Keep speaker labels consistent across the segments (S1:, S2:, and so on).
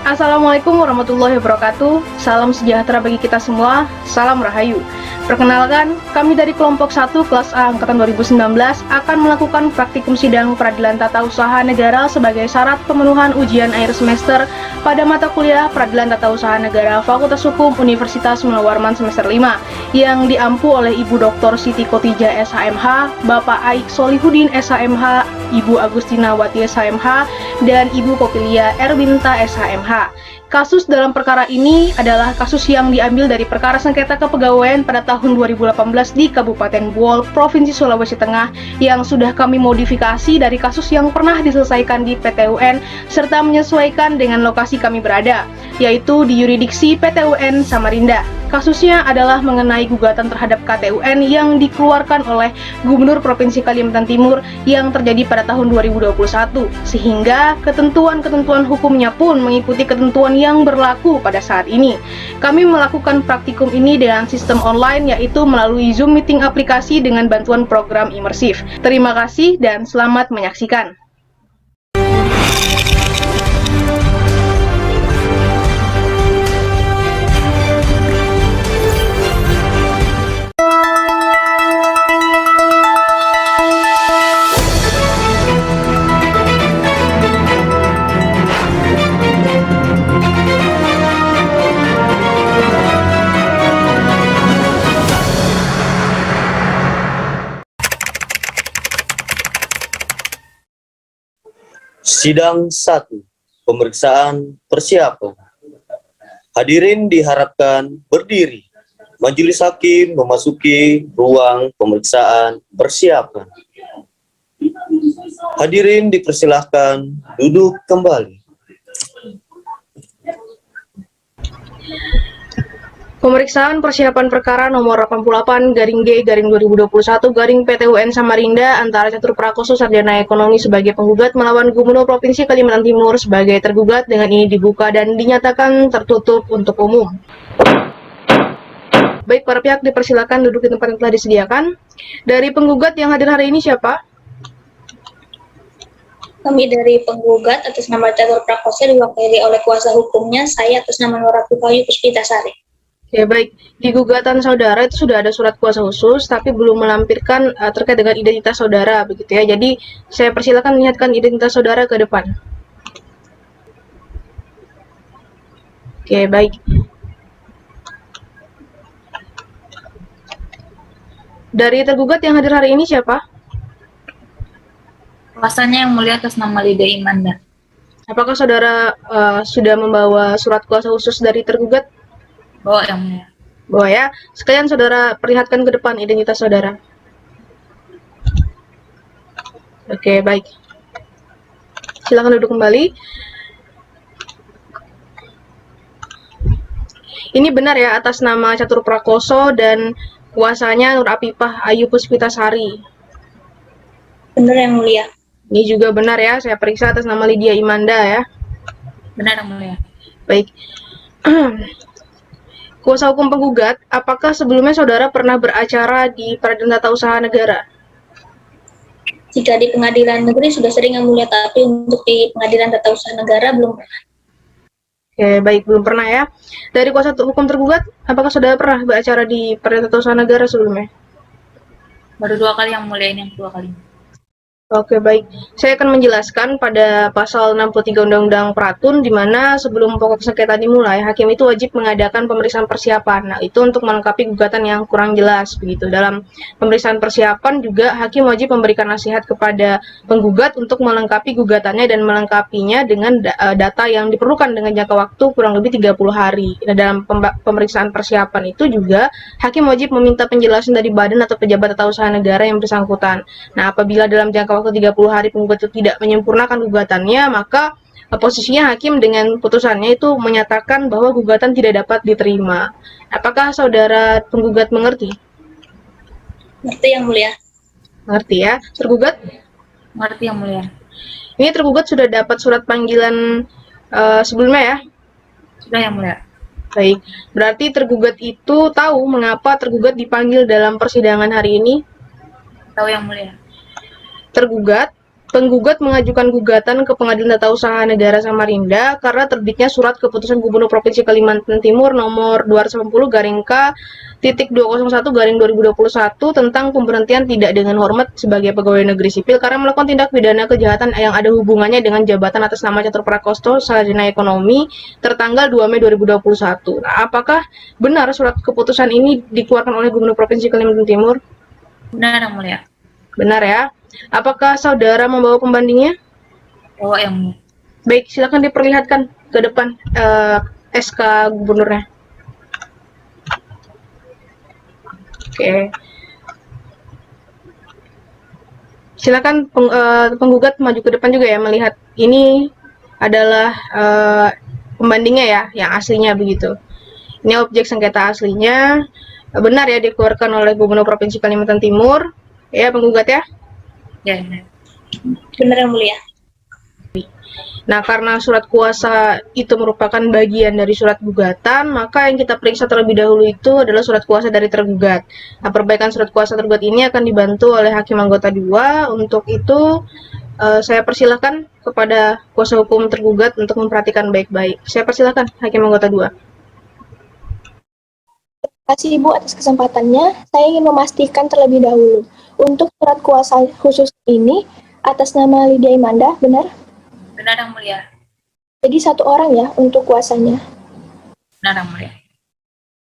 S1: Assalamualaikum warahmatullahi wabarakatuh. Salam sejahtera bagi kita semua. Salam Rahayu. Perkenalkan, kami dari kelompok 1 kelas A angkatan 2019 akan melakukan praktikum sidang peradilan tata usaha negara sebagai syarat pemenuhan ujian akhir semester pada mata kuliah Peradilan Tata Usaha Negara Fakultas Hukum Universitas Munawarman semester 5 yang diampu oleh Ibu Dr. Siti Khotijah SHMH, Bapak Aik Solihudin SHMH, Ibu Agustina Wati SHMH, dan Ibu Kopilia Erwinta SHMH. Kasus dalam perkara ini adalah kasus yang diambil dari perkara sengketa kepegawaian pada tahun 2018 di Kabupaten Buol, Provinsi Sulawesi Tengah yang sudah kami modifikasi dari kasus yang pernah diselesaikan di PTUN serta menyesuaikan dengan lokasi kami berada, yaitu di yurisdiksi PTUN Samarinda. Kasusnya adalah mengenai gugatan terhadap KTUN yang dikeluarkan oleh Gubernur Provinsi Kalimantan Timur yang terjadi pada tahun 2021, sehingga ketentuan-ketentuan hukumnya pun mengikuti ketentuan yang berlaku pada saat ini. Kami melakukan praktikum ini dengan sistem online, yaitu melalui Zoom Meeting aplikasi dengan bantuan program imersif. Terima kasih dan selamat menyaksikan.
S2: Sidang 1. Pemeriksaan persiapan. Hadirin diharapkan berdiri. Majelis hakim memasuki ruang pemeriksaan persiapan. Hadirin dipersilahkan duduk kembali.
S1: Pemeriksaan persiapan perkara nomor 88/G/2021 PTUN Samarinda antara Catur Prakoso Sarjana Ekonomi sebagai penggugat melawan Gubernur Provinsi Kalimantan Timur sebagai tergugat dengan ini dibuka dan dinyatakan tertutup untuk umum. Baik, para pihak dipersilakan duduk di tempat yang telah disediakan. Dari penggugat yang hadir hari ini siapa?
S3: Kami dari penggugat atas nama Catur Prakoso diwakili oleh kuasa hukumnya, saya atas nama Nora Tukayu Puspitasari.
S1: Oke, baik. Di gugatan saudara itu sudah ada surat kuasa khusus, tapi belum melampirkan terkait dengan identitas saudara, begitu ya. Jadi, saya persilakan lihatkan identitas saudara ke depan. Oke, baik. Dari tergugat yang hadir hari ini siapa?
S4: Kuasanya yang mulia atas nama Lydia Imanda.
S1: Apakah saudara sudah membawa surat kuasa khusus dari tergugat?
S4: Bawa yang mulia.
S1: Bawa ya. Sekalian saudara perlihatkan ke depan identitas saudara. Oke, baik. Silakan duduk kembali. Ini benar ya atas nama Catur Prakoso dan kuasanya Nur Apipah Ayu Puspitasari.
S3: Benar yang mulia.
S1: Ini juga benar ya, saya periksa atas nama Lydia Imanda ya.
S4: Benar yang mulia.
S1: Baik. Kuasa hukum penggugat, apakah sebelumnya saudara pernah beracara di Peradilan Tata Usaha Negara?
S3: Jika di pengadilan negeri sudah sering yang mulia, tapi untuk di pengadilan tata usaha negara belum pernah.
S1: Oke, baik, belum pernah ya. Dari kuasa hukum tergugat, apakah saudara pernah beracara di Peradilan Tata Usaha Negara sebelumnya?
S4: Baru 2 kali yang mulia, ini yang 2 kali.
S1: Oke, baik. Saya akan menjelaskan pada pasal 63 Undang-Undang Peratun, di mana sebelum pokok sengketa dimulai, hakim itu wajib mengadakan pemeriksaan persiapan. Nah, itu untuk melengkapi gugatan yang kurang jelas, begitu. Dalam pemeriksaan persiapan juga, hakim wajib memberikan nasihat kepada penggugat untuk melengkapi gugatannya dan melengkapinya dengan data yang diperlukan dengan jangka waktu kurang lebih 30 hari. Nah, dalam pemeriksaan persiapan itu juga, hakim wajib meminta penjelasan dari badan atau pejabat tata usaha negara yang bersangkutan. Nah, apabila dalam jangka waktu 30 hari penggugat itu tidak menyempurnakan gugatannya, maka posisinya hakim dengan putusannya itu menyatakan bahwa gugatan tidak dapat diterima. Apakah saudara penggugat mengerti?
S3: Ngerti yang mulia.
S1: Mengerti ya. Tergugat?
S4: Mengerti yang mulia.
S1: Ini tergugat sudah dapat surat panggilan sebelumnya ya?
S4: Sudah yang mulia.
S1: Baik, berarti tergugat itu tahu mengapa tergugat dipanggil dalam persidangan hari ini?
S4: Tahu yang mulia.
S1: Tergugat Penggugat mengajukan gugatan ke Pengadilan Tata Usaha Negara Samarinda karena terbitnya surat keputusan Gubernur Provinsi Kalimantan Timur nomor 280 garing K titik 201 garing 2021 tentang pemberhentian tidak dengan hormat sebagai pegawai negeri sipil karena melakukan tindak pidana kejahatan yang ada hubungannya dengan jabatan atas nama Catur Prakosto Sarjana Ekonomi tertanggal 2 Mei 2021. Nah, apakah benar surat keputusan ini dikeluarkan oleh Gubernur Provinsi Kalimantan Timur?
S4: Benar Yang Mulia.
S1: Benar ya. Apakah saudara membawa pembandingnya?
S4: Bawa Yang Mulia.
S1: Baik, silakan diperlihatkan ke depan SK gubernurnya. Oke. Silakan penggugat maju ke depan juga ya, melihat ini adalah pembandingnya ya, yang aslinya begitu. Ini objek sengketa aslinya. Benar ya, dikeluarkan oleh Gubernur Provinsi Kalimantan Timur. Ya, penggugat ya.
S4: Ya, benar.
S3: Benar Yang Mulia.
S1: Nah, karena surat kuasa itu merupakan bagian dari surat gugatan, maka yang kita periksa terlebih dahulu itu adalah surat kuasa dari tergugat. Nah, perbaikan surat kuasa tergugat ini akan dibantu oleh Hakim Anggota 2. Untuk itu, saya persilakan kepada kuasa hukum tergugat untuk memperhatikan baik-baik. Saya persilakan Hakim Anggota 2.
S5: Terima kasih Ibu atas kesempatannya. Saya ingin memastikan terlebih dahulu. Untuk surat kuasa khusus ini, atas nama Lydia Imanda, benar?
S4: Benar Yang Mulia.
S5: Jadi satu orang ya untuk kuasanya.
S4: Benar Yang Mulia.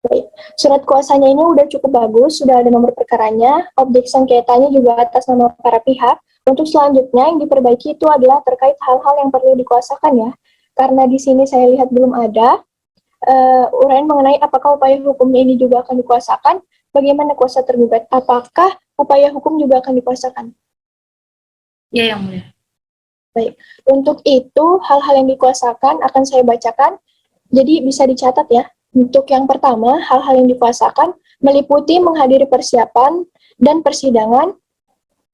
S5: Baik. Surat kuasanya ini udah cukup bagus, sudah ada nomor perkaranya, objek sengketanya juga atas nama para pihak. Untuk selanjutnya yang diperbaiki itu adalah terkait hal-hal yang perlu dikuasakan ya. Karena di sini saya lihat belum ada uraian mengenai apakah upaya hukumnya ini juga akan dikuasakan, bagaimana kuasa tergugat, apakah upaya hukum juga akan dikuasakan.
S4: Ya Yang Mulia.
S5: Baik, untuk itu hal-hal yang dikuasakan akan saya bacakan, jadi bisa dicatat ya. Untuk yang pertama, hal-hal yang dikuasakan meliputi menghadiri persiapan dan persidangan,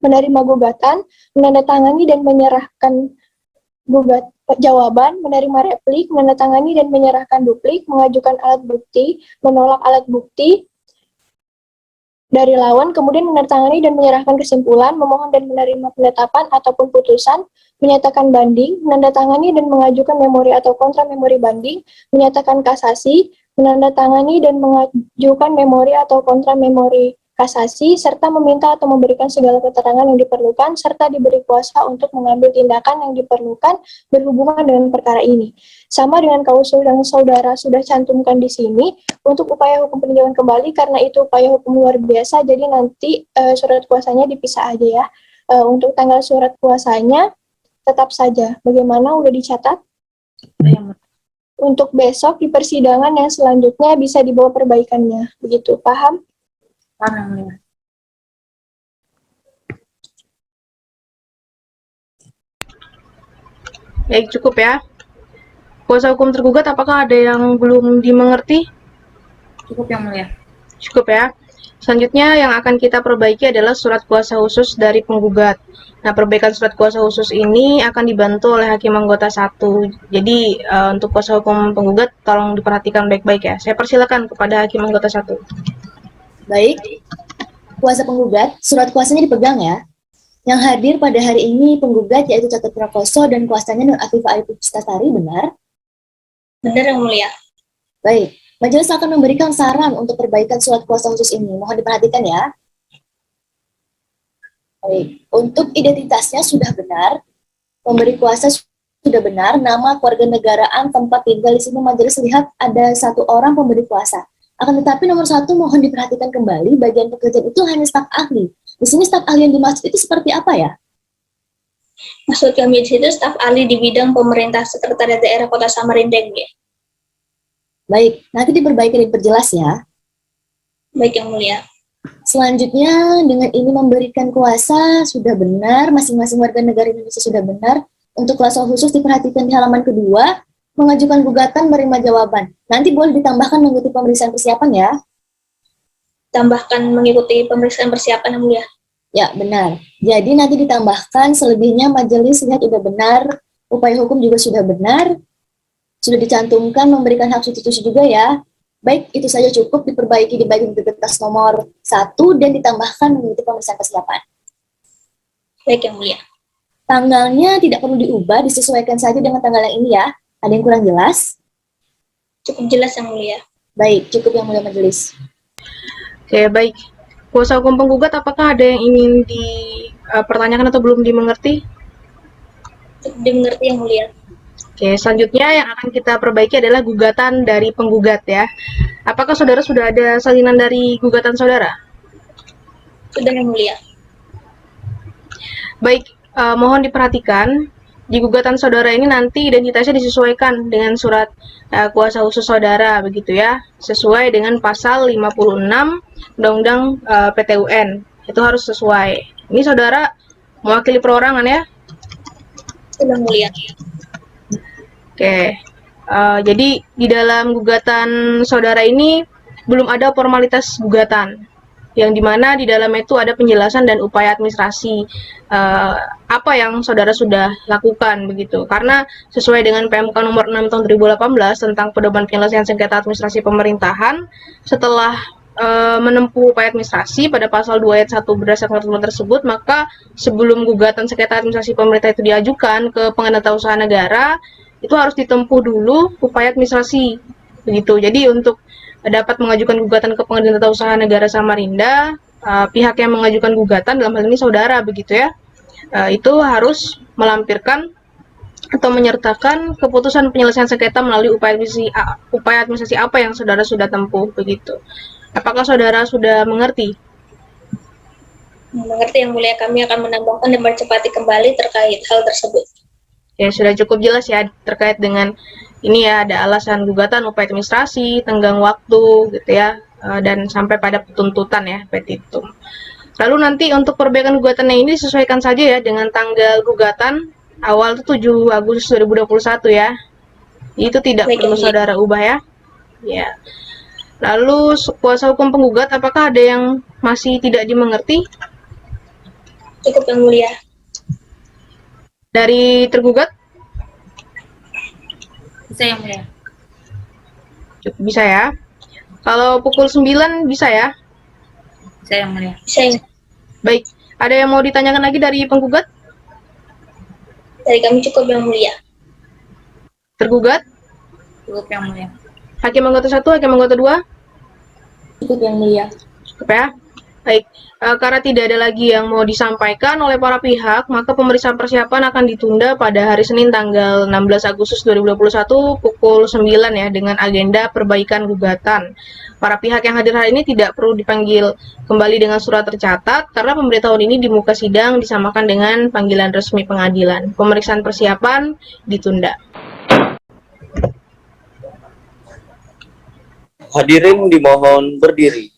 S5: menerima gugatan, menandatangani dan menyerahkan jawaban, menerima replik, menandatangani dan menyerahkan duplik, mengajukan alat bukti, menolak alat bukti dari lawan, kemudian menandatangani dan menyerahkan kesimpulan, memohon dan menerima penetapan ataupun putusan, menyatakan banding, menandatangani dan mengajukan memori atau kontra memori banding, menyatakan kasasi, menandatangani dan mengajukan memori atau kontra memori kasasi, serta meminta atau memberikan segala keterangan yang diperlukan, serta diberi kuasa untuk mengambil tindakan yang diperlukan berhubungan dengan perkara ini. Sama dengan klausul yang saudara sudah cantumkan di sini, untuk upaya hukum peninjauan kembali, karena itu upaya hukum luar biasa, jadi nanti surat kuasanya dipisah aja ya. Untuk tanggal surat kuasanya, tetap saja. Bagaimana, udah dicatat? Untuk besok di persidangan yang selanjutnya bisa dibawa perbaikannya. Begitu, paham?
S4: Paham Yang Mulia.
S1: Baik, cukup ya. Kuasa hukum tergugat, apakah ada yang belum dimengerti?
S4: Cukup Yang Mulia.
S1: Cukup ya. Selanjutnya yang akan kita perbaiki adalah surat kuasa khusus dari penggugat. Nah, perbaikan surat kuasa khusus ini akan dibantu oleh Hakim Anggota 1. Jadi, untuk kuasa hukum penggugat, tolong diperhatikan baik-baik ya. Saya persilakan kepada Hakim Anggota 1.
S6: Baik, kuasa penggugat, surat kuasanya dipegang ya. Yang hadir pada hari ini penggugat yaitu Catur Prakoso dan kuasanya Nur Afifah Arif Puspitasari, benar?
S3: Benar Yang Mulia.
S6: Baik, majelis akan memberikan saran untuk perbaikan surat kuasa khusus ini. Mohon diperhatikan ya. Baik, untuk identitasnya sudah benar, pemberi kuasa sudah benar, nama, kewarganegaraan, tempat tinggal. Di sini majelis lihat ada satu orang pemberi kuasa. Akan tetapi nomor 1 mohon diperhatikan kembali, bagian pekerjaan itu hanya staf ahli. Di sini staf ahli yang dimaksud itu seperti apa ya?
S3: Maksud kami di situ staf ahli di bidang pemerintah sekretariat daerah Kota Samarinda.
S6: Baik, nanti diperbaiki dan diperjelas ya.
S3: Baik Yang Mulia.
S6: Selanjutnya, dengan ini memberikan kuasa sudah benar, masing-masing warga negara Indonesia sudah benar. Untuk kuasa khusus diperhatikan di halaman kedua, mengajukan gugatan, menerima jawaban. Nanti boleh ditambahkan mengikuti pemeriksaan persiapan ya.
S3: Tambahkan mengikuti pemeriksaan persiapan Yang Mulia.
S6: Ya, benar. Jadi nanti ditambahkan, selebihnya majelis lihat sudah benar, upaya hukum juga sudah benar, sudah dicantumkan memberikan hak substitusi juga ya. Baik, itu saja cukup diperbaiki di bagian identitas nomor 1 dan ditambahkan mengikuti pemeriksaan persiapan.
S3: Baik Yang Mulia.
S6: Tanggalnya tidak perlu diubah, disesuaikan saja dengan tanggal yang ini ya. Ada yang kurang jelas?
S3: Cukup jelas Yang Mulia.
S6: Baik, cukup Yang Mulia Majelis.
S1: Oke, baik. Kuasa hukum penggugat, apakah ada yang ingin dipertanyakan atau belum dimengerti?
S3: Cukup dimengerti Yang Mulia.
S1: Oke, selanjutnya yang akan kita perbaiki adalah gugatan dari penggugat ya. Apakah saudara sudah ada salinan dari gugatan saudara?
S3: Sudah Yang Mulia.
S1: Baik, mohon diperhatikan, di gugatan saudara ini nanti identitasnya disesuaikan dengan surat kuasa khusus saudara, begitu ya, sesuai dengan pasal 56 Undang-Undang PTUN. Itu harus sesuai. Ini saudara mewakili perorangan ya?
S3: Sudah Yang Mulia.
S1: Oke, jadi di dalam gugatan saudara ini belum ada formalitas gugatan, yang dimana di dalamnya itu ada penjelasan dan upaya administrasi apa yang saudara sudah lakukan begitu. Karena sesuai dengan PMK nomor 6 tahun 2018 tentang pedoman penyelesaian sengketa administrasi pemerintahan, setelah menempuh upaya administrasi pada pasal 2 ayat 1 berdasarkan ketentuan tersebut, maka sebelum gugatan sengketa administrasi pemerintah itu diajukan ke Pengadilan Tata Usaha Negara, itu harus ditempuh dulu upaya administrasi begitu. Jadi untuk dapat mengajukan gugatan ke Pengadilan Tata Usaha Negara Samarinda, pihak yang mengajukan gugatan dalam hal ini saudara begitu ya, itu harus melampirkan atau menyertakan keputusan penyelesaian sengketa melalui upaya administrasi apa yang saudara sudah tempuh begitu. Apakah saudara sudah mengerti?
S3: Mengerti Yang Mulia, kami akan menambahkan dan mempercepati kembali terkait hal tersebut.
S1: Ya, sudah cukup jelas ya terkait dengan ini ya, ada alasan gugatan, upaya administrasi, tenggang waktu gitu ya, dan sampai pada tuntutan ya, petitum. Lalu nanti untuk perbaikan gugatannya ini disesuaikan saja ya dengan tanggal gugatan awal itu 7 Agustus 2021 ya. Itu tidak perlu saudara ubah ya. Ya. Lalu kuasa hukum penggugat, apakah ada yang masih tidak dimengerti?
S3: Cukup Yang Mulia.
S1: Dari tergugat?
S4: Bisa Yang Mulia.
S1: Cukup bisa ya. Kalau pukul 9 bisa ya?
S4: Bisa Yang Mulia.
S3: Bisa Yang
S1: Baik, ada yang mau ditanyakan lagi dari penggugat?
S3: Dari kami cukup Yang Mulia.
S1: Tergugat?
S4: Cukup Yang Mulia.
S1: Hakim anggota 1, hakim anggota 2?
S6: Cukup Yang Mulia.
S1: Cukup ya? Baik, karena tidak ada lagi yang mau disampaikan oleh para pihak, maka pemeriksaan persiapan akan ditunda pada hari Senin tanggal 16 Agustus 2021 pukul 9 ya, dengan agenda perbaikan gugatan. Para pihak yang hadir hari ini tidak perlu dipanggil kembali dengan surat tercatat, karena pemberitahuan ini di muka sidang disamakan dengan panggilan resmi pengadilan. Pemeriksaan persiapan ditunda.
S2: Hadirin dimohon berdiri.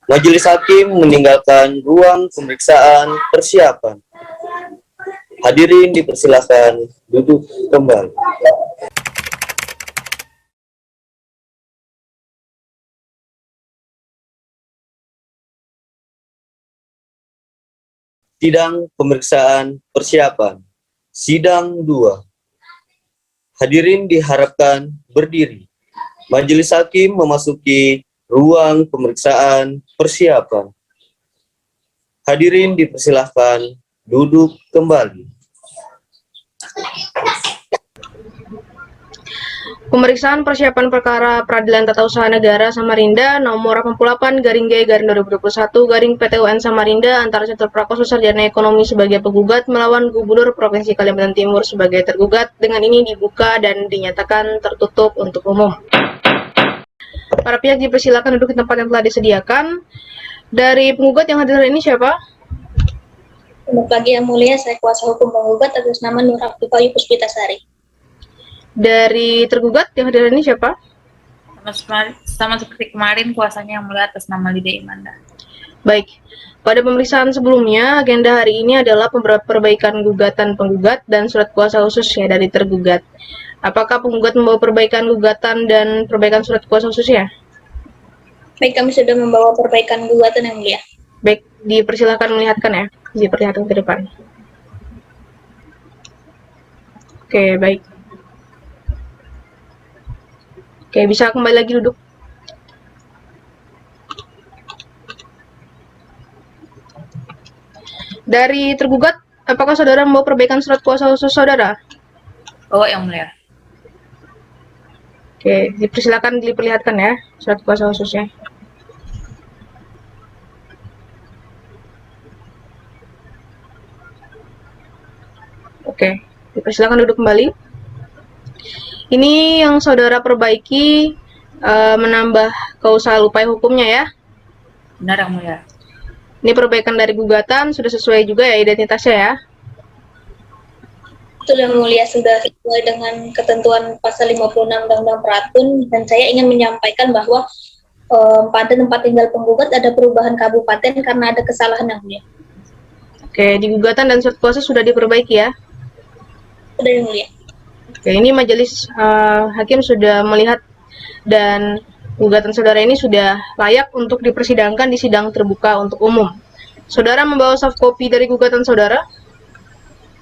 S2: Majelis Hakim meninggalkan ruang pemeriksaan persiapan. Hadirin dipersilakan duduk kembali. Sidang pemeriksaan persiapan. Sidang 2. Hadirin diharapkan berdiri. Majelis Hakim memasuki ruang pemeriksaan persiapan. Hadirin dipersilahkan duduk kembali.
S1: Pemeriksaan persiapan perkara Peradilan Tata Usaha Negara Samarinda nomor 88/G/2021 PTUN Samarinda antara Catur Prakoso Sarjana Ekonomi sebagai penggugat melawan Gubernur Provinsi Kalimantan Timur sebagai tergugat dengan ini dibuka dan dinyatakan tertutup untuk umum. Para pihak dipersilakan duduk di tempat yang telah disediakan. Dari penggugat yang hadir hari ini siapa?
S3: Selamat pagi Yang Mulia, saya kuasa hukum penggugat atas nama Nur Abdulkayu Puspitasari.
S1: Dari tergugat yang hadir hari ini siapa?
S4: Sama seperti kemarin, kuasanya Yang Mulia atas nama Lydia Imanda.
S1: Baik, pada pemeriksaan sebelumnya, agenda hari ini adalah perbaikan gugatan penggugat dan surat kuasa khusus ya dari tergugat. Apakah penggugat membawa perbaikan gugatan dan perbaikan surat kuasa khususnya?
S3: Baik, kami sudah membawa perbaikan gugatan Yang Mulia.
S1: Baik, dipersilakan melihatkan ya, diperlihatkan ke depan. Oke, baik. Oke, bisa kembali lagi duduk. Dari tergugat, apakah saudara membawa perbaikan surat kuasa khusus saudara?
S4: Bawa Yang Mulia.
S1: Oke, dipersilakan diperlihatkan ya surat kuasa khususnya. Oke, dipersilakan duduk kembali. Ini yang saudara perbaiki menambah kausa upaya hukumnya ya.
S4: Benar Yang Mulia.
S1: Ini perbaikan dari gugatan, sudah sesuai juga ya identitasnya ya.
S3: Betul Yang Mulia, sudah sesuai dengan ketentuan pasal 56 Undang-Undang Peratun, dan saya ingin menyampaikan bahwa pada tempat tinggal penggugat ada perubahan kabupaten karena ada kesalahan Yang Mulia.
S1: Oke, di gugatan dan surat kuasa sudah diperbaiki ya.
S3: Sudah Yang Mulia.
S1: Oke, ini majelis hakim sudah melihat dan gugatan saudara ini sudah layak untuk dipersidangkan di sidang terbuka untuk umum. Saudara membawa soft copy dari gugatan saudara?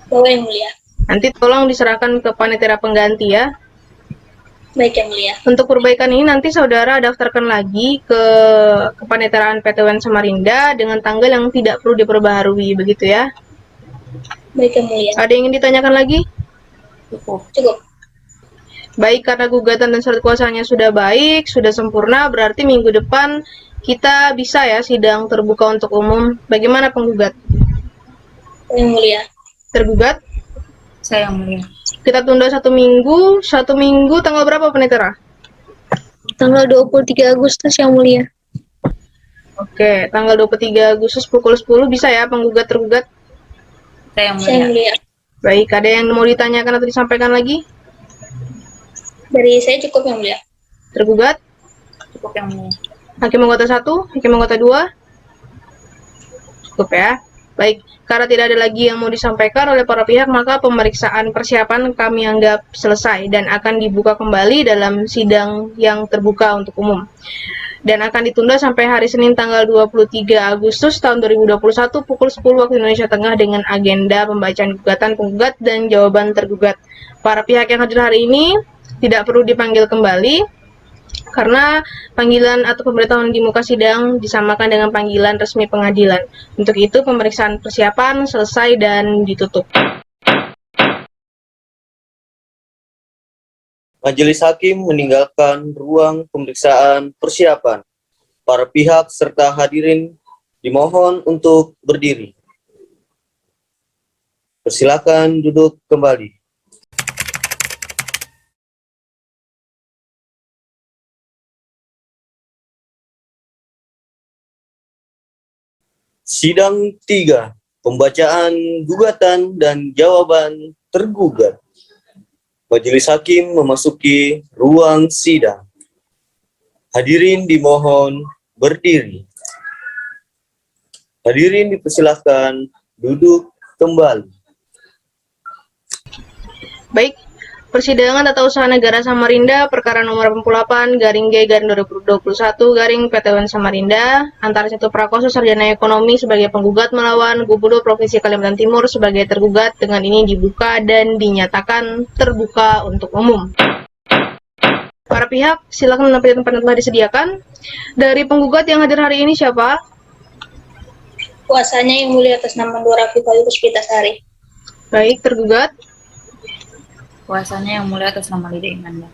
S3: Bawa Yang Mulia.
S1: Nanti tolong diserahkan ke panitia pengganti ya.
S3: Baik Yang Mulia.
S1: Untuk perbaikan ini nanti saudara daftarkan lagi ke kepaniteraan PTWN Samarinda dengan tanggal yang tidak perlu diperbaharui, begitu ya.
S3: Baik Yang Mulia.
S1: Ada yang ingin ditanyakan lagi?
S3: Cukup.
S1: Baik, karena gugatan dan surat kuasanya sudah baik, sudah sempurna, berarti minggu depan kita bisa ya sidang terbuka untuk umum. Bagaimana penggugat?
S3: Yang Mulia.
S1: Tergugat?
S4: Saya Yang Mulia.
S1: Kita tunda 1 minggu. 1 minggu tanggal berapa penetera?
S5: Tanggal 23 Agustus Yang Mulia.
S1: Oke, tanggal 23 Agustus pukul 10 bisa ya penggugat tergugat?
S4: Saya Yang
S3: Saya Yang
S4: Mulia.
S3: Mulia.
S1: Baik, ada yang mau ditanyakan atau disampaikan lagi?
S3: Dari saya cukup Yang Mulia.
S1: Tergugat?
S4: Cukup Yang Mulia.
S1: Hakim anggota 1, hakim anggota 2? Cukup ya. Baik, karena tidak ada lagi yang mau disampaikan oleh para pihak, maka pemeriksaan persiapan kami anggap selesai dan akan dibuka kembali dalam sidang yang terbuka untuk umum. Dan akan ditunda sampai hari Senin tanggal 23 Agustus tahun 2021 pukul 10 waktu Indonesia Tengah dengan agenda pembacaan gugatan penggugat dan jawaban tergugat. Para pihak yang hadir hari ini tidak perlu dipanggil kembali, karena panggilan atau pemberitahuan di muka sidang disamakan dengan panggilan resmi pengadilan. Untuk itu, pemeriksaan persiapan selesai dan ditutup.
S2: Majelis hakim meninggalkan ruang pemeriksaan persiapan. Para pihak serta hadirin dimohon untuk berdiri. Persilakan duduk kembali. Sidang 3, pembacaan gugatan dan jawaban tergugat. Majelis hakim memasuki ruang sidang. Hadirin dimohon berdiri. Hadirin dipersilahkan duduk kembali.
S1: Baik, persidangan tata usaha negara Samarinda perkara nomor 88 garing G garing 2021 garing PTWN Samarinda antara satu Prakoso sarjana ekonomi sebagai penggugat melawan Gubernur Provinsi Kalimantan Timur sebagai tergugat, dengan ini dibuka dan dinyatakan terbuka untuk umum. Para pihak silakan menempati tempat yang telah disediakan. Dari penggugat yang hadir hari ini siapa?
S3: Kuasanya Yang Mulia atas nama Nur Rafiqayu Puspitasari.
S1: Baik, tergugat.
S4: Kuasanya Yang Mulia atas nama Lida Imanda.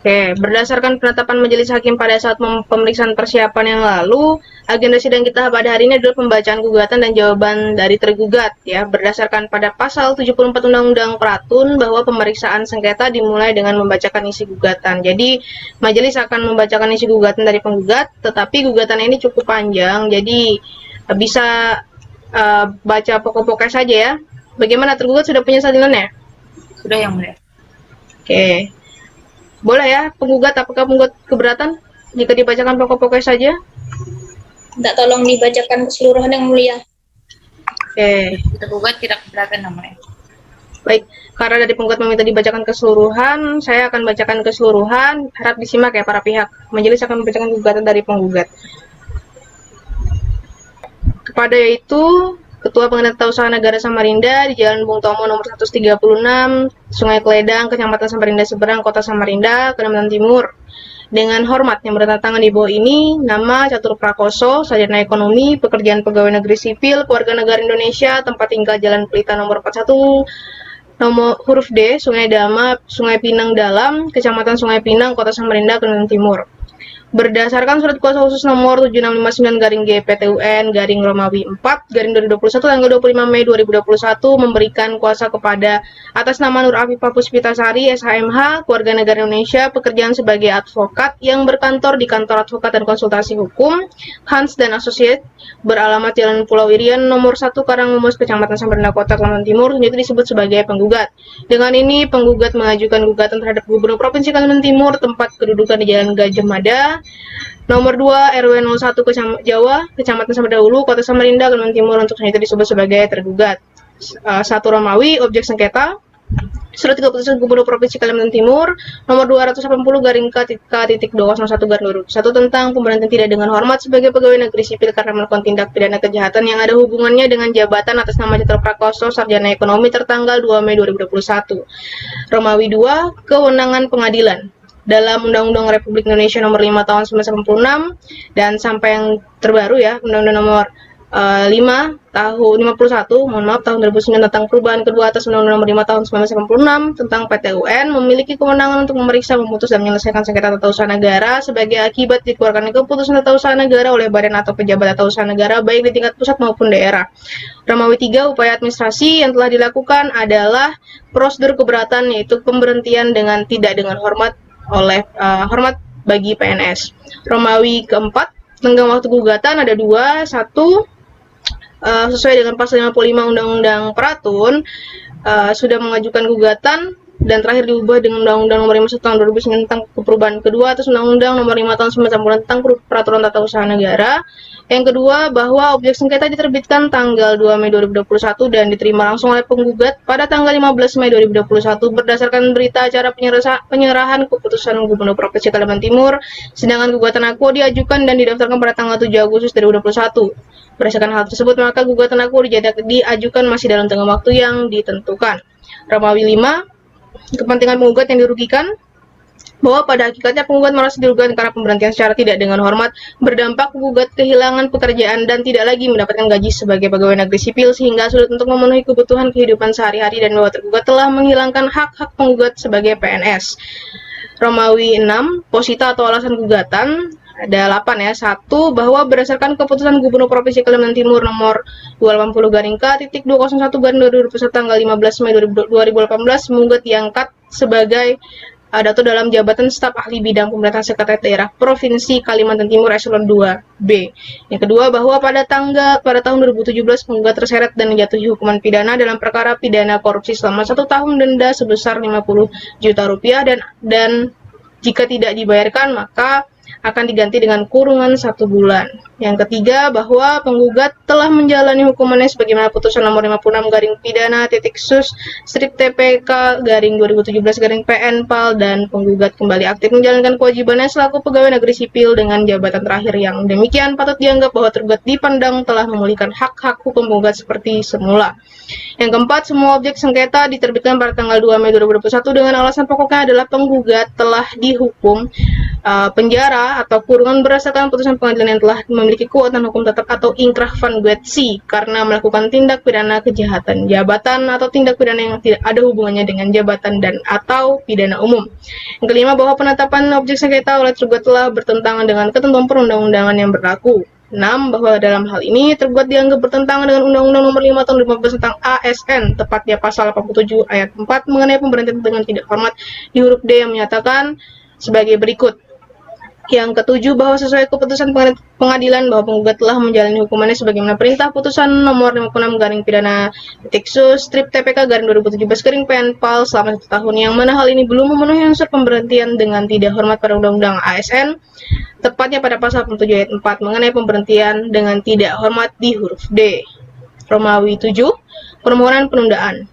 S1: Oke, berdasarkan penetapan majelis hakim pada saat pemeriksaan persiapan yang lalu, agenda sidang kita pada hari ini adalah pembacaan gugatan dan jawaban dari tergugat ya. Berdasarkan pada pasal 74 Undang-Undang Peratun bahwa pemeriksaan sengketa dimulai dengan membacakan isi gugatan. Jadi, majelis akan membacakan isi gugatan dari penggugat, tetapi gugatan ini cukup panjang, jadi bisa baca pokok-pokoknya saja ya. Bagaimana, tergugat sudah punya salinannya?
S4: Sudah Yang Mulia.
S1: Oke. Boleh ya, penggugat, apakah penggugat keberatan jika dibacakan pokok-pokoknya saja?
S3: Minta tolong dibacakan keseluruhan Yang Mulia.
S1: Oke.
S4: Tergugat tidak keberatan Yang Mulia.
S1: Baik, karena dari penggugat meminta dibacakan keseluruhan, saya akan bacakan keseluruhan, harap disimak ya para pihak. Majelis akan membacakan gugatan dari penggugat. Kepada itu, Ketua Pengadilan Tata Usaha Negara Samarinda di Jalan Bung Tomo nomor 136, Sungai Kledang, Kecamatan Samarinda Seberang, Kota Samarinda, Kalimantan Timur. Dengan hormat yang bertentangan di bawah ini, nama Catur Prakoso, sarjana ekonomi, pekerjaan pegawai negeri sipil, keluarga negara Indonesia, tempat tinggal Jalan Pelita nomor 41, nomor huruf D, Sungai Dama, Sungai Pinang Dalam, Kecamatan Sungai Pinang, Kota Samarinda, Kalimantan Timur. Berdasarkan surat kuasa khusus nomor 7659-GPTUN-Romawi 4-2021 tanggal 25 Mei 2021 memberikan kuasa kepada atas nama Nur Afifah Puspitasari SHMH, keluarga negara Indonesia, pekerjaan sebagai advokat yang berkantor di Kantor Advokat dan Konsultasi Hukum Hans dan Associate, beralamat Jalan Pulau Irian nomor 1 Karangmumus, Kecamatan Samarinda Kota, Kalimantan Timur, itu disebut sebagai penggugat. Dengan ini penggugat mengajukan gugatan terhadap Gubernur Provinsi Kalimantan Timur tempat kedudukan di Jalan Gajah Mada nomor 2 RW 01 Jawa, Kecamatan Samarinda Hulu, Kota Samarinda, Kalimantan Timur, untuk selanjutnya disebut sebagai tergugat. 1 Romawi, objek sengketa, Surat Keputusan Gubernur Provinsi Kalimantan Timur nomor 280-K.201/2021 tentang pemberhentian tidak dengan hormat sebagai pegawai negeri sipil karena melakukan tindak pidana kejahatan yang ada hubungannya dengan jabatan atas nama Catur Prakoso, sarjana ekonomi, tertanggal 2 Mei 2021. Romawi 2, kewenangan pengadilan. Dalam Undang-Undang Republik Indonesia nomor 5 tahun 1996 dan sampai yang terbaru ya, Undang-Undang nomor 5 tahun 51, mohon maaf, tahun 2009 tentang perubahan kedua atas Undang-Undang nomor 5 tahun 1996 tentang PTUN memiliki kewenangan untuk memeriksa, memutus, dan menyelesaikan sengketa tata usaha negara sebagai akibat dikeluarkannya keputusan tata usaha negara oleh badan atau pejabat tata usaha negara baik di tingkat pusat maupun daerah. Romawi 3, upaya administrasi yang telah dilakukan adalah prosedur keberatan, yaitu pemberhentian dengan tidak dengan hormat oleh hormat bagi PNS. Romawi keempat, tenggang waktu gugatan ada 2. 1, sesuai dengan pasal 55 Undang-Undang Peratun, sudah mengajukan gugatan dan terakhir diubah dengan Undang-Undang nomor 51 tahun 2009 tentang perubahan kedua atas Undang-Undang nomor 5 tahun 1990 tentang peraturan tata usaha negara. Yang kedua, bahwa objek sengketa diterbitkan tanggal 2 Mei 2021 dan diterima langsung oleh penggugat pada tanggal 15 Mei 2021 berdasarkan berita acara penyerahan keputusan Gubernur Provinsi Kalimantan Timur, sedangkan gugatan aku diajukan dan didaftarkan pada tanggal 7 Agustus 2021. Berdasarkan hal tersebut, maka gugatan aku diajukan masih dalam tenggang waktu yang ditentukan. Romawi 5, kepentingan penggugat yang dirugikan, bahwa pada hakikatnya penggugat merasa dirugikan karena pemberhentian secara tidak dengan hormat berdampak penggugat kehilangan pekerjaan dan tidak lagi mendapatkan gaji sebagai pegawai negeri sipil sehingga sulit untuk memenuhi kebutuhan kehidupan sehari-hari dan bahwa tergugat telah menghilangkan hak-hak penggugat sebagai PNS. Romawi 6, posita atau alasan gugatan ada 8 ya. 1, bahwa berdasarkan keputusan Gubernur Provinsi Kalimantan Timur nomor 280-K.201/2021 tanggal 15 Mei 2018 penggugat diangkat sebagai Dato dalam jabatan staf ahli bidang pemerintahan sekretariat daerah Provinsi Kalimantan Timur eselon 2B. Yang kedua, bahwa pada tahun 2017 penggugat terseret dan dijatuhi hukuman pidana dalam perkara pidana korupsi selama 1 tahun denda sebesar 50 juta rupiah dan jika tidak dibayarkan maka akan diganti dengan kurungan 1 bulan. Yang ketiga, bahwa penggugat telah menjalani hukumannya sebagaimana putusan nomor 56-PIDANA/TPK/2017-PN-PAL dan penggugat kembali aktif menjalankan kewajibannya selaku pegawai negeri sipil dengan jabatan terakhir yang demikian patut dianggap bahwa tergugat dipandang telah memulihkan hak-hak hukum penggugat seperti semula. Yang keempat, semua objek sengketa diterbitkan pada tanggal 2 Mei 2021 dengan alasan pokoknya adalah penggugat telah dihukum penjara atau kurungan berdasarkan putusan pengadilan yang telah memiliki kekuatan hukum tetap atau ingkrah van Guetsi karena melakukan tindak pidana kejahatan jabatan atau tindak pidana yang tidak ada hubungannya dengan jabatan dan atau pidana umum. Yang kelima, bahwa penetapan objek sengketa oleh tergugat telah bertentangan dengan ketentuan perundang-undangan yang berlaku. 6, bahwa dalam hal ini tergugat dianggap bertentangan dengan Undang-Undang nomor 5 tahun 2015 tentang ASN, tepatnya pasal 87 ayat 4 mengenai pemberhentian dengan tidak hormat di huruf D yang menyatakan sebagai berikut. Yang ketujuh, bahwa sesuai keputusan pengadilan bahwa penggugat telah menjalani hukumannya sebagaimana perintah putusan nomor 56-TPK/2017-PN-PAL selama 1 tahun yang mana hal ini belum memenuhi unsur pemberhentian dengan tidak hormat pada Undang-Undang ASN, tepatnya pada pasal 47 ayat 4 mengenai pemberhentian dengan tidak hormat di huruf D. Romawi 7, permohonan penundaan.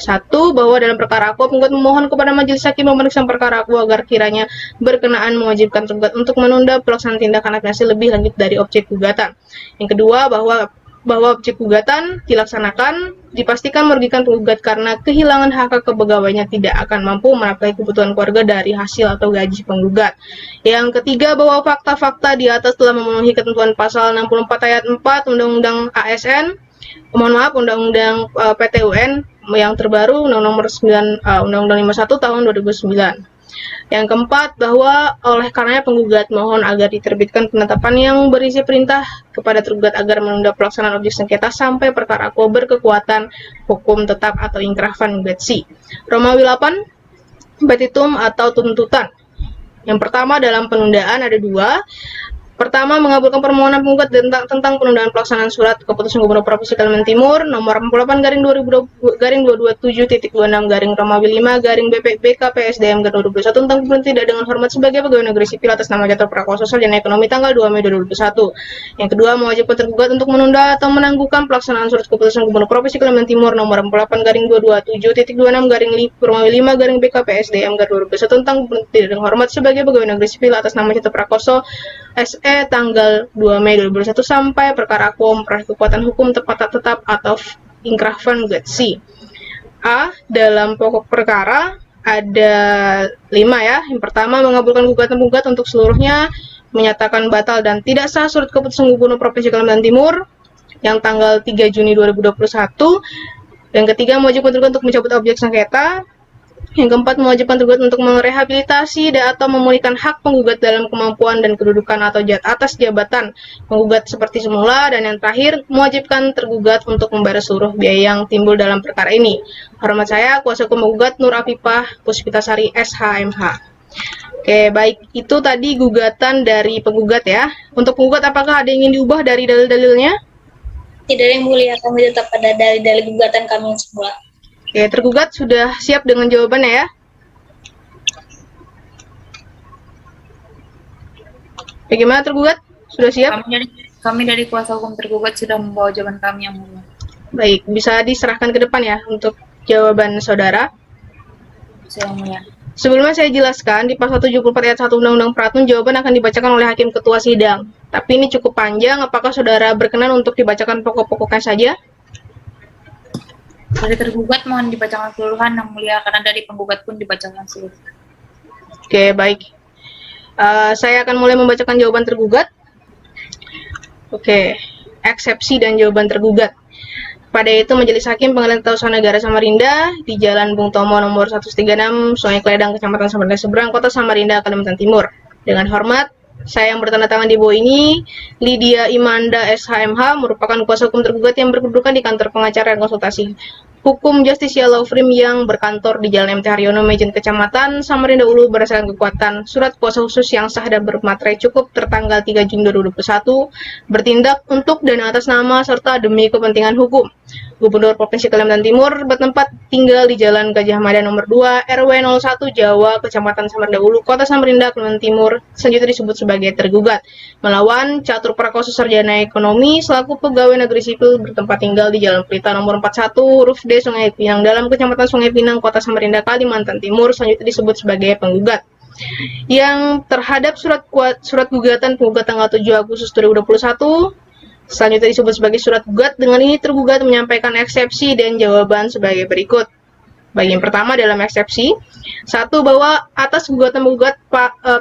S1: 1, bahwa dalam perkara aku penggugat memohon kepada majelis hakim memeriksa perkara aku agar kiranya berkenaan mewajibkan tergugat untuk menunda pelaksanaan tindakan administrasi lebih lanjut dari objek gugatan. Yang kedua, bahwa bahwa objek gugatan dilaksanakan dipastikan merugikan penggugat karena kehilangan hak kepegawaiannya tidak akan mampu menafkahi kebutuhan keluarga dari hasil atau gaji penggugat. Yang ketiga, bahwa fakta-fakta di atas telah memenuhi ketentuan pasal 64 ayat 4 Undang-Undang ASN, Undang-Undang PTUN yang terbaru Undang-Undang nomor 9 Undang-Undang 51 tahun 2009. Yang keempat, bahwa oleh karenanya penggugat mohon agar diterbitkan penetapan yang berisi perintah kepada tergugat agar menunda pelaksanaan objek sengketa sampai perkara akuo berkekuatan hukum tetap atau ingkrah van Betsy. Romawi 8, petitum atau tuntutan. Yang pertama, dalam penundaan ada dua. Pertama, mengabulkan permohonan penggugat tentang penundaan pelaksanaan surat keputusan Gubernur Provinsi Kalimantan Timur nomor 48/2022-227.6/Romawi 5/BP BKPSDM 2021 tentang pemberhentian tidak dengan hormat sebagai pegawai negeri sipil atas nama jatuh prakosa sosial dan ekonomi tanggal 2 Mei 2021. Yang kedua, mewajibkan tergugat untuk menunda atau menangguhkan pelaksanaan surat keputusan Gubernur Provinsi Kalimantan Timur nomor 48/227.6/Romawi 5/BKPSDM 2021 tentang pemberhentian tidak dengan hormat sebagai pegawai negeri sipil atas nama jatuh prakosa SE tanggal 2 Mei 2021 sampai perkara akuo memperoleh kekuatan hukum tetap atau ingkrah van Betsy. A. Dalam pokok perkara ada 5 ya. Yang pertama, mengabulkan gugatan penggugat untuk seluruhnya, menyatakan batal dan tidak sah surat keputusan Gubernur Provinsi Kalimantan Timur yang tanggal 3 Juni 2021. Yang ketiga, mewajibkan tergugat untuk mencabut objek sengketa. Yang keempat, mewajibkan tergugat untuk merehabilitasi atau memulihkan hak penggugat dalam kemampuan dan kedudukan atau atas jabatan penggugat seperti semula. Dan yang terakhir, mewajibkan tergugat untuk membayar seluruh biaya yang timbul dalam perkara ini. Hormat saya, kuasa hukum penggugat Nur Afifah Puspitasari SHMH. Oke, baik, itu tadi gugatan dari penggugat ya. Untuk penggugat, apakah ada yang ingin diubah dari dalil-dalilnya?
S3: Tidak, yang mulia, kami tetap pada dalil-dalil gugatan kami yang semula.
S1: Oke, tergugat sudah siap dengan jawabannya ya? Bagaimana tergugat? Sudah siap?
S4: Kami dari kuasa hukum tergugat sudah membawa jawaban kami yang mulia.
S1: Baik, bisa diserahkan ke depan ya untuk jawaban saudara.
S4: Yang mulia.
S1: Sebelumnya saya jelaskan di pasal 74 ayat 1 Undang-Undang Peratun jawaban akan dibacakan oleh hakim ketua sidang. Tapi ini cukup panjang, apakah saudara berkenan untuk dibacakan pokok-pokoknya saja?
S4: Dari tergugat mohon dibacakan keseluruhan yang mulia, karena dari penggugat pun dibacakan seluruhan.
S1: Oke, baik. Saya akan mulai membacakan jawaban tergugat. Oke, eksepsi dan jawaban tergugat. Pada itu Majelis Hakim Pengadilan Tata Usaha Negara Samarinda di Jalan Bung Tomo nomor 136, Sungai Kledang, Kecamatan Samarinda Seberang, Kota Samarinda, Kalimantan Timur. Dengan hormat, saya yang bertanda tangan di bawah ini, Lydia Imanda SHMH, merupakan kuasa hukum tergugat yang berkedudukan di kantor pengacara dan konsultasi hukum Justisia Law Firm yang berkantor di Jalan MT Haryono, Mejen, Kecamatan Samarinda Ulu, berdasarkan kekuatan surat kuasa khusus yang sah dan bermaterai cukup tertanggal 3 Juni 2021, bertindak untuk dan atas nama serta demi kepentingan hukum Gubernur Provinsi Kalimantan Timur bertempat tinggal di Jalan Gajah Mada nomor 2 RW 01 Jawa, Kecamatan Samarinda Ulu, Kota Samarinda, Kalimantan Timur, selanjutnya disebut sebagai tergugat, melawan Catur Prakoso Sarjana Ekonomi selaku pegawai negeri sipil bertempat tinggal di Jalan Pelita nomor 41 huruf D Sungai Pinang dalam Kecamatan Sungai Pinang, Kota Samarinda, Kalimantan Timur, selanjutnya disebut sebagai penggugat. Yang terhadap surat gugatan penggugat tanggal 7 Agustus 2021 selanjutnya disebut sebagai surat gugat. Dengan ini tergugat menyampaikan eksepsi dan jawaban sebagai berikut. Bagian pertama dalam eksepsi, 1. Bahwa atas gugatan penggugat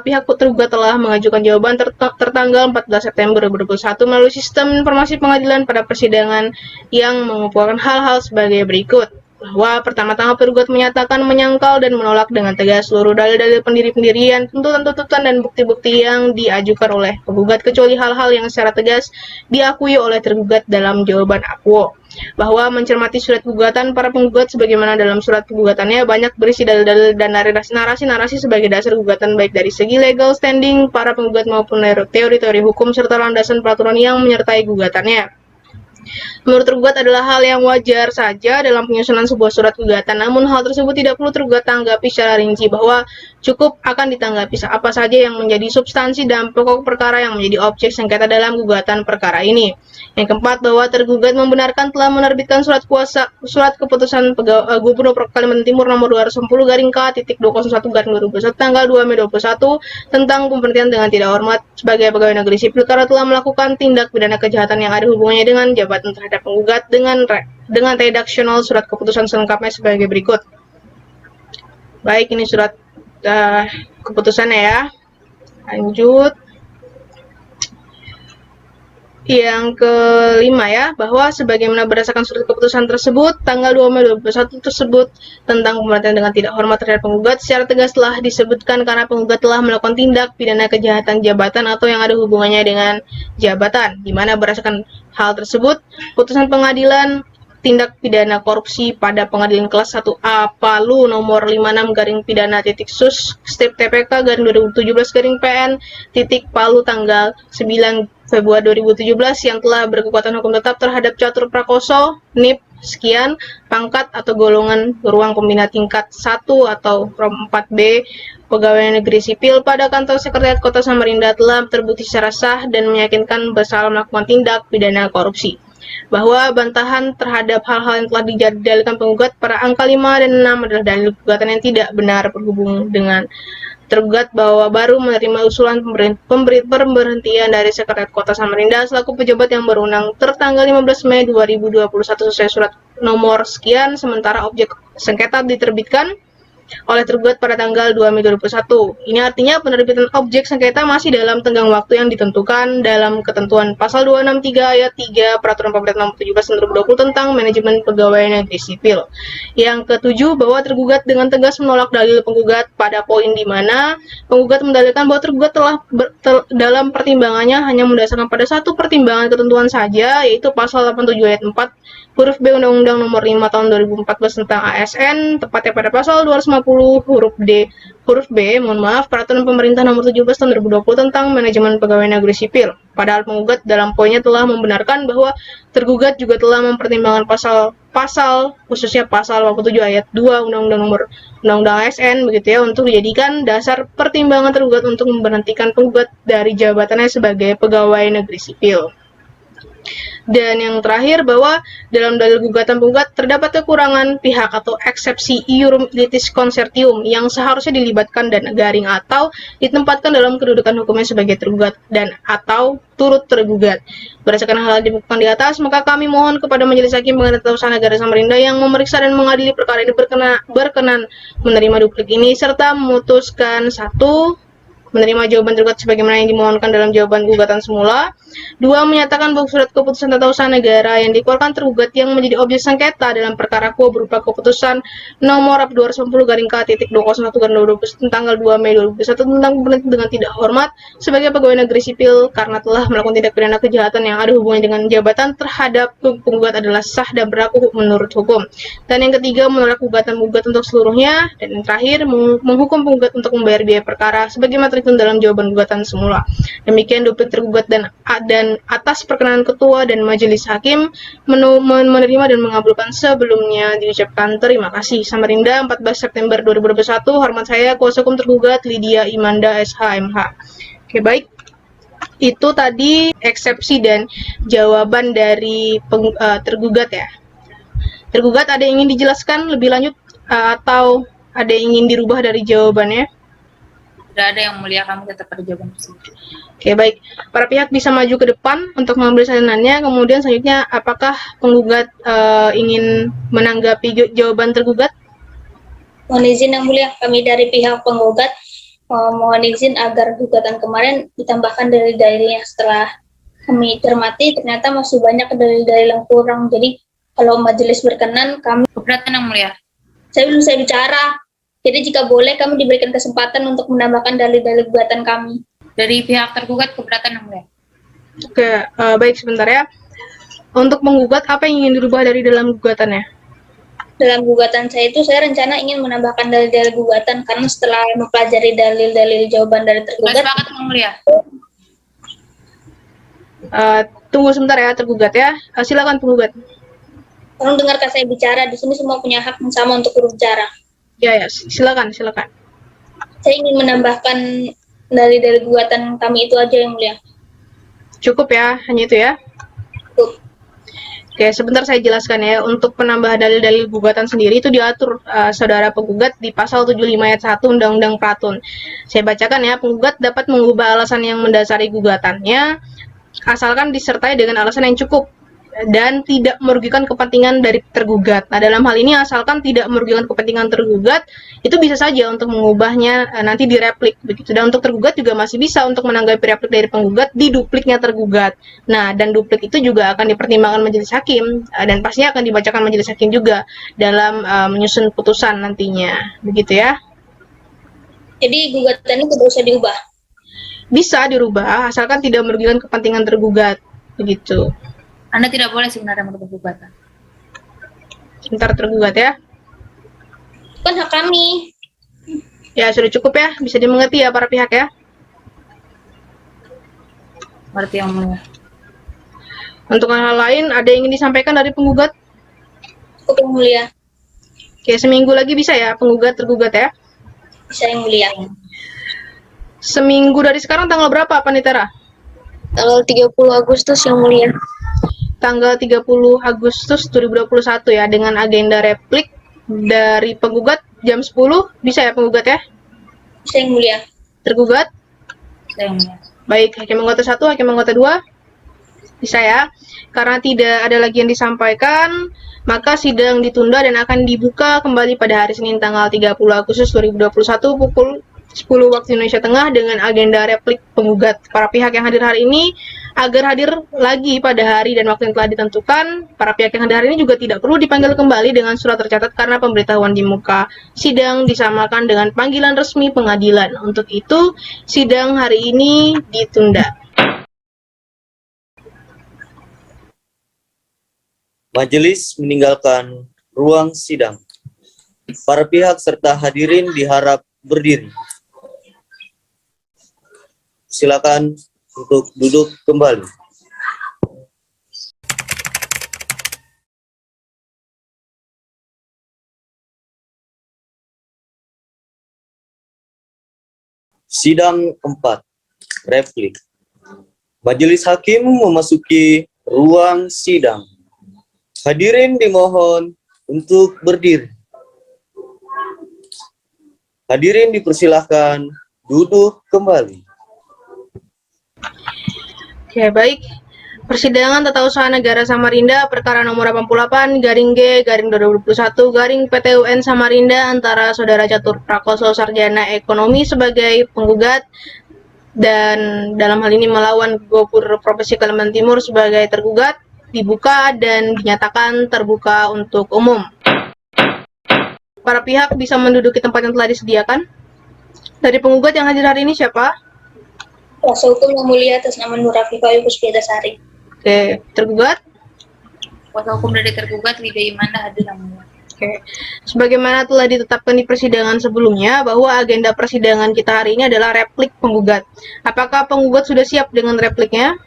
S1: pihak tergugat telah mengajukan jawaban tertanggal 14 September 2021 melalui sistem informasi pengadilan pada persidangan yang mengumpulkan hal-hal sebagai berikut. Bahwa pertama-tama tergugat menyatakan menyangkal dan menolak dengan tegas seluruh dalil-dalil pendirian, tuntutan-tuntutan dan bukti-bukti yang diajukan oleh penggugat kecuali hal-hal yang secara tegas diakui oleh tergugat dalam jawaban akuo. Bahwa mencermati surat gugatan para penggugat sebagaimana dalam surat gugatannya banyak berisi dalil-dalil dan narasi-narasi sebagai dasar gugatan baik dari segi legal standing para penggugat maupun teori-teori hukum serta landasan peraturan yang menyertai gugatannya. Menurut tergugat adalah hal yang wajar saja dalam penyusunan sebuah surat gugatan, namun hal tersebut tidak perlu tergugat tanggapi secara rinci bahwa cukup akan ditanggapi apa saja yang menjadi substansi dan pokok perkara yang menjadi objek sengketa dalam gugatan perkara ini. Yang keempat, bahwa tergugat membenarkan telah menerbitkan surat keputusan Gubernur Kalimantan Timur nomor 210-K.201/2021 tanggal 2 Mei 2021 tentang pemberhentian dengan tidak hormat sebagai pegawai negeri sipil karena telah melakukan tindak pidana kejahatan yang ada hubungannya dengan jabatan terhadap penggugat dengan redaksional surat keputusan selengkapnya sebagai berikut. Baik, ini surat keputusannya ya. Lanjut. Yang kelima ya, bahwa sebagaimana berdasarkan surat keputusan tersebut, tanggal 2 Mei 2021 tersebut tentang pemberhentian dengan tidak hormat terhadap penggugat secara tegas telah disebutkan karena penggugat telah melakukan tindak pidana kejahatan jabatan atau yang ada hubungannya dengan jabatan, di mana berdasarkan hal tersebut, putusan pengadilan tindak pidana korupsi pada pengadilan kelas 1A Palu nomor 56/pidana.sus step TPK 2017/PN Palu tanggal 9 Februari 2017 yang telah berkekuatan hukum tetap terhadap Catur Prakoso NIP sekian pangkat atau golongan ruang pembina tingkat 1 atau Rom 4B pegawai negeri sipil pada kantor sekretariat Kota Samarinda telah terbukti secara sah dan meyakinkan bersalah melakukan tindak pidana korupsi. Bahwa bantahan terhadap hal-hal yang telah didalilkan penggugat pada angka 5 dan 6 adalah dalil gugatan yang tidak benar berhubung dengan tergugat bahwa baru menerima usulan pemberhentian dari Sekretariat Kota Samarinda selaku pejabat yang berwenang tertanggal 15 Mei 2021 sesuai surat nomor sekian, sementara objek sengketa diterbitkan oleh tergugat pada tanggal 2 Mei 2021. Ini artinya penerbitan objek sengketa masih dalam tenggang waktu yang ditentukan dalam ketentuan pasal 263 ayat 3 Peraturan Pemerintah Nomor 17/2020 tentang manajemen pegawai negeri sipil. Yang ketujuh, bahwa tergugat dengan tegas menolak dalil penggugat pada poin di mana penggugat mendalilkan bahwa tergugat telah dalam pertimbangannya hanya mendasarkan pada satu pertimbangan ketentuan saja, yaitu pasal 87 ayat 4 huruf B Undang-Undang Nomor 5 Tahun 2014 tentang ASN, tepatnya pada pasal 250 huruf B, Peraturan Pemerintah Nomor 17 Tahun 2020 tentang manajemen pegawai negeri sipil. Padahal penggugat dalam poinnya telah membenarkan bahwa tergugat juga telah mempertimbangkan pasal khususnya pasal 87 ayat 2 Undang-Undang ASN begitu ya, untuk dijadikan dasar pertimbangan tergugat untuk memberhentikan penggugat dari jabatannya sebagai pegawai negeri sipil. Dan yang terakhir, bahwa dalam dalil gugatan penggugat terdapat kekurangan pihak atau eksepsi iurum litis consortium yang seharusnya dilibatkan dan garing atau ditempatkan dalam kedudukan hukumnya sebagai tergugat dan atau turut tergugat. Berdasarkan hal yang dibukukan di atas, maka kami mohon kepada Majelis Hakim Pengadilan Tata Usaha Negara Samarinda yang memeriksa dan mengadili perkara ini berkenan menerima duplik ini serta memutuskan: 1. Menerima jawaban tergugat sebagaimana yang dimohonkan dalam jawaban gugatan semula. 2. Menyatakan bahwa surat keputusan tata usaha negara yang dikeluarkan tergugat yang menjadi objek sengketa dalam perkara quo berupa keputusan nomor 210-K.201/2021 tanggal 2 Mei 2021 tentang pemberhentian dengan tidak hormat sebagai pegawai negeri sipil karena telah melakukan tindak pidana kejahatan yang ada hubungannya dengan jabatan terhadap penggugat adalah sah dan berlaku menurut hukum. Dan yang ketiga, menolak gugatan penggugat untuk seluruhnya. Dan yang terakhir, menghukum penggugat untuk membayar biaya perkara sebagaimana tertentu dalam jawaban gugatan semula. Demikian duplik tergugat dan atas perkenan ketua dan majelis hakim menerima dan mengabulkan sebelumnya diucapkan terima kasih. Samarinda, 14 September 2021. Hormat saya, kuasa hukum tergugat Lydia Imanda SH.MH. Oke, baik. Itu tadi eksepsi dan jawaban dari tergugat ya. Tergugat ada yang ingin dijelaskan lebih lanjut atau ada yang ingin dirubah dari jawabannya?
S4: Tidak ada, yang mulia, kami tetap pada jawaban tersebut.
S1: Oke, baik. Para pihak bisa maju ke depan untuk mengambil salinannya. Kemudian selanjutnya, apakah penggugat ingin menanggapi jawaban tergugat?
S3: Mohon izin yang mulia, kami dari pihak penggugat mohon izin agar gugatan kemarin ditambahkan dalil-dalilnya. Setelah kami cermati, ternyata masih banyak dalil-dalil yang kurang. Jadi kalau majelis berkenan, kami
S4: Keberatan yang mulia.
S3: saya belum saya bicara. Jadi jika boleh kami diberikan kesempatan untuk menambahkan dalil-dalil gugatan kami.
S4: Dari pihak tergugat keberatan yang mulia.
S1: Oke, baik, sebentar ya. Untuk menggugat, apa yang ingin dirubah dari dalam gugatannya?
S3: Dalam gugatan saya itu, saya rencana ingin menambahkan dalil-dalil gugatan karena setelah mempelajari dalil-dalil jawaban dari
S4: Sudah
S3: tergugat.
S4: sepakat yang mulia.
S1: Tunggu sebentar ya, tergugat ya. Silakan penggugat.
S3: Tolong dengarkan saya bicara. Di sini semua punya hak yang sama untuk berbicara.
S1: Ya, silakan.
S3: Saya ingin menambahkan dari gugatan kami itu aja yang mulia.
S1: Cukup ya, hanya itu ya.
S3: Cukup.
S1: Oke, sebentar saya jelaskan ya. Untuk penambahan dalil-dalil gugatan sendiri itu diatur saudara penggugat di pasal 75 ayat 1 Undang-Undang Pratun. Saya bacakan ya, penggugat dapat mengubah alasan yang mendasari gugatannya asalkan disertai dengan alasan yang cukup dan tidak merugikan kepentingan dari tergugat. Nah, dalam hal ini asalkan tidak merugikan kepentingan tergugat, itu bisa saja untuk mengubahnya nanti direplik begitu. Dan untuk tergugat juga masih bisa untuk menanggapi replik dari penggugat di dupliknya tergugat. Nah, dan duplik itu juga akan dipertimbangkan majelis hakim dan pastinya akan dibacakan majelis hakim juga dalam menyusun putusan nantinya. Begitu ya.
S3: Jadi gugatannya tidak usah diubah.
S1: Bisa dirubah asalkan tidak merugikan kepentingan tergugat. Begitu.
S4: Anda tidak boleh sebenarnya merubah gugatan.
S1: Sebentar tergugat ya.
S3: Kan hak kami.
S1: Ya, sudah cukup ya. Bisa dimengerti ya para pihak ya.
S4: Berarti yang mulia.
S1: Untuk hal lain, ada yang ingin disampaikan dari penggugat?
S3: Cukup yang mulia.
S1: Oke, seminggu lagi bisa ya penggugat tergugat ya.
S3: Bisa yang mulia.
S1: Seminggu dari sekarang tanggal berapa, Panitera?
S5: Tanggal 30 Agustus yang mulia.
S1: Tanggal 30 Agustus 2021 ya, dengan agenda replik dari penggugat jam 10. Bisa ya penggugat ya?
S3: Bisa yang mulia.
S1: Tergugat?
S4: Bisa yang mulia.
S1: Baik, hakim anggota 1, hakim anggota 2? Bisa ya? Karena tidak ada lagi yang disampaikan, maka sidang ditunda dan akan dibuka kembali pada hari Senin tanggal 30 Agustus 2021 pukul 10 waktu Indonesia Tengah dengan agenda replik penggugat. Para pihak yang hadir hari ini agar hadir lagi pada hari dan waktu yang telah ditentukan. Para pihak yang hadir hari ini juga tidak perlu dipanggil kembali dengan surat tercatat karena pemberitahuan di muka sidang disamakan dengan panggilan resmi pengadilan. Untuk itu, sidang hari ini ditunda.
S2: Majelis meninggalkan ruang sidang. Para pihak serta hadirin diharap berdiri. Silakan untuk duduk kembali. Sidang 4. Replik. Majelis hakim memasuki ruang sidang. Hadirin dimohon untuk berdiri. Hadirin dipersilahkan duduk kembali.
S1: Oke, baik. Persidangan Tata Usaha Negara Samarinda perkara nomor 88 garing G garing 2021 garing PT UN Samarinda antara Saudara Catur Prakoso Sarjana Ekonomi sebagai penggugat dan dalam hal ini melawan Gopur Provinsi Kalimantan Timur sebagai tergugat dibuka dan dinyatakan terbuka untuk umum. Para pihak bisa menduduki tempat yang telah disediakan. Dari penggugat yang hadir hari ini siapa?
S3: Kuasa hukum yang mulia atas nama Nur Afifayu Puspitasari.
S1: Oke, tergugat.
S4: Kuasa hukum dari tergugat Lydia Imanda hadir yang mulia.
S1: Oke. Sebagaimana telah ditetapkan di persidangan sebelumnya bahwa agenda persidangan kita hari ini adalah replik penggugat. Apakah penggugat sudah siap dengan repliknya?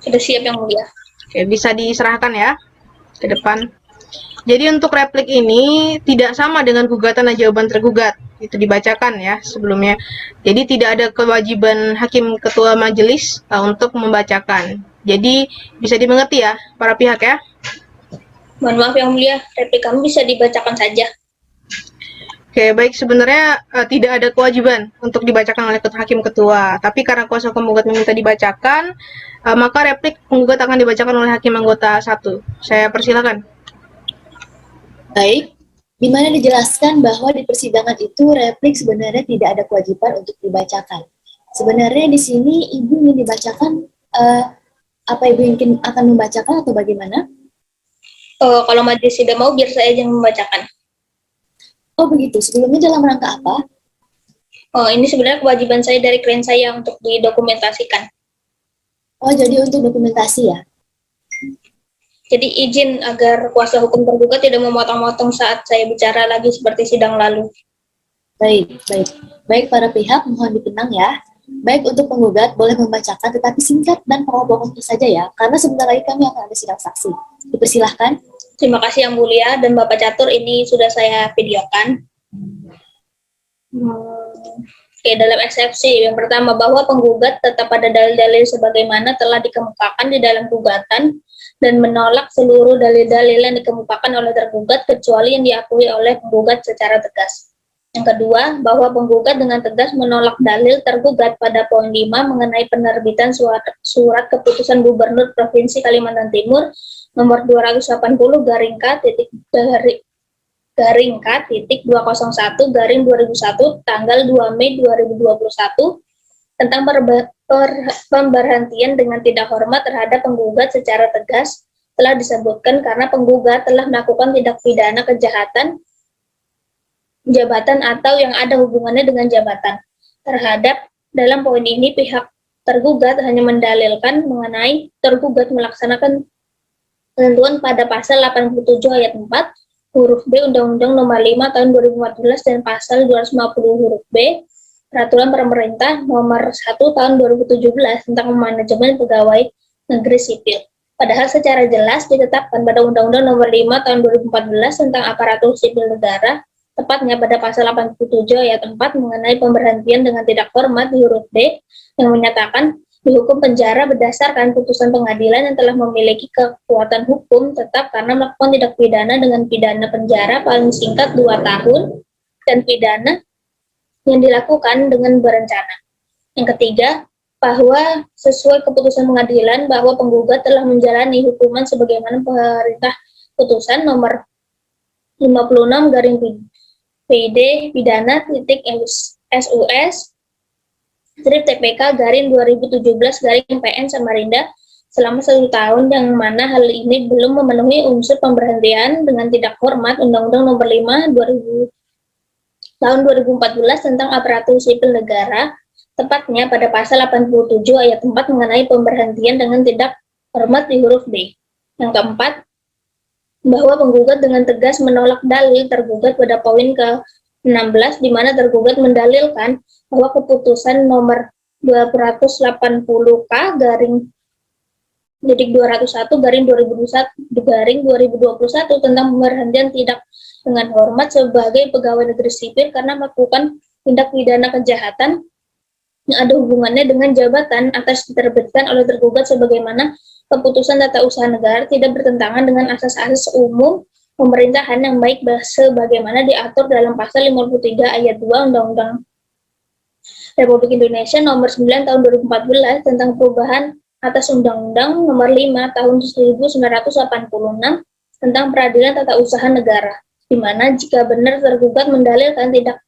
S3: Sudah siap yang mulia.
S1: Oke, bisa diserahkan ya ke depan. Jadi untuk replik ini tidak sama dengan gugatan dan jawaban tergugat. Itu dibacakan ya sebelumnya. Jadi tidak ada kewajiban hakim ketua majelis untuk membacakan. Jadi bisa dimengerti ya para pihak ya.
S3: Mohon maaf yang mulia, replik kami bisa dibacakan saja.
S1: Oke, baik, sebenarnya tidak ada kewajiban untuk dibacakan oleh hakim ketua. Tapi karena kuasa penggugat meminta dibacakan, maka replik penggugat akan dibacakan oleh hakim anggota 1. Saya persilakan.
S6: Baik, di mana dijelaskan bahwa di persidangan itu replik sebenarnya tidak ada kewajiban untuk dibacakan. Sebenarnya di sini Ibu ingin dibacakan, apa Ibu ingin akan membacakan atau bagaimana?
S3: Kalau majelis tidak mau, biar saya yang membacakan.
S6: Oh begitu, sebelumnya dalam rangka apa?
S3: Ini sebenarnya kewajiban saya dari klien saya untuk didokumentasikan.
S6: Oh jadi untuk dokumentasi ya?
S3: Jadi izin agar kuasa hukum tergugat tidak memotong-motong saat saya bicara lagi seperti sidang lalu.
S6: Baik, baik. Baik para pihak, mohon ditenang ya. Baik untuk penggugat boleh membacakan tetapi singkat dan pokok-pokoknya saja ya, karena sebentar lagi kami akan ada sidang saksi. Dipersilahkan.
S3: Terima kasih yang mulia dan Bapak Catur, ini sudah saya videokan. dalam eksepsi, yang pertama bahwa penggugat tetap pada dalil-dalil sebagaimana telah dikemukakan di dalam gugatan dan menolak seluruh dalil-dalil yang dikemukakan oleh tergugat kecuali yang diakui oleh penggugat secara tegas. Yang kedua, bahwa penggugat dengan tegas menolak dalil tergugat pada poin 5 mengenai penerbitan surat keputusan Gubernur Provinsi Kalimantan Timur nomor 280 garing K titik 201 tanggal 2 Mei 2021 tentang pemberhentian dengan tidak hormat terhadap penggugat secara tegas telah disebutkan karena penggugat telah melakukan tindak pidana kejahatan jabatan atau yang ada hubungannya dengan jabatan. Terhadap dalam poin ini pihak tergugat hanya mendalilkan mengenai tergugat melaksanakan ketentuan pada pasal 87 ayat 4 huruf B Undang-Undang Nomor 5 Tahun 2014 dan pasal 250 huruf B Peraturan Pemerintah Nomor 1 Tahun 2017 tentang manajemen pegawai negeri sipil. Padahal secara jelas ditetapkan pada Undang-Undang Nomor 5 Tahun 2014 tentang aparatur sipil negara, tepatnya pada pasal 87 ayat 4 mengenai pemberhentian dengan tidak hormat di huruf D yang menyatakan dihukum penjara berdasarkan putusan pengadilan yang telah memiliki kekuatan hukum tetap karena melakukan tindak pidana dengan pidana penjara paling singkat 2 tahun dan pidana yang dilakukan dengan berencana. Yang ketiga, bahwa sesuai keputusan pengadilan bahwa penggugat telah menjalani hukuman sebagaimana perintah putusan nomor 56 garing PD pidana titik SUS strip TPK garing 2017 garing PN Samarinda selama 1 tahun yang mana hal ini belum memenuhi unsur pemberhentian dengan tidak hormat Undang-Undang Nomor 5 tahun 2014 tentang aparatur sipil negara, tepatnya pada pasal 87 ayat 4 mengenai pemberhentian dengan tidak hormat di huruf D. Yang keempat, bahwa penggugat dengan tegas menolak dalil tergugat pada poin ke-16 di mana tergugat mendalilkan bahwa keputusan nomor 280K garing 201 garing 2021 tentang pemberhentian tidak dengan hormat sebagai pegawai negeri sipil karena melakukan tindak pidana kejahatan yang ada hubungannya dengan jabatan atas diterbitkan oleh tergugat sebagaimana keputusan tata usaha negara tidak bertentangan dengan asas-asas umum pemerintahan yang baik sebagaimana diatur dalam pasal 53 ayat 2 Undang-Undang Republik Indonesia Nomor 9 Tahun 2014 tentang perubahan atas Undang-Undang Nomor 5 Tahun 1986 tentang peradilan tata usaha negara, di mana jika benar tergugat mendalilkan tidak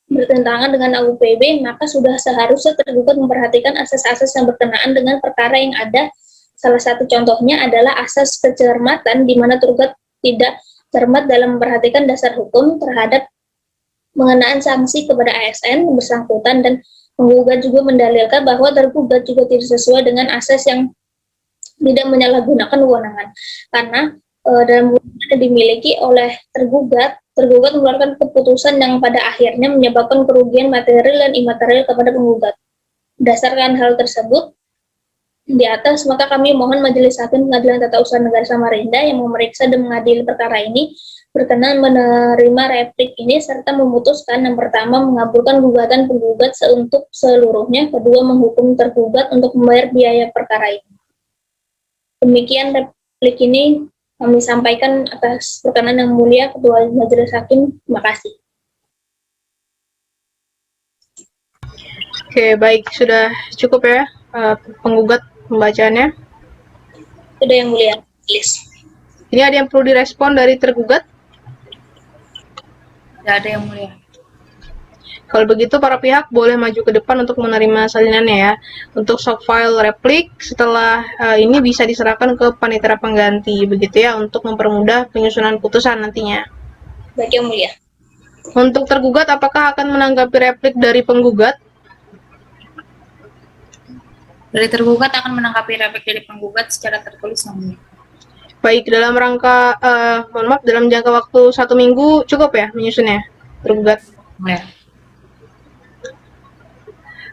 S3: bertentangan dengan AUPB, maka sudah seharusnya tergugat memperhatikan asas-asas yang berkenaan dengan perkara yang ada. Salah satu contohnya adalah asas kecermatan, di mana tergugat tidak cermat dalam memperhatikan dasar hukum terhadap pengenaan sanksi kepada ASN bersangkutan, dan penggugat juga mendalilkan bahwa tergugat juga tidak sesuai dengan asas yang tidak menyalahgunakan wewenangan, karena dalam wewenang yang dimiliki oleh tergugat mengeluarkan keputusan yang pada akhirnya menyebabkan kerugian material dan imaterial kepada penggugat. Berdasarkan hal tersebut di atas, maka kami mohon Majelis Hakim Pengadilan Tata Usaha Negara Samarinda yang memeriksa dan mengadili perkara ini berkenan menerima replik ini serta memutuskan yang pertama mengabulkan gugatan penggugat untuk seluruhnya, kedua menghukum tergugat untuk membayar biaya perkara ini. Demikian replik ini kami sampaikan atas perkenan yang mulia Ketua Majelis Hakim. Terima kasih.
S1: Oke, baik, sudah cukup ya penggugat pembacaannya.
S3: Sudah yang mulia, please.
S1: Ini ada yang perlu direspon dari tergugat?
S4: Tidak ada yang mulia.
S1: Kalau begitu para pihak boleh maju ke depan untuk menerima salinannya ya. Untuk soft file replik setelah ini bisa diserahkan ke panitera pengganti begitu ya, untuk mempermudah penyusunan putusan nantinya.
S3: Baik yang mulia.
S1: Untuk tergugat apakah akan menanggapi replik dari penggugat?
S4: Dari tergugat akan menanggapi replik dari penggugat secara tertulis yang mulia.
S1: Baik, dalam rangka dalam jangka waktu 1 minggu cukup ya menyusunnya tergugat?
S4: Mulia.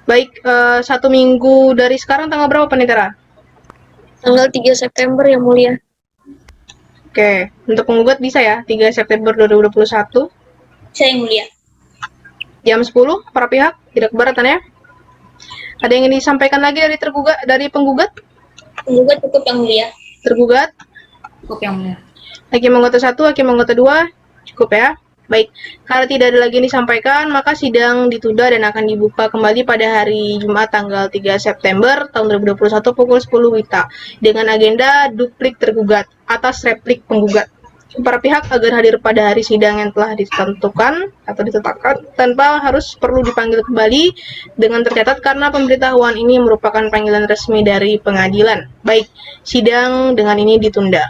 S1: Baik, 1 minggu dari sekarang tanggal berapa Panitera?
S5: Tanggal 3 September yang mulia.
S1: Oke, untuk penggugat bisa ya 3 September 2021?
S3: Saya yang mulia.
S1: Jam 10, para pihak, tidak keberatan ya? Ada yang ingin disampaikan lagi dari penggugat?
S3: Penggugat cukup yang mulia.
S1: Tergugat,
S4: Cukup yang mulia.
S1: hakim anggota 1, hakim anggota 2, cukup ya? Baik, karena tidak ada lagi yang disampaikan, maka sidang ditunda dan akan dibuka kembali pada hari Jumat tanggal 3 September tahun 2021 pukul 10 WITA dengan agenda duplik tergugat atas replik penggugat. Para pihak agar hadir pada hari sidang yang telah ditentukan atau ditetapkan tanpa harus perlu dipanggil kembali dengan tercatat karena pemberitahuan ini merupakan panggilan resmi dari pengadilan. Baik, sidang dengan ini ditunda.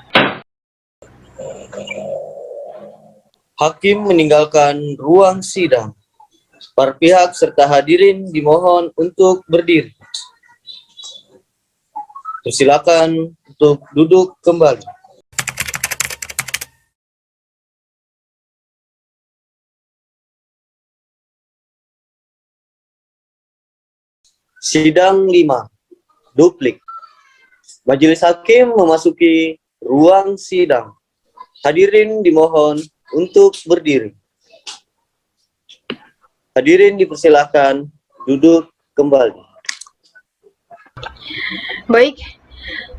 S2: Hakim meninggalkan ruang sidang. Para pihak serta hadirin dimohon untuk berdiri. Persilakan untuk duduk kembali. Sidang 5. Duplik. Majelis hakim memasuki ruang sidang. Hadirin dimohon untuk berdiri. Hadirin dipersilahkan duduk kembali.
S1: Baik,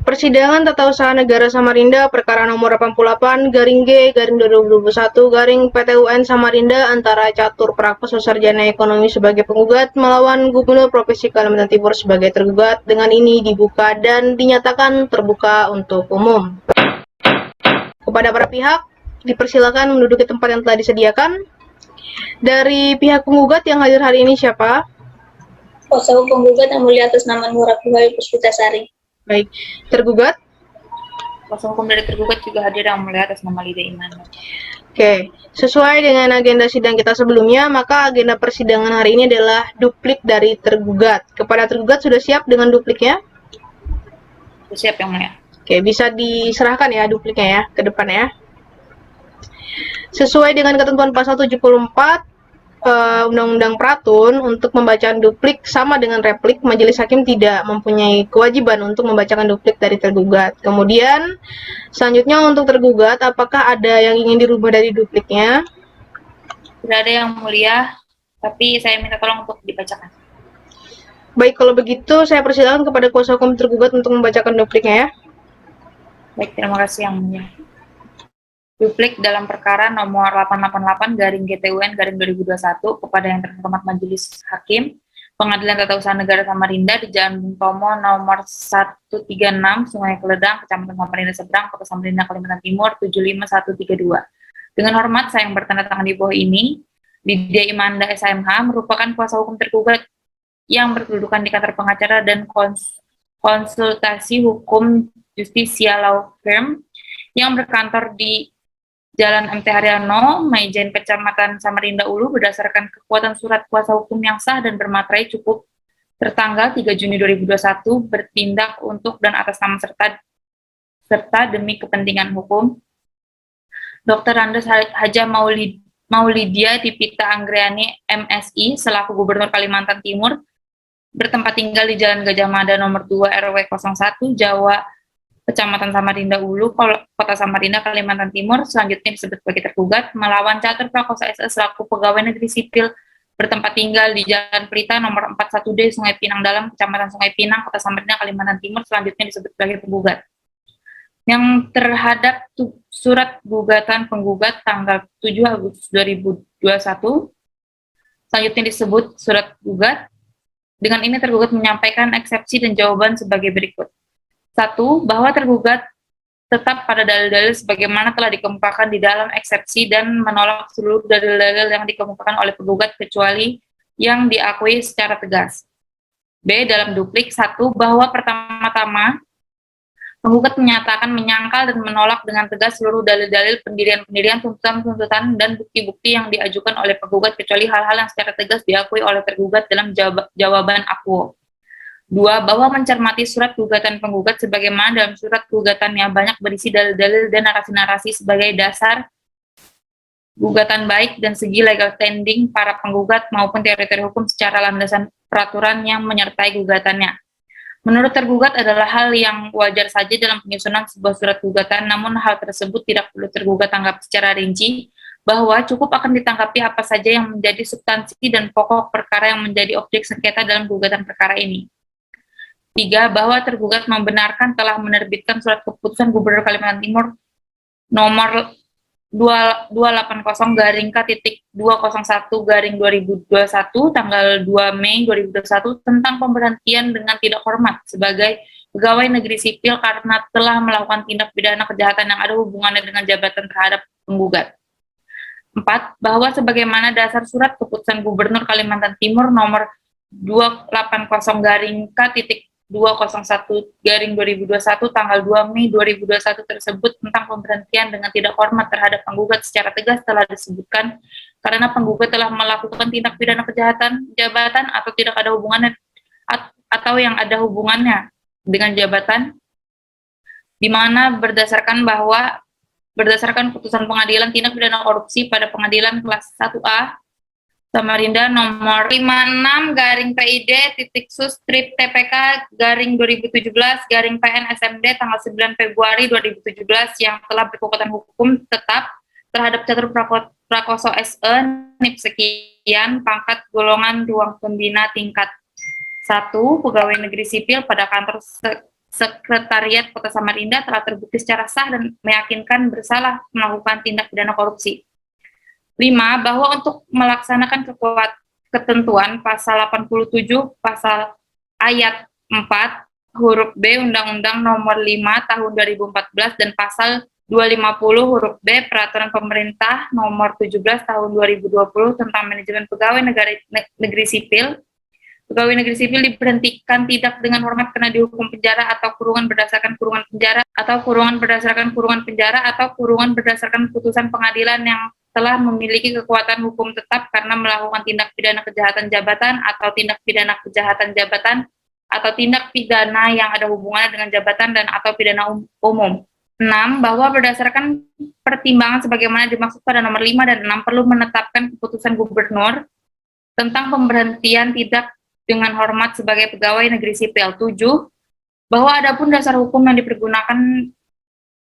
S1: persidangan Tata Usaha Negara Samarinda perkara nomor 88 garing G garing 2021 garing PT UN Samarinda antara Catur Prakoso Sarjana Ekonomi sebagai penggugat melawan Gubernur Provinsi Kalimantan Timur sebagai tergugat dengan ini dibuka dan dinyatakan terbuka untuk umum. Kepada para pihak, dipersilakan menduduki tempat yang telah disediakan. Dari pihak penggugat yang hadir hari ini siapa?
S3: Kuasa hukum penggugat yang mulia atas nama Nur Abdullah Puspitasari.
S1: Baik, tergugat.
S4: Kuasa hukum dari tergugat juga hadir yang mulia atas nama Lydia Imanda.
S1: Oke, sesuai dengan agenda sidang kita sebelumnya, maka agenda persidangan hari ini adalah duplik dari tergugat. Kepada tergugat sudah siap dengan dupliknya?
S4: Siap yang mulia.
S1: Oke, bisa diserahkan ya dupliknya ya ke depan ya. Sesuai dengan ketentuan pasal 74 Undang-Undang Pratun, untuk membacaan duplik sama dengan replik, majelis hakim tidak mempunyai kewajiban untuk membacakan duplik dari tergugat. Kemudian, selanjutnya untuk tergugat, apakah ada yang ingin dirubah dari dupliknya?
S4: Tidak ada yang mulia, tapi saya minta tolong untuk dibacakan.
S1: Baik, kalau begitu saya persilakan kepada kuasa hukum tergugat untuk membacakan dupliknya ya.
S4: Baik, terima kasih yang mulia. Duplik dalam perkara nomor 888 garing GTUN garing 2021 kepada yang terhormat Majelis Hakim Pengadilan Tata Usaha Negara Samarinda di Jalan Bung Tomo nomor 136 Sungai Keledang, Kecamatan Samarinda Seberang, Kota Samarinda, Kalimantan Timur 75132. Dengan hormat saya yang bertanda tangan di bawah ini, Lydia Imanda SMH merupakan kuasa hukum tergugat yang berkedudukan di kantor pengacara dan konsultasi hukum Justisia Law Firm yang berkantor di Jalan MT Haryono, Maijen, Kecamatan Samarinda Ulu berdasarkan kekuatan surat kuasa hukum yang sah dan bermaterai cukup tertanggal 3 Juni 2021 bertindak untuk dan atas nama serta demi kepentingan hukum. Dr. Andes Haja Maulidia Dipita Anggriani MSI selaku Gubernur Kalimantan Timur bertempat tinggal di Jalan Gajah Mada nomor 2 RW 01 Jawa Kecamatan Samarinda Ulu, Kota Samarinda, Kalimantan Timur, selanjutnya disebut sebagai tergugat, melawan Catur Prakoso SS selaku pegawai negeri sipil bertempat tinggal di Jalan Pelita nomor 41D Sungai Pinang Dalam, Kecamatan Sungai Pinang, Kota Samarinda, Kalimantan Timur, selanjutnya disebut sebagai penggugat. Yang terhadap surat gugatan penggugat tanggal 7 Agustus 2021, selanjutnya disebut surat gugat. Dengan ini tergugat menyampaikan eksepsi dan jawaban sebagai berikut. 1. Bahwa tergugat tetap pada dalil-dalil sebagaimana telah dikemukakan di dalam eksepsi dan menolak seluruh dalil-dalil yang dikemukakan oleh penggugat kecuali yang diakui secara tegas. B. Dalam duplik 1. Bahwa pertama-tama penggugat menyatakan menyangkal dan menolak dengan tegas seluruh dalil-dalil pendirian-pendirian, tuntutan-tuntutan, dan bukti-bukti yang diajukan oleh penggugat kecuali hal-hal yang secara tegas diakui oleh tergugat dalam jawaban akuo. 2. Bahwa mencermati surat gugatan penggugat sebagaimana dalam surat gugatannya banyak berisi dalil-dalil dan narasi-narasi sebagai dasar gugatan baik dan segi legal standing para penggugat maupun teori-teori hukum secara landasan peraturan yang menyertai gugatannya. Menurut tergugat adalah hal yang wajar saja dalam penyusunan sebuah surat gugatan, namun hal tersebut tidak perlu tergugat tanggap secara rinci bahwa cukup akan ditanggapi apa saja yang menjadi substansi dan pokok perkara yang menjadi objek sengketa dalam gugatan perkara ini. 3. Bahwa tergugat membenarkan telah menerbitkan surat keputusan Gubernur Kalimantan Timur nomor 280-K.201/2021 tanggal 2 Mei 2021 tentang pemberhentian dengan tidak hormat sebagai pegawai negeri sipil karena telah melakukan tindak pidana kejahatan yang ada hubungannya dengan jabatan terhadap penggugat. 4. Bahwa sebagaimana dasar surat keputusan Gubernur Kalimantan Timur nomor 280-K.201/2021 tanggal 2 Mei 2021 tersebut tentang pemberhentian dengan tidak hormat terhadap penggugat secara tegas telah disebutkan karena penggugat telah melakukan tindak pidana kejahatan jabatan atau tidak ada hubungannya atau yang ada hubungannya dengan jabatan, di mana berdasarkan putusan pengadilan tindak pidana korupsi pada pengadilan kelas 1A Samarinda nomor 56-PID-sus-TPK-2017-PN SMD tanggal 9 Februari 2017 yang telah berkekuatan hukum tetap terhadap Catur Prakoso SE NIP sekian pangkat golongan ruang pembina tingkat 1 pegawai negeri sipil pada kantor Sekretariat Kota Samarinda telah terbukti secara sah dan meyakinkan bersalah melakukan tindak pidana korupsi. 5. Bahwa untuk melaksanakan ketentuan pasal 87 pasal ayat 4 huruf B Undang-Undang Nomor 5 Tahun 2014 dan pasal 250 huruf B Peraturan Pemerintah Nomor 17 Tahun 2020 tentang manajemen pegawai negeri sipil. Pegawai negeri sipil diberhentikan tidak dengan hormat karena dihukum penjara atau kurungan berdasarkan kurungan penjara atau kurungan berdasarkan kurungan penjara atau kurungan berdasarkan putusan pengadilan yang telah memiliki kekuatan hukum tetap karena melakukan tindak pidana kejahatan jabatan atau tindak pidana kejahatan jabatan atau tindak pidana yang ada hubungannya dengan jabatan dan atau pidana umum. 6. Bahwa berdasarkan pertimbangan sebagaimana dimaksud pada nomor 5 dan 6 perlu menetapkan keputusan gubernur tentang pemberhentian tidak dengan hormat sebagai pegawai negeri sipil. 7. Bahwa adapun dasar hukum yang dipergunakan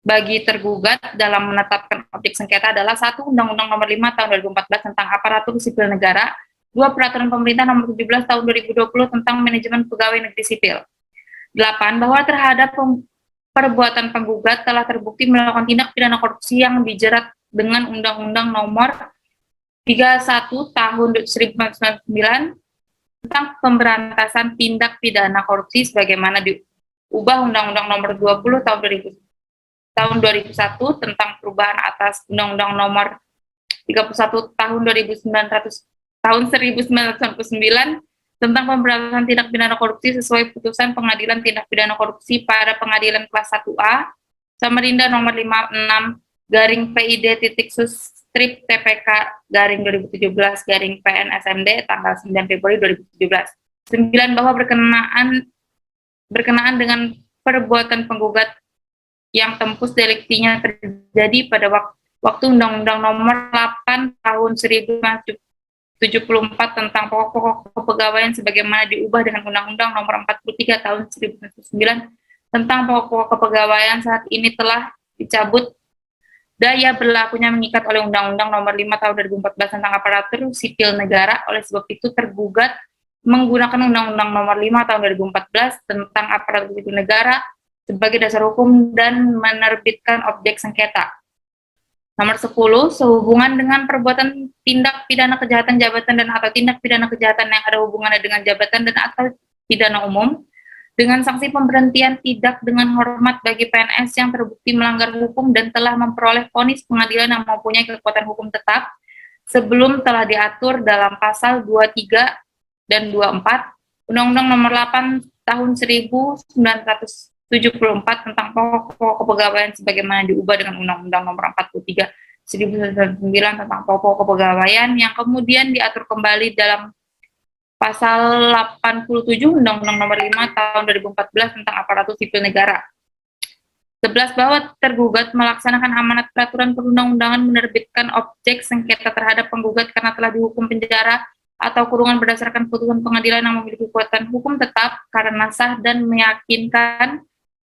S4: bagi tergugat dalam menetapkan objek sengketa adalah 1. Undang-Undang Nomor 5 Tahun 2014 tentang Aparatur Sipil Negara, 2. Peraturan Pemerintah Nomor 17 Tahun 2020 tentang Manajemen Pegawai Negeri Sipil. 8. Bahwa terhadap perbuatan penggugat telah terbukti melakukan tindak pidana korupsi yang dijerat dengan Undang-Undang Nomor 31 Tahun 1999 tentang pemberantasan tindak pidana korupsi sebagaimana diubah Undang-Undang Nomor 20 Tahun 2001 tentang perubahan atas Undang-Undang Nomor 31 Tahun 1999 tentang pemberantasan tindak pidana korupsi sesuai putusan Pengadilan Tindak Pidana Korupsi pada Pengadilan Kelas 1A Samarinda Nomor 56-PID-sus-TPK-2017-PN SMD tanggal 9 Februari 2017. 9. Bahwa berkenaan dengan perbuatan penggugat yang tempus deliktinya terjadi pada waktu Undang-Undang Nomor 8 Tahun 1974 tentang pokok-pokok kepegawaian sebagaimana diubah dengan Undang-Undang Nomor 43 Tahun 1999 tentang pokok-pokok kepegawaian saat ini telah dicabut daya berlakunya mengikat oleh Undang-Undang Nomor 5 Tahun 2014 tentang Aparatur Sipil Negara. Oleh sebab itu tergugat menggunakan Undang-Undang Nomor 5 Tahun 2014 tentang Aparatur Sipil Negara sebagai dasar hukum dan menerbitkan objek sengketa. Nomor 10, sehubungan dengan perbuatan tindak pidana kejahatan jabatan dan atau tindak pidana kejahatan yang ada hubungannya dengan jabatan dan atau pidana umum, dengan sanksi pemberhentian tidak dengan hormat bagi PNS yang terbukti melanggar hukum dan telah memperoleh vonis pengadilan yang mempunyai kekuatan hukum tetap sebelum telah diatur dalam pasal 23 dan 24 Undang-Undang Nomor 8 Tahun 1974 tentang pokok kepegawaian sebagaimana diubah dengan Undang-Undang Nomor 43 1999 tentang pokok kepegawaian yang kemudian diatur kembali dalam Pasal 87 Undang-Undang Nomor 5 Tahun 2014 tentang Aparatur Sipil Negara. 11. Bahwa tergugat melaksanakan amanat peraturan perundang-undangan menerbitkan objek sengketa terhadap penggugat karena telah dihukum penjara atau kurungan berdasarkan putusan pengadilan yang memiliki kekuatan hukum tetap karena sah dan meyakinkan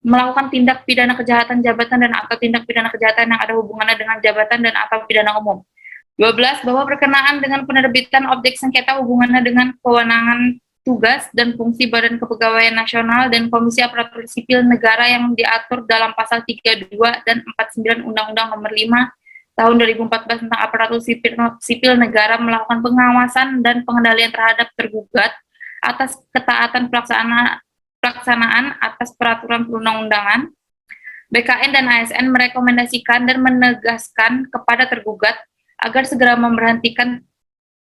S4: melakukan tindak pidana kejahatan jabatan dan atau tindak pidana kejahatan yang ada hubungannya dengan jabatan dan atau pidana umum. 12. Bahwa berkenaan dengan penerbitan objek sengketa hubungannya dengan kewenangan tugas dan fungsi Badan Kepegawaian Nasional dan Komisi Aparatur Sipil Negara yang diatur dalam pasal 32 dan 49 Undang-Undang Nomor 5 Tahun 2014 tentang Aparatur Sipil Negara melakukan pengawasan dan pengendalian terhadap tergugat atas ketaatan pelaksanaan atas peraturan perundang-undangan. BKN dan ASN merekomendasikan dan menegaskan kepada tergugat agar segera memberhentikan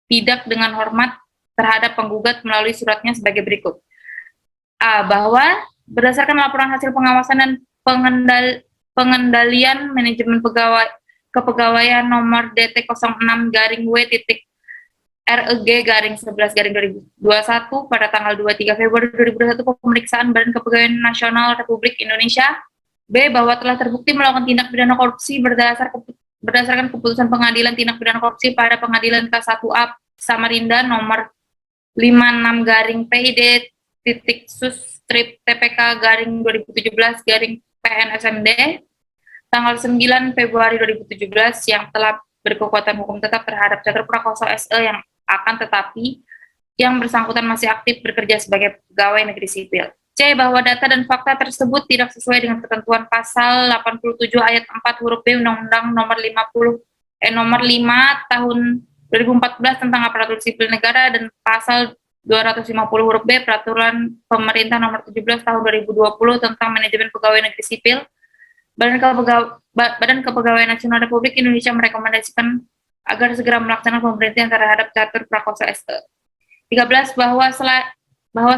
S4: tidak dengan hormat terhadap penggugat melalui suratnya sebagai berikut. A. Bahwa berdasarkan laporan hasil pengawasan dan pengendalian manajemen kepegawaian nomor DT06/6/WTT-REG/11/2021 pada tanggal 23 Februari 2021 pemeriksaan Badan Kepegawaian Nasional Republik Indonesia. B. Bahwa telah terbukti melakukan tindak pidana korupsi berdasarkan keputusan pengadilan tindak pidana korupsi pada pengadilan K1A Samarinda nomor 56-PID-Sus-TPK-2017-PNSMD tanggal 9 Februari 2017 yang telah berkekuatan hukum tetap terhadap Catur Prakoso SE yang tetapi yang bersangkutan masih aktif bekerja sebagai pegawai negeri sipil. C. Bahwa data dan fakta tersebut tidak sesuai dengan ketentuan pasal 87 ayat 4 huruf B Undang-Undang nomor 5 tahun 2014 tentang Aparatur Sipil Negara dan pasal 250 huruf B Peraturan Pemerintah nomor 17 tahun 2020 tentang Manajemen Pegawai Negeri Sipil. Badan Kepegawaian Nasional Republik Indonesia merekomendasikan agar segera melaksanakan pemberhentian terhadap Catur Prakoso SE. 13. Bahwa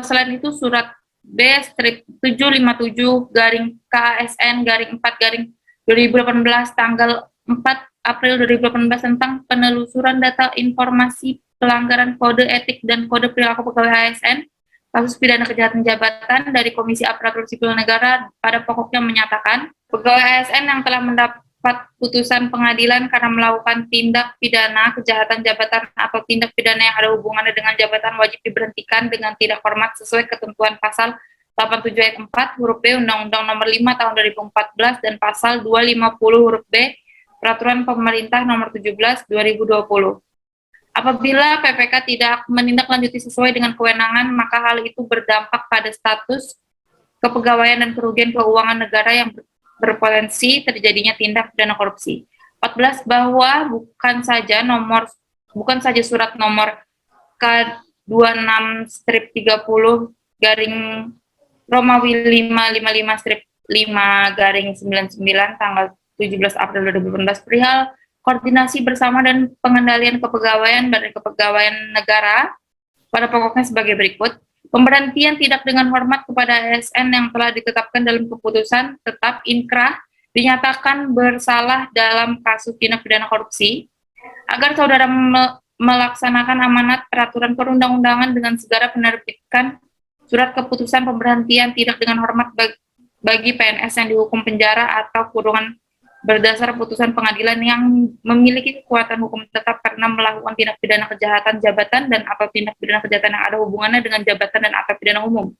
S4: selain itu surat B-757-KASN-4-2018 tanggal 4 April 2018 tentang penelusuran data informasi pelanggaran kode etik dan kode perilaku pegawai ASN kasus pidana kejahatan jabatan dari Komisi Aparatur Sipil Negara pada pokoknya menyatakan pegawai ASN yang telah mendapat putusan pengadilan karena melakukan tindak pidana kejahatan jabatan atau tindak pidana yang ada hubungannya dengan jabatan wajib diberhentikan dengan tidak hormat sesuai ketentuan pasal 87 ayat 4 huruf B Undang-Undang Nomor 5 Tahun 2014 dan pasal 250 huruf B Peraturan Pemerintah Nomor 17 2020. Apabila PPK tidak menindaklanjuti sesuai dengan kewenangan, maka hal itu berdampak pada status kepegawaian dan kerugian keuangan negara yang berpotensi terjadinya tindak pidana korupsi. 14. Bahwa bukan saja surat nomor K26-30 garing Romawi 555-5 garing 99 tanggal 17 April 2018 perihal koordinasi bersama dan pengendalian kepegawaian Badan Kepegawaian Negara pada pokoknya sebagai berikut. Pemberhentian tidak dengan hormat kepada ASN yang telah ditetapkan dalam keputusan tetap inkrah dinyatakan bersalah dalam kasus tindak pidana korupsi, agar saudara melaksanakan amanat peraturan perundang-undangan dengan segera menerbitkan surat keputusan pemberhentian tidak dengan hormat bagi PNS yang dihukum penjara atau kurungan berdasar putusan pengadilan yang memiliki kekuatan hukum tetap karena melakukan tindak pidana kejahatan jabatan dan atau tindak pidana kejahatan yang ada hubungannya dengan jabatan dan atau pidana umum.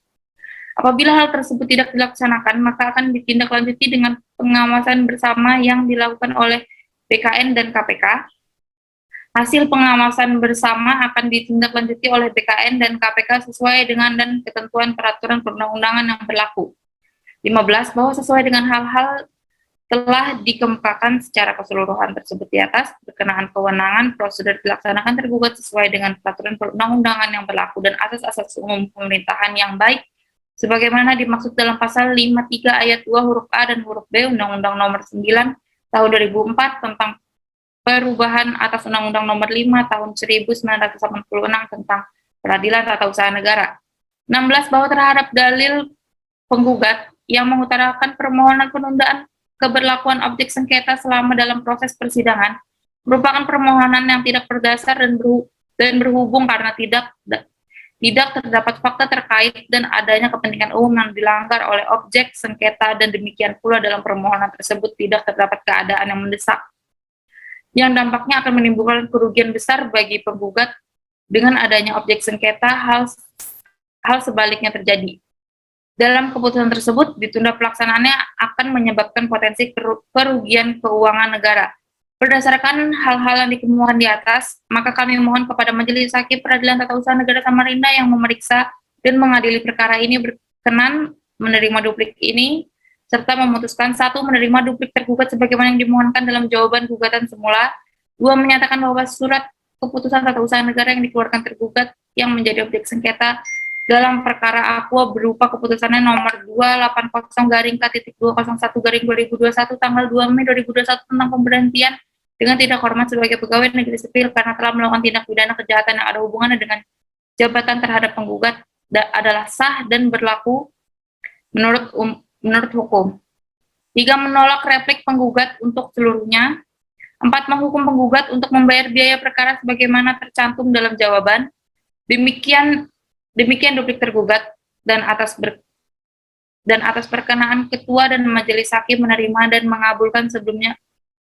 S4: Apabila hal tersebut tidak dilaksanakan, maka akan ditindaklanjuti dengan pengawasan bersama yang dilakukan oleh BKN dan KPK. Hasil pengawasan bersama akan ditindaklanjuti oleh BKN dan KPK sesuai dengan dan ketentuan peraturan perundang-undangan yang berlaku. 15. Bahwa sesuai dengan hal-hal telah dikemukakan secara keseluruhan tersebut di atas, berkenaan kewenangan prosedur dilaksanakan tergugat sesuai dengan peraturan perundang-undangan yang berlaku dan asas-asas umum pemerintahan yang baik, sebagaimana dimaksud dalam pasal 53 ayat 2 huruf A dan huruf B Undang-Undang Nomor 9 Tahun 2004 tentang perubahan atas Undang-Undang Nomor 5 Tahun 1986 tentang Peradilan Tata Usaha Negara. 16. Bahwa terhadap dalil penggugat yang mengutarakan permohonan penundaan keberlakuan objek sengketa selama dalam proses persidangan merupakan permohonan yang tidak berdasar dan berhubung karena tidak terdapat fakta terkait dan adanya kepentingan umum yang dilanggar oleh objek sengketa, dan demikian pula dalam permohonan tersebut tidak terdapat keadaan yang mendesak yang dampaknya akan menimbulkan kerugian besar bagi penggugat dengan adanya objek sengketa. Hal sebaliknya terjadi. Dalam keputusan tersebut, ditunda pelaksanaannya akan menyebabkan potensi kerugian keuangan negara. Berdasarkan hal-hal yang dikemukakan di atas, maka kami mohon kepada Majelis Hakim Peradilan Tata Usaha Negara Samarinda yang memeriksa dan mengadili perkara ini berkenan menerima duplik ini, serta memutuskan: 1. Menerima duplik tergugat sebagaimana yang dimohonkan dalam jawaban gugatan semula. 2. Menyatakan bahwa surat keputusan tata usaha negara yang dikeluarkan tergugat yang menjadi objek sengketa dalam perkara Aqua berupa keputusannya nomor 280-K.201-2021 tanggal 2 Mei 2021 tentang pemberhentian dengan tidak hormat sebagai pegawai negeri sipil karena telah melakukan tindak pidana kejahatan yang ada hubungannya dengan jabatan terhadap penggugat adalah sah dan berlaku menurut hukum. 3. Menolak replik penggugat untuk seluruhnya. 4. Menghukum penggugat untuk membayar biaya perkara sebagaimana tercantum dalam jawaban. Demikian duplik tergugat dan atas perkenaan Ketua dan Majelis Hakim menerima dan mengabulkan sebelumnya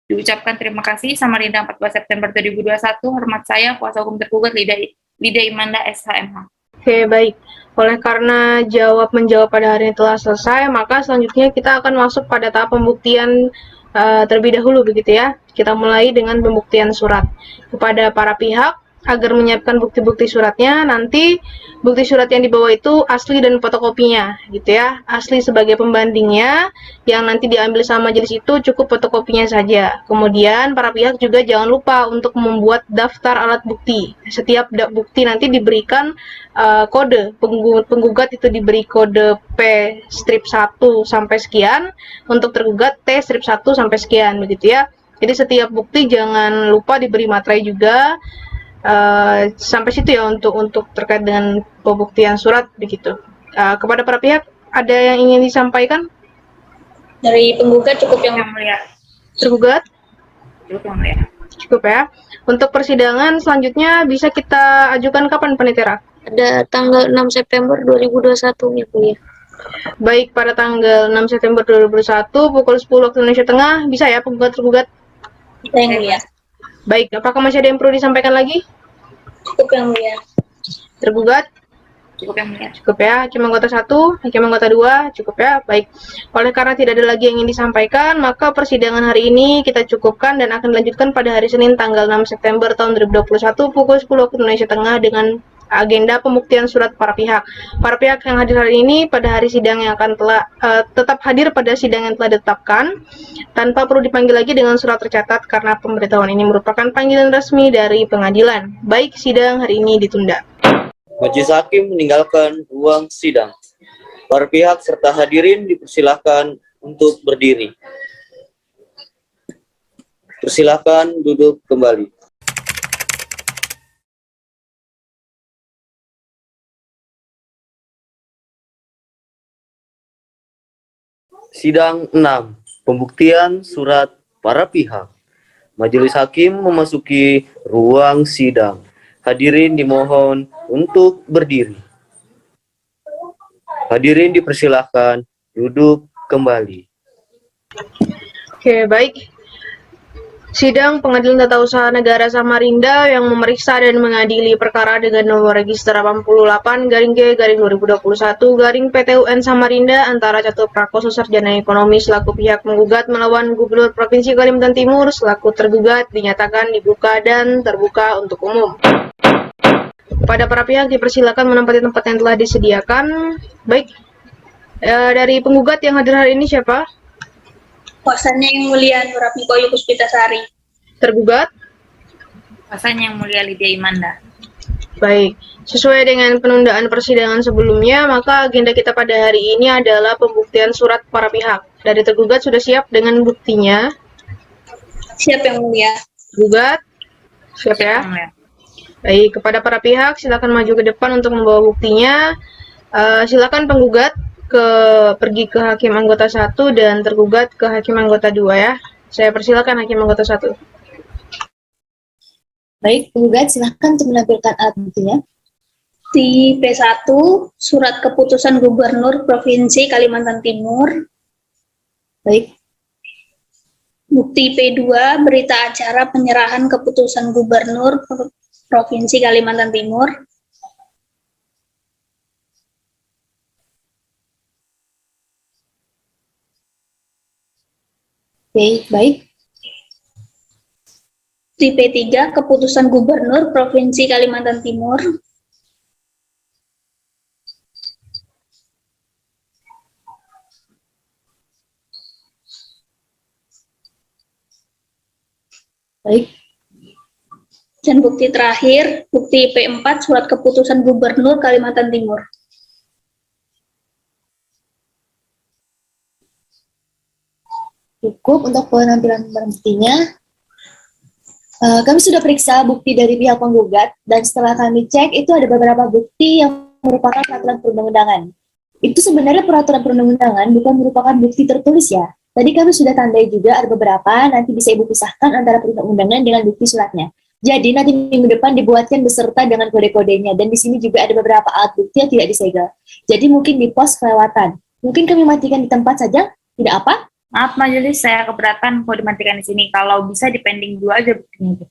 S4: diucapkan terima kasih. Samarinda 14 September 2021. Hormat saya, kuasa hukum tergugat Lydia Imanda SHMH.
S1: Oke, baik. Oleh karena menjawab pada hari ini telah selesai, maka selanjutnya kita akan masuk pada tahap pembuktian terlebih dahulu, begitu ya. Kita mulai dengan pembuktian surat kepada para pihak agar menyiapkan bukti-bukti suratnya. Nanti bukti surat yang dibawa itu asli dan fotokopinya, gitu ya. Asli sebagai pembandingnya, yang nanti diambil sama majelis itu cukup fotokopinya saja. Kemudian para pihak juga jangan lupa untuk membuat daftar alat bukti. Setiap bukti nanti diberikan kode. Penggugat itu diberi kode P strip 1 sampai sekian, untuk tergugat T strip 1 sampai sekian, begitu ya. Jadi setiap bukti jangan lupa diberi materai juga. Sampai situ ya untuk terkait dengan pembuktian surat, begitu. Kepada para pihak ada yang ingin disampaikan?
S3: Dari penggugat cukup yang
S4: mulia.
S1: Tergugat?
S4: Cukup yang mulia.
S1: Cukup ya. Untuk persidangan selanjutnya bisa kita ajukan kapan, Panitera?
S5: Pada tanggal 6 September 2021, ya mulia.
S1: Baik, pada tanggal 6 September 2021 pukul 10 waktu Indonesia Tengah bisa ya penggugat-tergugat?
S3: yang mulia.
S1: Baik, apakah masih ada yang perlu disampaikan lagi?
S3: Cukup yang mulia.
S1: Tergugat?
S4: Cukup yang mulia.
S1: Cukup ya. Hakim anggota 1, hakim anggota 2, cukup ya. Baik. Oleh karena tidak ada lagi yang ingin disampaikan, maka persidangan hari ini kita cukupkan dan akan dilanjutkan pada hari Senin tanggal 6 September tahun 2021 pukul 10 waktu Indonesia Tengah dengan agenda pembuktian surat para pihak. Para pihak yang hadir hari ini pada hari sidang yang akan tetap hadir pada sidang yang telah ditetapkan tanpa perlu dipanggil lagi dengan surat tercatat karena pemberitahuan ini merupakan panggilan resmi dari pengadilan. Baik, sidang hari ini ditunda.
S2: Majelis Hakim meninggalkan ruang sidang. Para pihak serta hadirin dipersilahkan untuk berdiri. Persilahkan duduk kembali. Sidang 6. Pembuktian surat para pihak. Majelis Hakim memasuki ruang sidang. Hadirin dimohon untuk berdiri. Hadirin dipersilahkan duduk kembali.
S1: Oke, baik. Sidang Pengadilan Tata Usaha Negara Samarinda yang memeriksa dan mengadili perkara dengan nomor register 88-G-2021-PTUN Samarinda antara Catur Prakoso Sarjana Ekonomi selaku pihak menggugat melawan Gubernur Provinsi Kalimantan Timur selaku tergugat dinyatakan dibuka dan terbuka untuk umum. Kepada para pihak dipersilakan menempati tempat yang telah disediakan. Baik, dari penggugat yang hadir hari ini siapa?
S3: Kuasanya yang mulia Nurapniko Puspitasari.
S1: Tergugat?
S4: Kuasanya yang mulia Lydia Imanda.
S1: Baik, sesuai dengan penundaan persidangan sebelumnya, maka agenda kita pada hari ini adalah pembuktian surat para pihak. Dari tergugat sudah siap dengan buktinya?
S3: Siap yang mulia.
S1: Tergugat? Siap ya? Baik, kepada para pihak silakan maju ke depan untuk membawa buktinya. Silakan penggugat pergi ke hakim anggota 1 dan tergugat ke hakim anggota 2 ya. Saya persilakan hakim anggota 1.
S6: Baik, penggugat silakan untuk menampilkan alat buktinya.
S3: Di P1, surat keputusan Gubernur Provinsi Kalimantan Timur.
S6: Baik,
S3: Bukti P2, berita acara penyerahan keputusan Gubernur Provinsi Kalimantan Timur.
S6: baik.
S3: Di P3, Keputusan Gubernur Provinsi Kalimantan Timur.
S6: Baik,
S3: Dan bukti terakhir, bukti P4, Surat Keputusan Gubernur Kalimantan Timur.
S6: cukup untuk penampilan barang buktinya. Kami sudah periksa bukti dari pihak penggugat, dan setelah kami cek, itu ada beberapa bukti yang merupakan peraturan perundang-undangan. Itu sebenarnya peraturan perundang-undangan, bukan merupakan bukti tertulis ya. Tadi kami sudah tandai juga ada beberapa, nanti bisa Ibu pisahkan antara perundang-undangan dengan bukti suratnya. Jadi nanti minggu depan dibuatkan beserta dengan kode-kodenya, dan di sini juga ada beberapa alat bukti yang tidak disegel. Jadi mungkin di pos kelewatan. Mungkin kami matikan di tempat saja, tidak apa?
S4: Maaf majelis, saya keberatan kalau dimatikan di sini. Kalau bisa dipending dulu aja buktinya.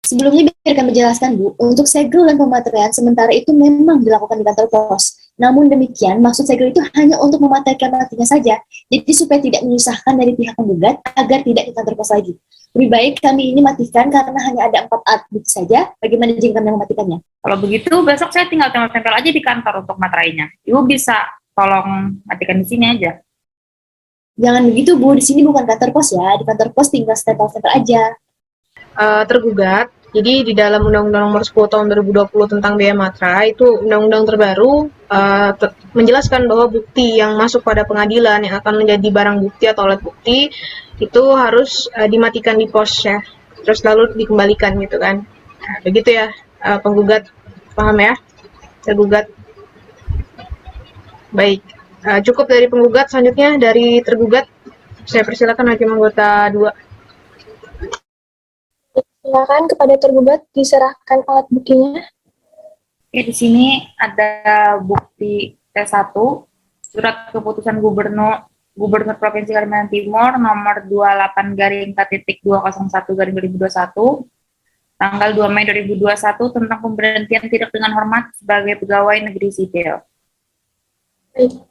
S6: Sebelumnya biar kami jelaskan Bu, untuk segel dan pematerian sementara itu memang dilakukan di kantor pos. Namun demikian, maksud segel itu hanya untuk mematerikan matinya saja. Jadi supaya tidak menyusahkan dari pihak penggugat agar tidak di kantor pos lagi. Lebih baik kami ini matikan karena hanya ada 4 alat bukti saja. Bagaimana jika kami mematikannya?
S4: Kalau begitu, besok saya tinggal tempel-tempel aja di kantor untuk materainya. Ibu bisa tolong matikan di sini aja.
S6: Jangan begitu Bu, di sini bukan kantor pos ya. Di kantor pos tinggal stempel-stempel aja.
S1: Tergugat. Jadi di dalam Undang-Undang Nomor 10 Tahun 2020 tentang Biaya Matra itu undang-undang terbaru menjelaskan bahwa bukti yang masuk pada pengadilan yang akan menjadi barang bukti atau alat bukti itu harus dimatikan di pos ya, terus lalu dikembalikan gitu kan. Nah, begitu ya penggugat, paham ya? Tergugat. Baik, cukup dari penggugat. Selanjutnya dari tergugat, saya persilakan hakim anggota 2.
S5: Silakan kepada tergugat diserahkan alat buktinya.
S4: Oke, di sini ada bukti T1, Surat Keputusan Gubernur Provinsi Kalimantan Timur nomor 28-K.201/2021 tanggal 2 Mei 2021 tentang pemberhentian tidak dengan hormat sebagai pegawai negeri sipil.
S5: Baik.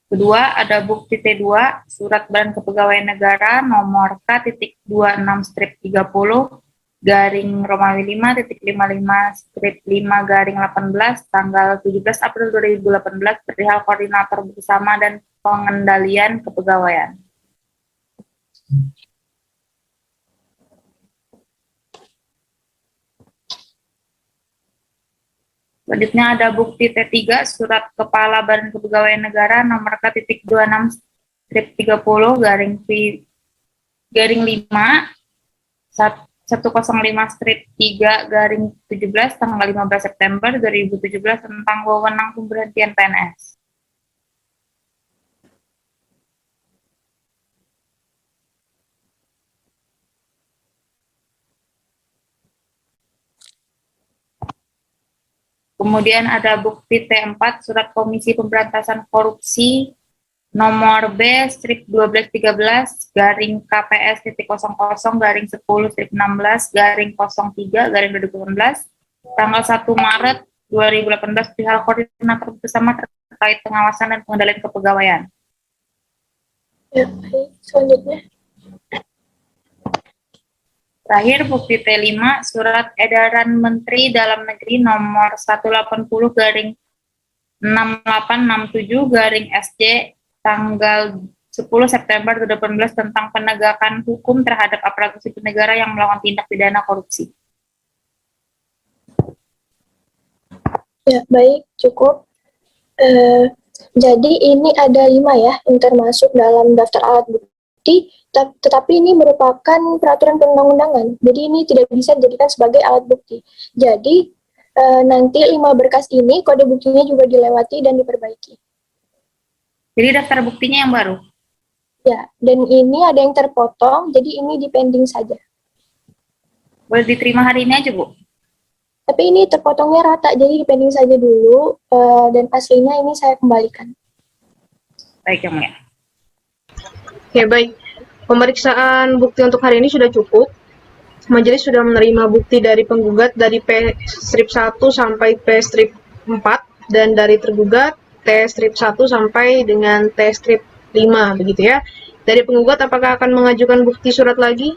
S4: Kedua, ada bukti T2, Surat Badan Kepegawaian Negara nomor K.26-30-Romawi 5.55/18 tanggal 17 April 2018 perihal koordinator bersama dan pengendalian kepegawaian. Selanjutnya ada bukti T3, Surat Kepala Badan Kepegawaian Negara nomor K.26-30-5/105/3/17 tanggal 15 September 2017 tentang wewenang pemberhentian PNS. Kemudian ada bukti T4, Surat Komisi Pemberantasan Korupsi nomor B/1213-KPS.00-10/16/03/2018 tanggal 1 Maret 2018 perihal koordinator bersama terkait pengawasan dan pengendalian kepegawaian.
S5: Ya, baik. Selanjutnya.
S4: Terakhir, bukti T5, Surat Edaran Menteri Dalam Negeri nomor 180/6867/SJ tanggal 10 September 2018 tentang penegakan hukum terhadap aparatur sipil negara yang melakukan tindak pidana korupsi.
S5: Ya, baik, cukup. Jadi ini ada 5 ya yang termasuk dalam daftar alat bukti, tetapi ini merupakan peraturan perundang-undangan. Jadi ini tidak bisa dijadikan sebagai alat bukti. Jadi nanti 5 berkas ini kode buktinya juga dilewati dan diperbaiki.
S4: Jadi daftar buktinya yang baru?
S5: Ya, dan ini ada yang terpotong, jadi ini dipending saja.
S4: Boleh diterima hari ini aja, Bu?
S5: Tapi ini terpotongnya rata, jadi dipending saja dulu, dan aslinya ini saya kembalikan.
S4: Baik, Yang Mulia.
S1: Ya baik, pemeriksaan bukti untuk hari ini sudah cukup. Majelis sudah menerima bukti dari penggugat dari P-1 sampai P-4 dan dari tergugat T-1 sampai dengan T-5 begitu ya. Dari penggugat apakah akan mengajukan bukti surat lagi?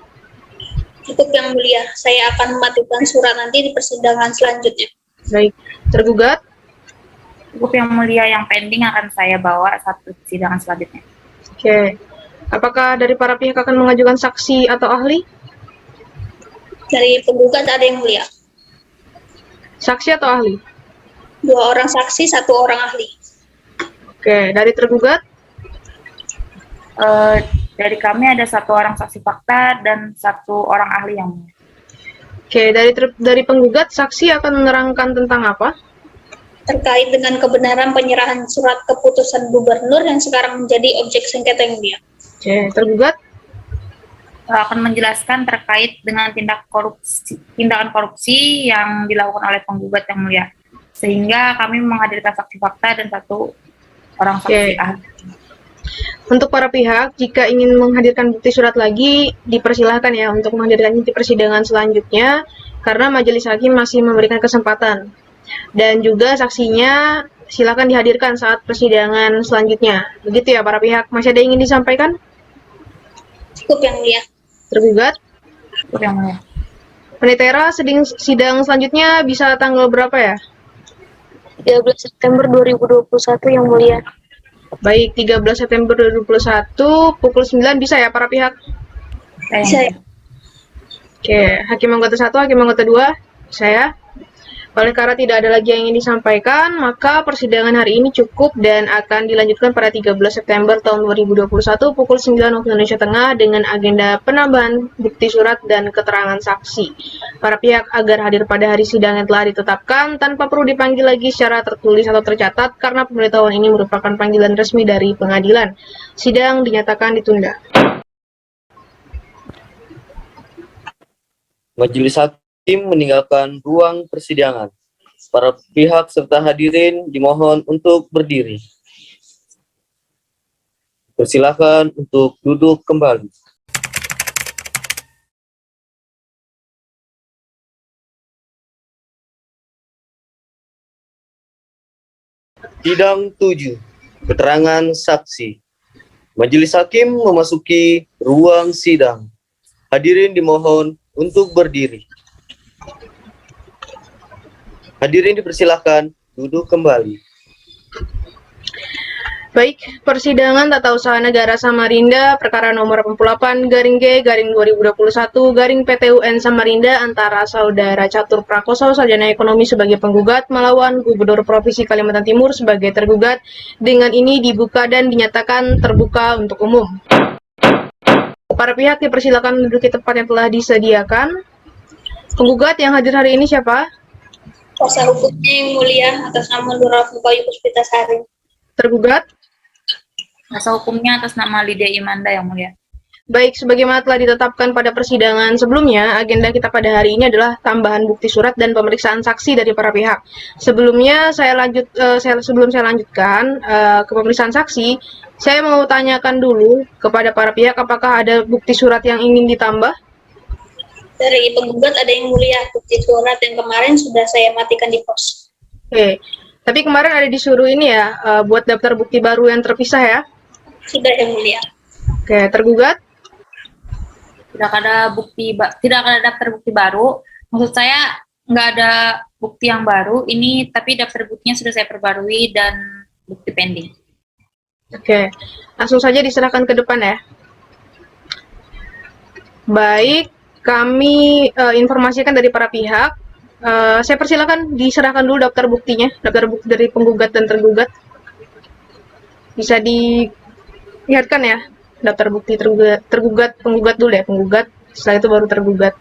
S3: Cukup Yang Mulia, saya akan mematikan surat nanti di persidangan selanjutnya.
S1: Baik, tergugat.
S4: Cukup Yang Mulia, yang pending akan saya bawa saat persidangan selanjutnya.
S1: Oke. Apakah dari para pihak akan mengajukan saksi atau ahli?
S3: Dari penggugat ada Yang Mulia.
S1: Saksi atau ahli?
S3: 2 orang saksi, 1 orang ahli.
S1: Oke, dari tergugat?
S4: Dari kami ada 1 orang saksi fakta dan 1 orang ahli yang mulia.
S1: Oke, dari penggugat, saksi akan menerangkan tentang apa?
S3: Terkait dengan kebenaran penyerahan surat keputusan gubernur yang sekarang menjadi objek sengketa Yang Mulia.
S1: Oke, tergugat?
S4: Akan menjelaskan terkait dengan tindakan korupsi yang dilakukan oleh penggugat Yang Mulia. Sehingga kami menghadirkan saksi fakta dan 1 orang saksi ahli.
S1: Untuk para pihak, jika ingin menghadirkan bukti surat lagi, dipersilahkan ya untuk menghadirkannya di persidangan selanjutnya, karena majelis hakim masih memberikan kesempatan. Dan juga saksinya silakan dihadirkan saat persidangan selanjutnya. Begitu ya para pihak. Masih ada yang ingin disampaikan?
S3: Cukup Yang Mulia.
S1: Tergugat?
S4: Cukup Yang Mulia.
S1: Penitera, sidang selanjutnya bisa tanggal berapa ya?
S5: 13 September 2021 Yang Mulia.
S1: Baik, 13 September 2021 pukul 9 bisa ya para pihak?
S3: Saya.
S1: Oke, Hakim Anggota 1, Hakim Anggota 2, saya. Oleh karena tidak ada lagi yang ingin disampaikan, maka persidangan hari ini cukup dan akan dilanjutkan pada 13 September tahun 2021 pukul 9 waktu Indonesia Tengah dengan agenda penambahan bukti surat dan keterangan saksi. Para pihak agar hadir pada hari sidang yang telah ditetapkan tanpa perlu dipanggil lagi secara tertulis atau tercatat karena pemberitahuan ini merupakan panggilan resmi dari pengadilan. Sidang dinyatakan ditunda.
S2: Majelis Hakim meninggalkan ruang persidangan. Para pihak serta hadirin dimohon untuk berdiri. Persilakan untuk duduk kembali. Sidang 7. Keterangan saksi. Majelis Hakim memasuki ruang sidang. Hadirin dimohon untuk berdiri. Hadirin dipersilakan duduk kembali.
S1: Baik, persidangan Tata Usaha Negara Samarinda perkara nomor 88/G/2021 PTUN Samarinda antara Saudara Catur Prakoso Sarjana Ekonomi sebagai penggugat melawan Gubernur Provinsi Kalimantan Timur sebagai tergugat dengan ini dibuka dan dinyatakan terbuka untuk umum. Para pihak dipersilakan menduduki tempat yang telah disediakan. Penggugat yang hadir hari ini siapa?
S3: Kuasa hukumnya Yang Mulia atas nama Nurul Fubayu Puspitasari.
S1: Tergugat?
S4: Kuasa hukumnya atas nama Lydia Imanda Yang Mulia.
S1: Baik, sebagaimana telah ditetapkan pada persidangan sebelumnya, agenda kita pada hari ini adalah tambahan bukti surat dan pemeriksaan saksi dari para pihak. Sebelumnya sebelum saya lanjutkan ke pemeriksaan saksi, saya mau tanyakan dulu kepada para pihak apakah ada bukti surat yang ingin ditambah?
S3: Dari penggugat ada Yang Mulia, bukti surat yang kemarin sudah saya matikan di pos.
S1: Oke, tapi kemarin ada disuruh ini ya, buat daftar bukti baru yang terpisah ya?
S3: Sudah Yang Mulia.
S1: Oke, tergugat?
S4: Tidak ada daftar bukti baru. Maksud saya nggak ada bukti yang baru ini, tapi daftar buktinya sudah saya perbarui dan bukti pending.
S1: Oke, langsung saja diserahkan ke depan ya. Baik, kami informasikan dari para pihak. Saya persilakan diserahkan dulu daftar buktinya, daftar bukti dari penggugat dan tergugat. Bisa dilihatkan ya, daftar bukti tergugat, penggugat dulu ya, penggugat. Setelah itu baru tergugat.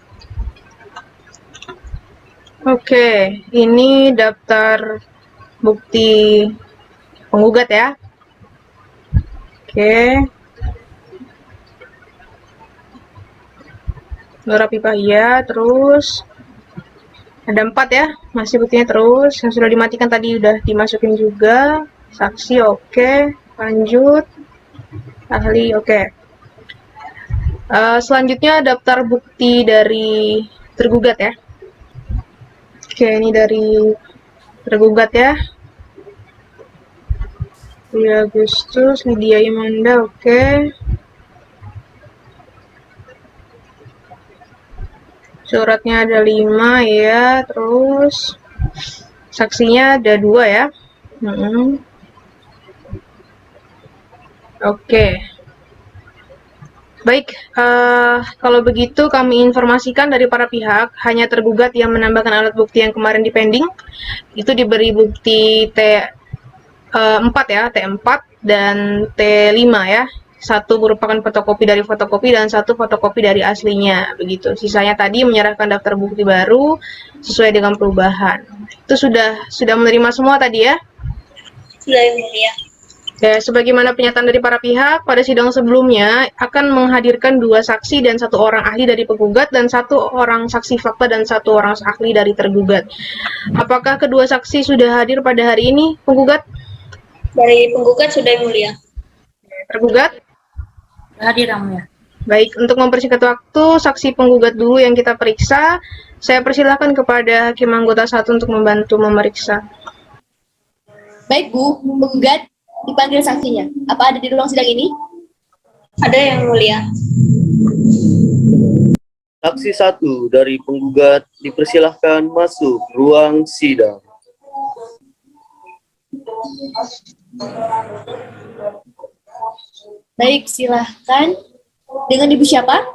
S1: Oke, ini daftar bukti penggugat ya. Oke. Nora Pipa iya, terus ada 4 ya, masih buktinya terus. Yang sudah dimatikan tadi udah dimasukin juga. Saksi oke, lanjut. Ahli oke. Selanjutnya daftar bukti dari tergugat ya. Oke, ini dari tergugat ya. Agustus, Lydia Imanda oke. Suratnya ada 5 ya, terus saksinya ada 2 ya. Oke. Baik, kalau begitu kami informasikan dari para pihak, hanya tergugat yang menambahkan alat bukti yang kemarin dipending, itu diberi bukti T4 ya, T4 dan T5 ya. Satu merupakan fotokopi dari fotokopi dan satu fotokopi dari aslinya, begitu. Sisanya tadi menyerahkan daftar bukti baru sesuai dengan perubahan. Itu sudah menerima semua tadi ya?
S3: Sudah, Yang Mulia.
S1: Ya, sebagaimana pernyataan dari para pihak, pada sidang sebelumnya akan menghadirkan 2 saksi dan 1 orang ahli dari penggugat dan 1 orang saksi fakta dan 1 orang ahli dari tergugat. Apakah kedua saksi sudah hadir pada hari ini, penggugat?
S3: Dari penggugat sudah, Yang Mulia.
S1: Tergugat?
S4: Hadir, Yang Mulia.
S1: Baik, untuk mempersingkat waktu, saksi penggugat dulu yang kita periksa. Saya persilahkan kepada Hakim Anggota 1 untuk membantu memeriksa.
S6: Baik Bu, penggugat dipanggil saksinya. Apa ada di ruang sidang ini?
S3: Ada, Yang Mulia.
S2: Saksi 1 dari penggugat dipersilahkan masuk ruang sidang.
S6: Baik, silahkan. Dengan Ibu siapa?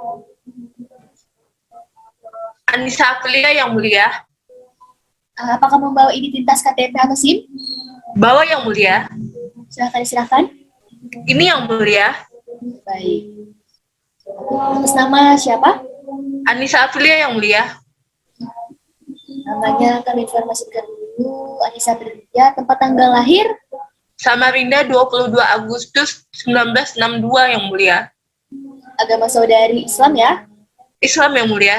S7: Anissa Aprilia, Yang Mulia.
S6: Apakah membawa identitas KTP atau SIM?
S7: Bawa, Yang Mulia.
S6: Silahkan.
S7: Ini, Yang Mulia.
S6: Baik. Atas nama siapa?
S7: Anissa Aprilia, Yang Mulia.
S6: Namanya kami informasikan dulu. Anissa Prilia, tempat tanggal lahir?
S7: Samarinda 22 Agustus 1962, Yang Mulia.
S6: Agama saudari Islam ya?
S7: Islam, Yang Mulia.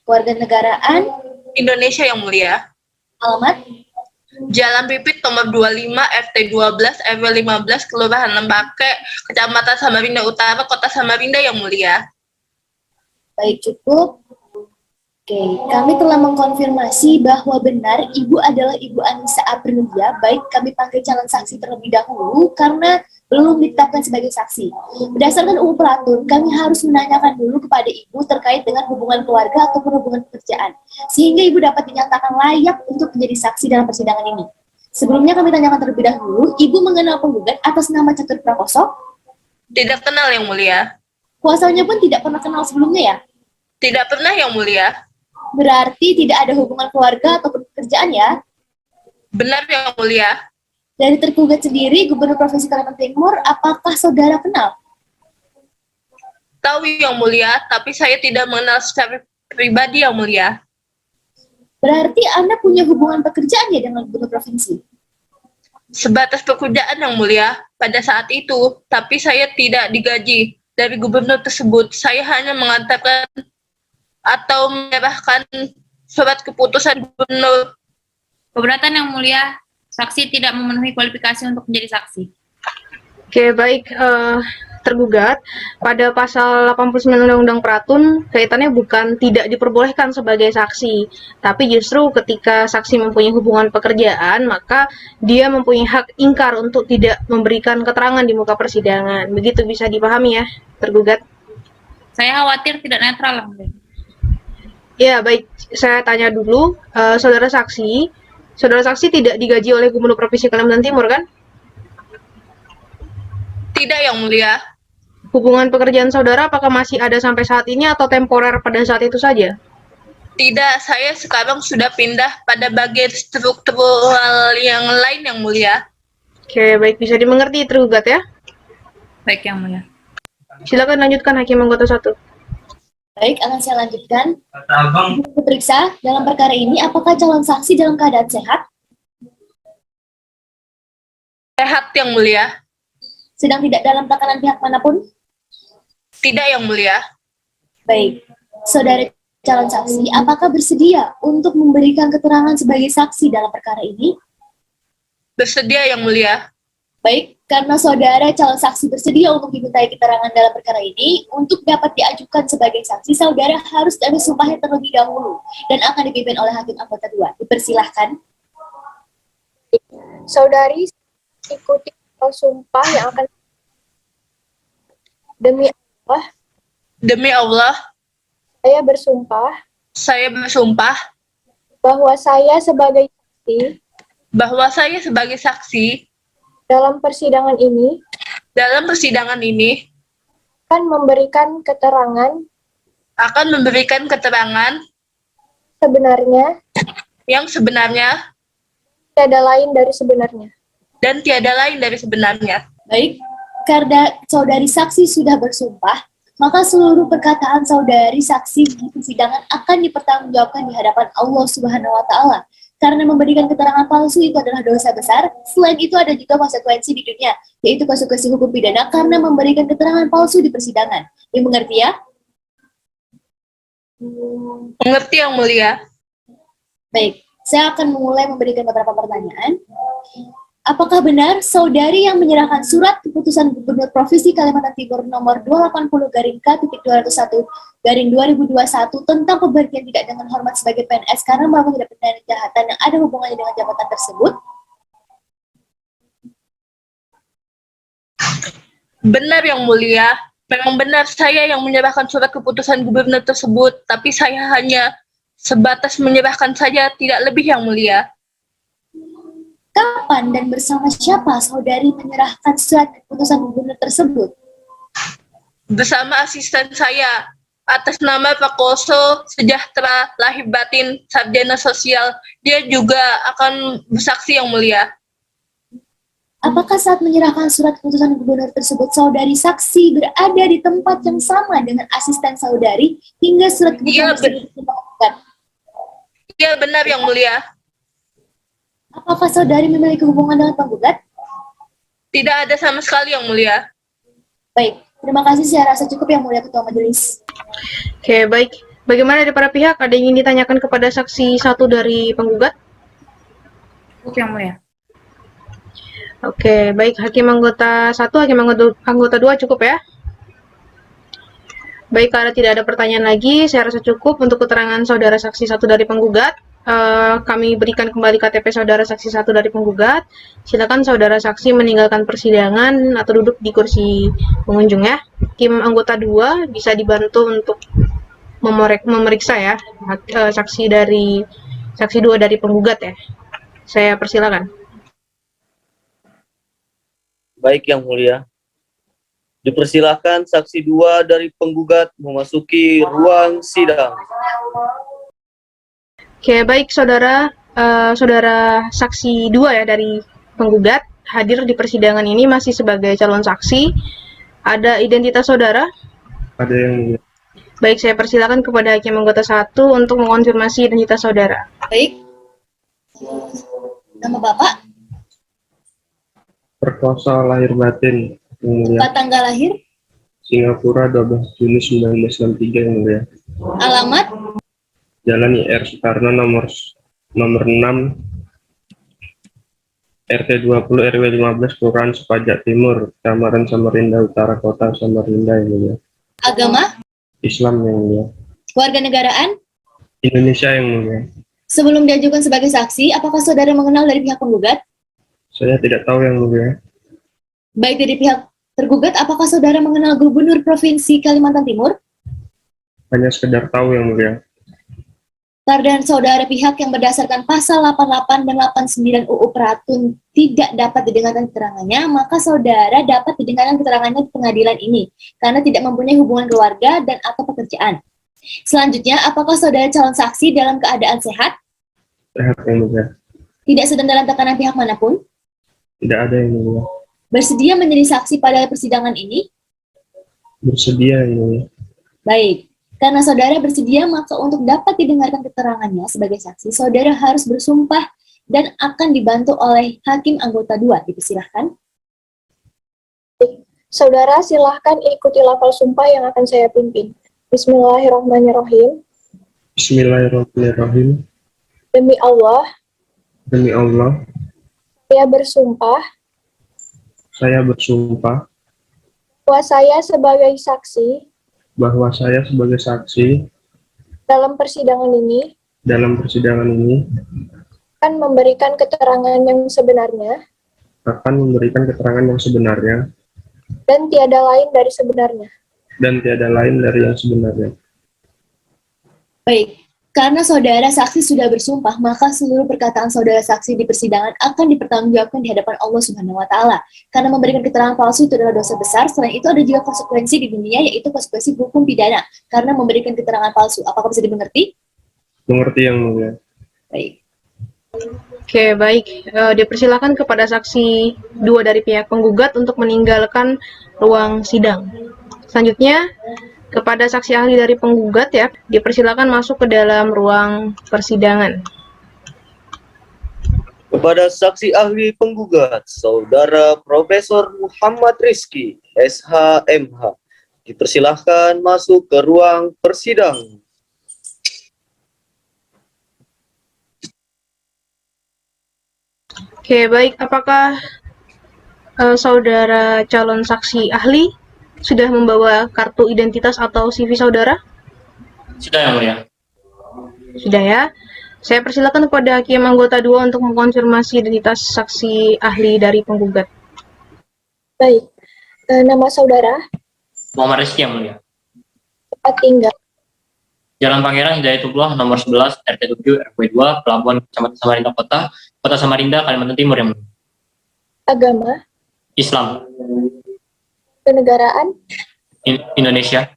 S6: Keluarga negaraan?
S7: Indonesia, Yang Mulia.
S6: Alamat?
S7: Jalan Pipit nomor 25 RT 12 RW 15 Kelurahan Lembake, Kecamatan Samarinda Utara, Kota Samarinda, Yang Mulia.
S6: Baik, cukup. Oke, kami telah mengkonfirmasi bahwa benar Ibu adalah Ibu Anissa Aprilia. Baik, kami panggil calon saksi terlebih dahulu karena belum ditetapkan sebagai saksi. Berdasarkan UU Pelatur, kami harus menanyakan dulu kepada Ibu terkait dengan hubungan keluarga ataupun hubungan pekerjaan, sehingga Ibu dapat dinyatakan layak untuk menjadi saksi dalam persidangan ini. Sebelumnya kami tanyakan terlebih dahulu, Ibu mengenal penggugat atas nama Catur Prakoso?
S7: Tidak kenal, Yang Mulia.
S6: Kuasanya pun tidak pernah kenal sebelumnya ya?
S7: Tidak pernah, Yang Mulia.
S6: Berarti tidak ada hubungan keluarga ataupun pekerjaan ya?
S7: Benar, Yang Mulia.
S6: Dari tergugat sendiri, Gubernur Provinsi Kalimantan Timur, apakah saudara kenal?
S7: Tahu, Yang Mulia, tapi saya tidak mengenal secara pribadi, Yang Mulia.
S6: Berarti Anda punya hubungan pekerjaan ya dengan Gubernur Provinsi?
S7: Sebatas pekerjaan, Yang Mulia, pada saat itu, tapi saya tidak digaji dari gubernur tersebut. Saya hanya mengatakan atau menyerahkan surat keputusan gubernur.
S4: Keberatan, Yang Mulia. Saksi tidak memenuhi kualifikasi untuk menjadi saksi.
S1: Oke, baik. Tergugat, pada pasal 89 Undang-Undang Peratun, kaitannya bukan tidak diperbolehkan sebagai saksi, tapi justru ketika saksi mempunyai hubungan pekerjaan, maka dia mempunyai hak ingkar untuk tidak memberikan keterangan di muka persidangan. Begitu bisa dipahami ya, tergugat?
S4: Saya khawatir tidak netral, Yang Mulia.
S1: Ya, baik. Saya tanya dulu, saudara saksi tidak digaji oleh Gubernur Provinsi Kalimantan Timur, kan?
S7: Tidak, Yang Mulia.
S1: Hubungan pekerjaan saudara apakah masih ada sampai saat ini atau temporer pada saat itu saja?
S7: Tidak, saya sekarang sudah pindah pada bagian struktural yang lain, Yang Mulia.
S1: Oke, baik. Bisa dimengerti, tergugat ya?
S4: Baik, Yang Mulia.
S1: Silakan lanjutkan Hakim Anggota 1.
S6: Baik, akan saya lanjutkan. Ibu periksa dalam perkara ini, apakah calon saksi dalam keadaan sehat?
S7: Sehat, Yang Mulia.
S6: Sedang tidak dalam tekanan pihak manapun?
S7: Tidak, Yang Mulia.
S6: Baik, saudara calon saksi, apakah bersedia untuk memberikan keterangan sebagai saksi dalam perkara ini?
S7: Bersedia, Yang Mulia.
S6: Baik, karena saudara calon saksi bersedia untuk dimintai keterangan dalam perkara ini, untuk dapat diajukan sebagai saksi, saudara harus diambil sumpahnya terlebih dahulu dan akan dipimpin oleh Hakim Anggota 2. Dipersilahkan.
S5: Saudari ikuti sumpah yang akan demi Allah
S7: Demi Allah,
S5: saya bersumpah
S7: Saya bersumpah
S5: bahwa saya sebagai saksi
S7: bahwa saya sebagai saksi
S5: dalam persidangan ini
S7: dalam persidangan ini
S5: akan memberikan keterangan sebenarnya
S7: yang sebenarnya
S5: tiada lain dari sebenarnya.
S7: dan tiada lain dari sebenarnya.
S6: Baik, karena saudari saksi sudah bersumpah, maka seluruh perkataan saudari saksi di persidangan akan dipertanggungjawabkan di hadapan Allah Subhanahu wa Ta'ala. Karena memberikan keterangan palsu itu adalah dosa besar. Selain itu ada juga konsekuensi di dunia, yaitu konsekuensi hukum pidana karena memberikan keterangan palsu di persidangan. Yang mengerti ya?
S7: Mengerti Yang Mulia?
S6: Baik, saya akan mulai memberikan beberapa pertanyaan. Apakah benar saudari yang menyerahkan surat keputusan Gubernur Provinsi Kalimantan Timur nomor 280-K-221-2021 tentang pemberhentian tidak dengan hormat sebagai PNS karena melakukan tindak pidana kejahatan yang ada hubungannya dengan jabatan tersebut?
S7: Benar Yang Mulia. Memang benar saya yang menyerahkan surat keputusan gubernur tersebut, tapi saya hanya sebatas menyerahkan saja, tidak lebih Yang Mulia.
S6: Kapan dan bersama siapa saudari menyerahkan surat keputusan gubernur tersebut?
S7: Bersama asisten saya, atas nama Pak Koso Sejahtera Lahir Batin Sarjana Sosial. Dia juga akan bersaksi Yang Mulia.
S6: Apakah saat menyerahkan surat keputusan gubernur tersebut saudari saksi berada di tempat yang sama dengan asisten saudari hingga surat keputusan tersebut ditemukan?
S7: Iya benar Yang Mulia.
S6: Apakah saudari memiliki hubungan dengan penggugat?
S7: Tidak ada sama sekali Yang Mulia.
S6: Baik, terima kasih, saya rasa cukup Yang Mulia Ketua Majelis.
S1: Oke, baik. Bagaimana dari para pihak? Ada yang ingin ditanyakan kepada saksi satu dari penggugat?
S4: Cukup Yang Mulia.
S1: Oke, baik. Hakim anggota 1, hakim anggota 2 cukup ya? Baik, karena tidak ada pertanyaan lagi, saya rasa cukup untuk keterangan saudara saksi satu dari penggugat. Kami berikan kembali KTP saudara saksi satu dari penggugat. Silakan saudara saksi meninggalkan persidangan atau duduk di kursi pengunjung ya. Hakim anggota 2 bisa dibantu untuk memeriksa ya saksi 2 dari penggugat ya. Saya persilakan.
S2: Baik Yang Mulia. Dipersilahkan saksi 2 dari penggugat memasuki ruang sidang.
S1: Oke, baik saudara saksi 2 ya dari penggugat hadir di persidangan ini masih sebagai calon saksi. Ada identitas saudara?
S8: Ada Yang Mulia.
S1: Baik, saya persilakan kepada hakim anggota 1 untuk mengonfirmasi identitas saudara.
S6: Baik. Nama Bapak,
S8: Perkosa Lahir Batin, Yang Mulia.
S6: Pak tanggal lahir,
S8: Singapura 12 Juni 1963, Yang Mulia.
S6: alamat,
S8: Jalan IR Soekarno nomor 6 RT 20 RW 15 Kelurahan Sepajak Timur, Kecamatan Samarinda Utara, Kota Samarinda, Yang Mulia.
S6: agama,
S8: Islam, Yang Mulia.
S6: warga negaraan.
S8: Indonesia, Yang Mulia.
S6: Sebelum diajukan sebagai saksi, apakah saudara mengenal dari pihak penggugat?
S8: Saya tidak tahu, Yang Mulia.
S6: Baik dari pihak tergugat, apakah saudara mengenal Gubernur Provinsi Kalimantan Timur?
S8: Hanya sekedar tahu, Yang Mulia.
S6: Karena saudara pihak yang berdasarkan pasal 88 dan 89 UU Peratun tidak dapat didengarkan keterangannya, maka saudara dapat didengarkan keterangannya di pengadilan ini karena tidak mempunyai hubungan keluarga dan atau pekerjaan. Selanjutnya, apakah saudara calon saksi dalam keadaan sehat,
S8: Sehat, Yang Mulia.
S6: tidak sedang dalam tekanan pihak manapun,
S8: Tidak ada, Yang Mulia.
S6: bersedia menjadi saksi pada persidangan ini?
S8: Bersedia, Yang Mulia.
S6: Baik. Karena saudara bersedia, maka untuk dapat didengarkan keterangannya sebagai saksi, saudara harus bersumpah dan akan dibantu oleh hakim anggota 2. Dipersilahkan.
S5: Saudara silahkan ikuti lafal sumpah yang akan saya pimpin. Bismillahirrahmanirrahim.
S8: Bismillahirrahmanirrahim.
S5: Demi Allah,
S8: Demi Allah,
S5: saya bersumpah
S8: saya bersumpah
S5: bahwa saya sebagai saksi
S8: bahwa saya sebagai saksi
S5: dalam persidangan ini
S8: dalam persidangan ini
S5: akan memberikan keterangan yang sebenarnya
S8: akan memberikan keterangan yang sebenarnya
S5: dan tiada lain dari sebenarnya.
S8: dan tiada lain dari yang sebenarnya.
S6: Baik. Karena saudara saksi sudah bersumpah, maka seluruh perkataan saudara saksi di persidangan akan dipertanggungjawabkan di hadapan Allah Subhanahu wa taala. Karena memberikan keterangan palsu itu adalah dosa besar. Selain itu ada juga konsekuensi di dunia, yaitu konsekuensi hukum pidana karena memberikan keterangan palsu. Apakah bisa dimengerti?
S8: Mengerti Yang Mulia.
S6: Baik.
S1: Oke, baik. Dipersilakan kepada saksi 2 dari pihak penggugat untuk meninggalkan ruang sidang. Selanjutnya, kepada saksi ahli dari penggugat ya, dipersilakan masuk ke dalam ruang persidangan.
S2: Kepada saksi ahli penggugat, Saudara Profesor Muhammad Rizky, SHMH, dipersilahkan masuk ke ruang persidangan.
S1: Oke, baik. Apakah saudara calon saksi ahli sudah membawa kartu identitas atau CV saudara?
S9: Sudah Yang Mulia.
S1: Sudah ya. Saya persilakan kepada hakim anggota 2 untuk mengkonfirmasi identitas saksi ahli dari penggugat.
S5: Baik. Nama saudara,
S9: Muhammad Rizky Yang Mulia.
S5: tempat tinggal,
S9: Jalan Pangeran Hidayatullah nomor 11 RT 7 RW 2 Pelabuhan Kecamatan Samarinda Kota Samarinda, Kalimantan Timur Yang Mulia.
S5: agama,
S9: Islam.
S5: kenegaraan,
S9: Indonesia.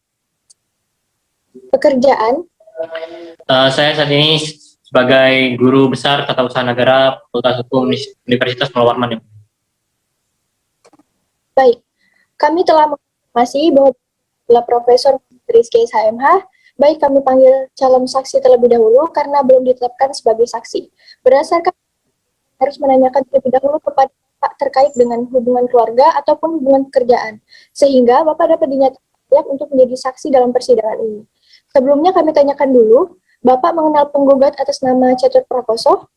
S5: pekerjaan,
S9: Saya saat ini sebagai guru besar Tata Usaha Negara Fakultas Hukum Universitas Muhammad Warman. Yang Mulia.
S5: baik. Kami telah mengonfirmasi bahwa Profesor Rizky SHMH. Baik, kami panggil calon saksi terlebih dahulu karena belum ditetapkan sebagai saksi. Berdasarkan harus menanyakan terlebih dahulu kepada Bapak terkait dengan hubungan keluarga ataupun hubungan pekerjaan, sehingga Bapak dapat dinyatakan layak untuk menjadi saksi dalam persidangan ini. Sebelumnya kami tanyakan dulu, Bapak mengenal penggugat atas nama Catur Prakoso?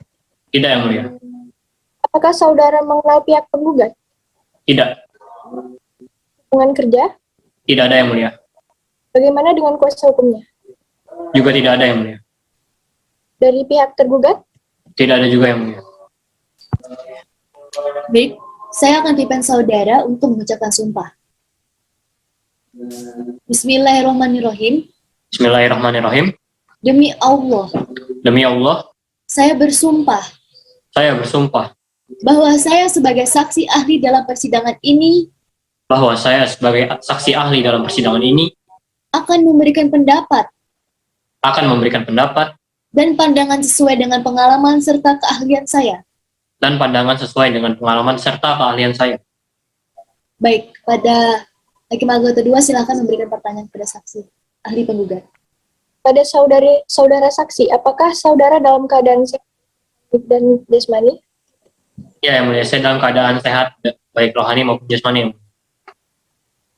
S9: Tidak Yang Mulia.
S5: Apakah saudara mengenal pihak penggugat?
S9: Tidak.
S5: Hubungan kerja?
S9: Tidak ada Yang Mulia.
S5: Bagaimana dengan kuasa hukumnya?
S9: Juga tidak ada Yang Mulia.
S5: Dari pihak tergugat?
S9: Tidak ada juga Yang Mulia.
S6: Baik, saya akan pimpin saudara untuk mengucapkan sumpah. Bismillahirrahmanirrahim.
S9: Bismillahirrahmanirrahim.
S6: Demi Allah,
S9: Demi Allah,
S6: saya bersumpah
S9: saya bersumpah
S6: bahwa saya sebagai saksi ahli dalam persidangan ini
S9: bahwa saya sebagai saksi ahli dalam persidangan ini
S6: akan memberikan pendapat dan pandangan sesuai dengan pengalaman serta keahlian saya. Baik, pada hakim anggota 2 silakan memberikan pertanyaan kepada saksi ahli penggugat.
S5: Pada saudara saksi, apakah saudara dalam keadaan sehat dan jasmani?
S9: Ya, Yang Mulia, saya dalam keadaan sehat, baik rohani maupun jasmani.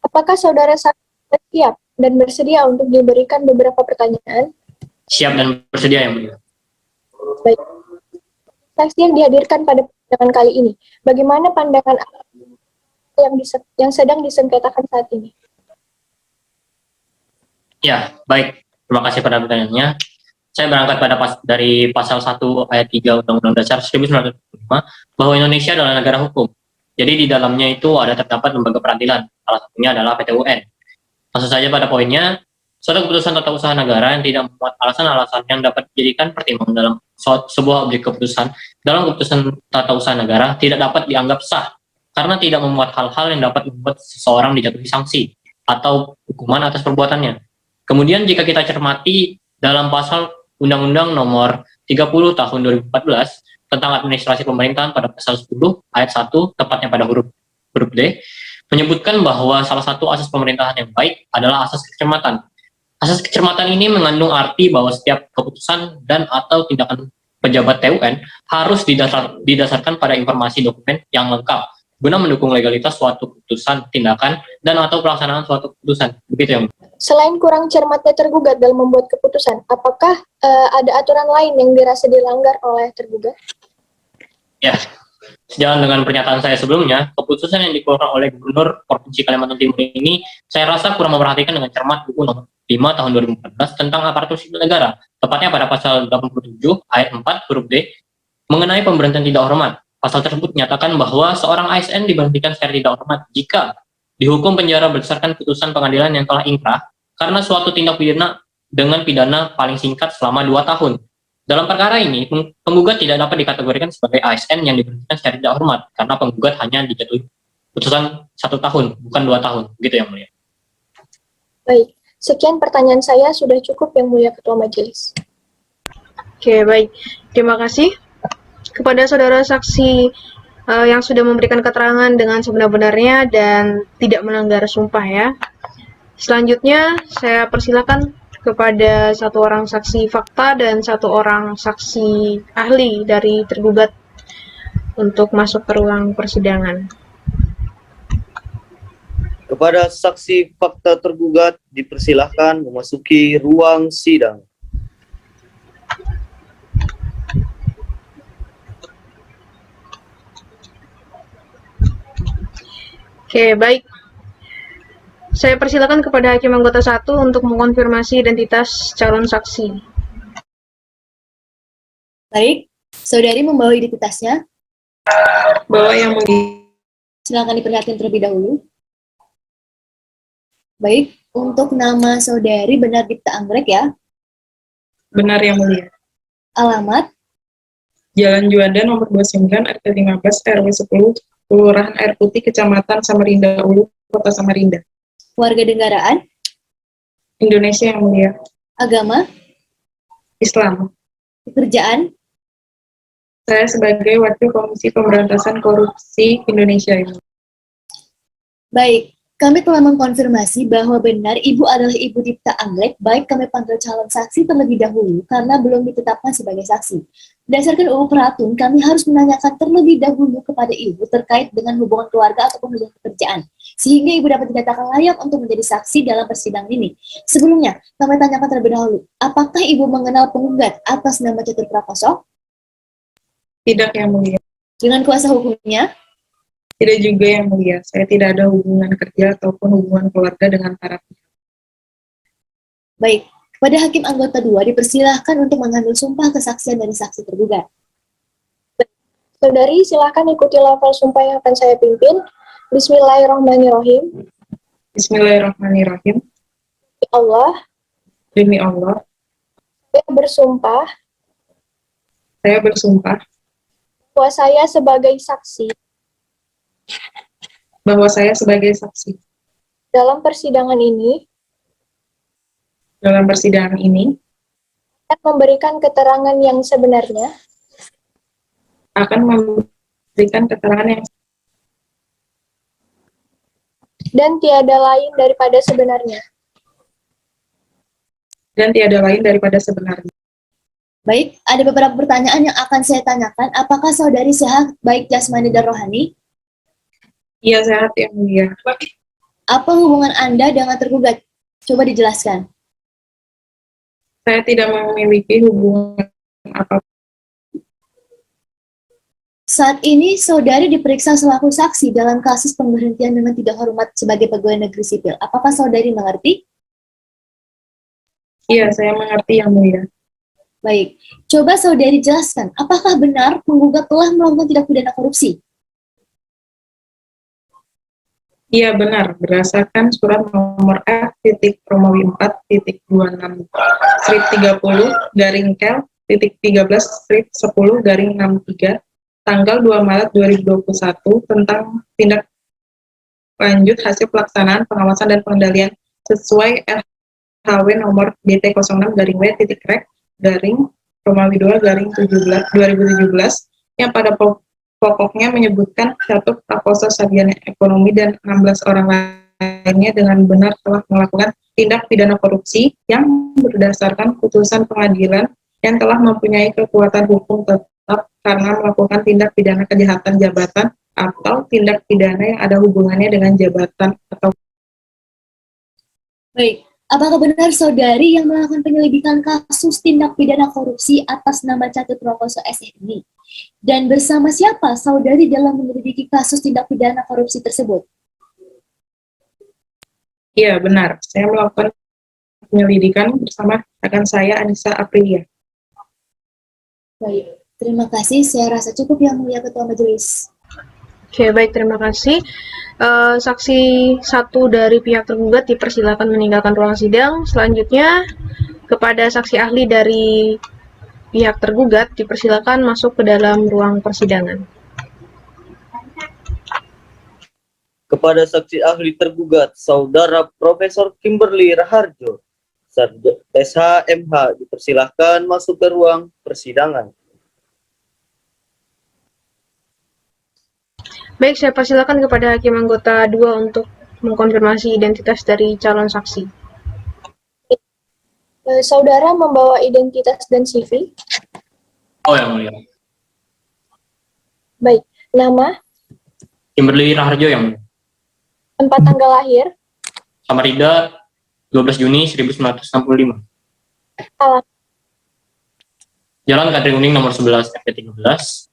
S5: Apakah saudara saksi siap dan bersedia untuk diberikan beberapa pertanyaan?
S9: Siap dan bersedia, Yang Mulia.
S5: Baik. Saksi yang dihadirkan pada persidangan kali ini, bagaimana pandangan yang sedang disengketakan saat ini?
S9: Ya, baik. Terima kasih pada pertanyaannya. Saya berangkat dari pasal 1 ayat 3 Undang-Undang Dasar 1945 bahwa Indonesia adalah negara hukum. Jadi di dalamnya itu terdapat lembaga peradilan. Salah satunya adalah PT UN. Maksud saja pada poinnya, suatu keputusan tata usaha negara yang tidak memuat alasan-alasan yang dapat dijadikan pertimbangan dalam sebuah objek keputusan dalam keputusan tata usaha negara tidak dapat dianggap sah karena tidak memuat hal-hal yang dapat membuat seseorang dijatuhi sanksi atau hukuman atas perbuatannya. Kemudian jika kita cermati dalam pasal Undang-Undang Nomor 30 Tahun 2014 tentang administrasi pemerintahan pada pasal 10 ayat 1 tepatnya pada huruf D menyebutkan bahwa salah satu asas pemerintahan yang baik adalah asas kecermatan. Asas kecermatan ini mengandung arti bahwa setiap keputusan dan atau tindakan pejabat TUN harus didasarkan pada informasi dokumen yang lengkap guna mendukung legalitas suatu keputusan, tindakan, dan atau pelaksanaan suatu keputusan. Begitu ya.
S5: Selain kurang cermatnya tergugat dalam membuat keputusan, apakah ada aturan lain yang dirasa dilanggar oleh tergugat?
S9: Ya, sejalan dengan pernyataan saya sebelumnya, keputusan yang dikeluarkan oleh Gubernur Provinsi Kalimantan Timur ini, saya rasa kurang memperhatikan dengan cermat buku nomor 5 tahun 2014 tentang aparatur sipil negara, tepatnya pada pasal 87 ayat 4 huruf D, mengenai pemberhentian tidak hormat. Pasal tersebut menyatakan bahwa seorang ASN diberhentikan secara tidak hormat jika dihukum penjara berdasarkan putusan pengadilan yang telah ingkrah karena suatu tindak pidana dengan pidana paling singkat selama 2 tahun. Dalam perkara ini, penggugat tidak dapat dikategorikan sebagai ASN yang diberhentikan secara tidak hormat, karena penggugat hanya dijatuhi putusan 1 tahun, bukan 2 tahun. Gitu yang mulia.
S5: Baik, sekian pertanyaan saya, sudah cukup yang mulia Ketua Majelis.
S1: Oke, baik. Terima kasih kepada saudara saksi yang sudah memberikan keterangan dengan sebenar-benarnya dan tidak melanggar sumpah ya. Selanjutnya, saya persilakan kepada 1 orang saksi fakta dan 1 orang saksi ahli dari tergugat untuk masuk ke ruang persidangan.
S2: Kepada saksi fakta tergugat dipersilahkan memasuki ruang sidang.
S1: Oke, baik. Saya persilakan kepada Hakim Anggota 1 untuk mengonfirmasi identitas calon saksi.
S6: Baik, saudari membawa identitasnya.
S7: Bawa yang mulia.
S6: Silakan diperlihatkan terlebih dahulu. Baik, untuk nama saudari benar Dipta Anggrek ya.
S7: Benar yang mulia.
S6: Alamat,
S7: Jalan Juanda nomor 29 RT 15 RW 10 Kelurahan Air Putih Kecamatan Samarinda Ulu Kota Samarinda.
S6: warga negaraan,
S7: Indonesia yang mulia.
S6: agama,
S7: Islam.
S6: pekerjaan,
S7: Saya sebagai Wakil Komisi Pemberantasan Korupsi Indonesia ini.
S6: baik. Kami telah mengkonfirmasi bahwa benar Ibu adalah Ibu Dipta Anggrek, baik kami panggil calon saksi terlebih dahulu karena belum ditetapkan sebagai saksi. Berdasarkan UU Peratun, kami harus menanyakan terlebih dahulu kepada Ibu terkait dengan hubungan keluarga ataupun hubungan pekerjaan, sehingga Ibu dapat dinyatakan layak untuk menjadi saksi dalam persidangan ini. Sebelumnya, kami tanyakan terlebih dahulu, apakah Ibu mengenal penggugat atas nama Catur Prakoso?
S7: Tidak yang mulia.
S6: Dengan kuasa hukumnya?
S7: Tidak juga yang mulia. Saya tidak ada hubungan kerja ataupun hubungan keluarga dengan para pihak.
S6: Baik, kepada Hakim Anggota 2 dipersilahkan untuk mengambil sumpah kesaksian dari saksi tergugat.
S5: Saudari, silakan ikuti lafal sumpah yang akan saya pimpin. Bismillahirrahmanirrahim.
S7: Bismillahirrahmanirrahim.
S5: Allah,
S7: Demi Allah,
S5: saya bersumpah
S7: saya bersumpah
S5: bahwa saya sebagai saksi
S7: bahwa saya sebagai saksi
S5: dalam persidangan ini
S7: dalam persidangan ini
S5: akan memberikan keterangan yang sebenarnya
S7: akan memberikan keterangan yang
S5: dan tiada lain daripada sebenarnya.
S7: Sebenarnya.
S6: Baik, ada beberapa pertanyaan yang akan saya tanyakan. Apakah saudari sehat baik jasmani dan rohani?
S7: Iya, sehat yang mulia.
S6: Apa hubungan Anda dengan tergugat? Coba dijelaskan.
S7: Saya tidak memiliki hubungan apa.
S6: Saat ini, saudari diperiksa selaku saksi dalam kasus pemberhentian dengan tidak hormat sebagai pegawai negeri sipil. Apakah saudari mengerti?
S7: Iya, saya mengerti yang mulia.
S6: Baik, coba saudari jelaskan, apakah benar penggugat telah melakukan tindak pidana korupsi?
S7: Iya, benar. Berdasarkan surat nomor F.Romawi 4.20.30-Kel.13/10-63 tanggal 2 Maret 2021 tentang tindak lanjut hasil pelaksanaan pengawasan dan pengendalian sesuai RHW nomor DT06-WT-Romawi 2/17 yang pada pokoknya menyebutkan Catur Prakoso Sarjana Ekonomi dan 16 orang lainnya dengan benar telah melakukan tindak pidana korupsi yang berdasarkan putusan pengadilan yang telah mempunyai kekuatan hukum tetap karena melakukan tindak pidana kejahatan jabatan atau tindak pidana yang ada hubungannya dengan jabatan atau.
S6: Baik, apakah benar saudari yang melakukan penyelidikan kasus tindak pidana korupsi atas nama Catur Prakoso SE ini? Dan bersama siapa saudari dalam menyelidiki kasus tindak pidana korupsi tersebut?
S7: Iya, benar. Saya melakukan penyelidikan bersama rekan saya, Anissa Aprilia.
S6: Baik, terima kasih. Saya rasa cukup yang mulia Ketua Majelis.
S1: Oke, baik, terima kasih. Saksi 1 dari pihak tergugat dipersilakan meninggalkan ruang sidang. Selanjutnya, Kepada saksi ahli dari pihak tergugat, dipersilakan masuk ke dalam ruang persidangan.
S2: Kepada saksi ahli tergugat, Saudara Profesor Kimberly Raharjo, SHMH, dipersilahkan masuk ke ruang persidangan.
S1: Baik, saya persilakan kepada hakim anggota 2 untuk mengkonfirmasi identitas dari calon saksi.
S5: Saudara membawa identitas dan CV.
S9: Oh, yang mulia.
S5: Baik, nama,
S9: Kimberly Raharjo, yang mulia.
S5: tempat tanggal lahir,
S9: Samarinda, 12 Juni 1965.
S5: alamat,
S9: Jalan Katri Kuning nomor 11 RT 13,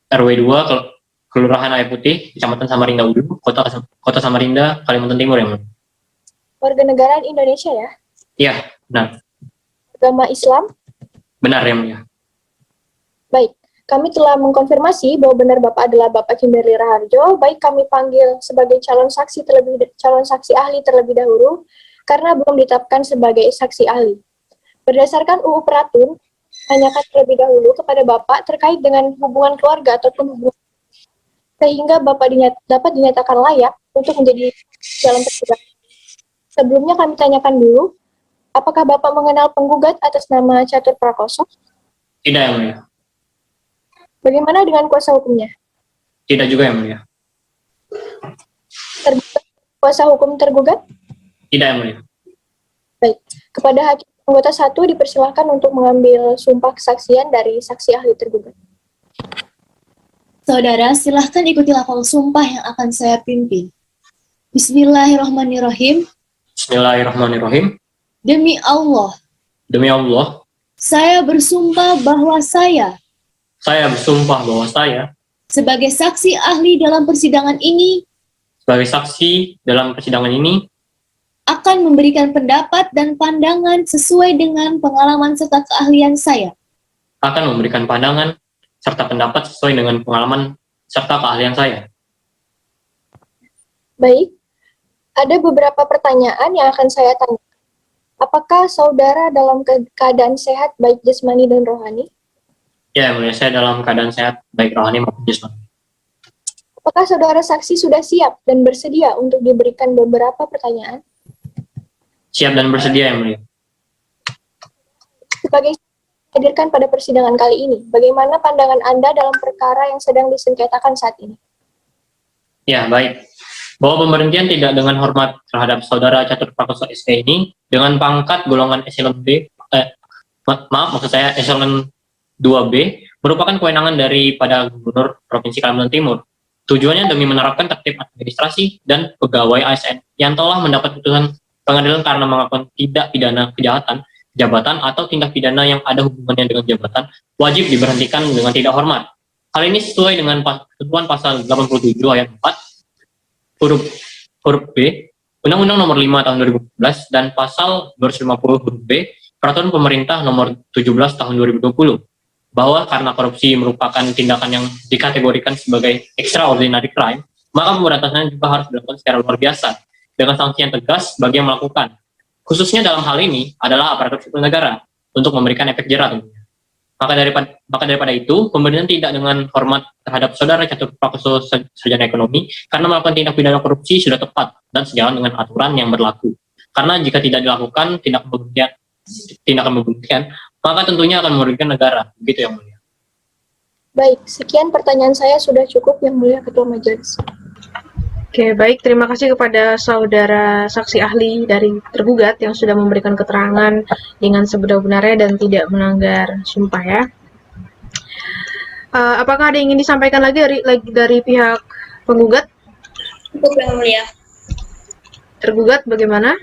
S9: RW 2, Kelurahan Air Putih, Kecamatan Samarinda Ulu, Kota Samarinda, Kalimantan Timur, yang mulia.
S5: warga negara Indonesia ya,
S9: Iya, benar.
S5: agama Islam.
S9: Benar, yang mulia.
S5: Baik, kami telah mengkonfirmasi bahwa benar Bapak adalah Bapak Kimberly Raharjo. Baik, kami panggil sebagai calon saksi ahli terlebih dahulu karena belum ditetapkan sebagai saksi ahli. Berdasarkan UU Peratun, tanyakan terlebih dahulu kepada Bapak terkait dengan hubungan keluarga ataupun hubungan sehingga Bapak dapat dinyatakan layak untuk menjadi calon tergugat. Sebelumnya kami tanyakan dulu, apakah Bapak mengenal penggugat atas nama Catur Prakoso?
S9: Tidak, yang mulia.
S5: Bagaimana dengan kuasa hukumnya?
S9: Tidak juga, yang mulia.
S5: Kuasa hukum tergugat?
S9: Tidak, yang mulia.
S5: Baik, kepada hakim anggota 1 dipersilahkan untuk mengambil sumpah kesaksian dari saksi ahli tergugat.
S6: Saudara, silahkan ikuti lafal sumpah yang akan saya pimpin. Bismillahirrahmanirrahim.
S9: Bismillahirrahmanirrahim.
S6: Demi Allah,
S9: Demi Allah,
S6: saya bersumpah bahwa saya
S9: bersumpah bahwa saya
S6: sebagai saksi ahli dalam persidangan ini
S9: sebagai saksi dalam persidangan ini
S6: akan memberikan pendapat dan pandangan sesuai dengan pengalaman serta keahlian saya.
S9: akan memberikan pandangan serta pendapat sesuai dengan pengalaman serta keahlian saya.
S5: Baik, ada beberapa pertanyaan yang akan saya tanya. Apakah saudara dalam keadaan sehat baik jasmani dan rohani?
S9: Ya, yang mulia, saya dalam keadaan sehat baik rohani maupun jasmani.
S5: Apakah saudara saksi sudah siap dan bersedia untuk diberikan beberapa pertanyaan?
S9: Siap dan bersedia, yang mulia.
S5: Sebagai hadirkan pada persidangan kali ini, bagaimana pandangan Anda dalam perkara yang sedang disengketakan saat ini?
S9: Ya, baik. Bahwa pemberhentian tidak dengan hormat terhadap saudara Catur Prakoso SK ini dengan pangkat golongan eselon B, maksud saya eselon 2B, merupakan kewenangan daripada Gubernur Provinsi Kalimantan Timur. Tujuannya demi menerapkan tertib administrasi dan pegawai ASN yang telah mendapat putusan pengadilan karena melakukan tindak pidana kejahatan, jabatan, atau tindak pidana yang ada hubungannya dengan jabatan, wajib diberhentikan dengan tidak hormat. Hal ini sesuai dengan ketentuan pasal 87 ayat 4, huruf B, Undang-Undang Nomor 5 Tahun 2014 dan pasal 250 huruf B, Peraturan Pemerintah Nomor 17 Tahun 2020, bahwa karena korupsi merupakan tindakan yang dikategorikan sebagai extraordinary crime, maka pemberantasannya juga harus dilakukan secara luar biasa, dengan sanksi yang tegas bagi yang melakukan. Khususnya dalam hal ini adalah aparatur sipil negara, untuk memberikan efek jerah tentunya. Maka daripada itu, pemberhentian tidak dengan hormat terhadap saudara Catur Prakoso Sarjana Ekonomi karena melakukan tindak pidana korupsi sudah tepat dan sejalan dengan aturan yang berlaku. Karena jika tidak dilakukan tindakan pemberhentian, maka tentunya akan merugikan negara. Begitu, yang mulia.
S5: Baik, sekian pertanyaan saya sudah cukup, Yang Mulia Ketua Majelis.
S1: Oke, baik. Terima kasih kepada saudara saksi ahli dari tergugat yang sudah memberikan keterangan dengan sebenar-benarnya dan tidak melanggar sumpah ya. Apakah ada yang ingin disampaikan lagi dari pihak penggugat?
S3: Cukup, Yang Mulia.
S1: Tergugat bagaimana?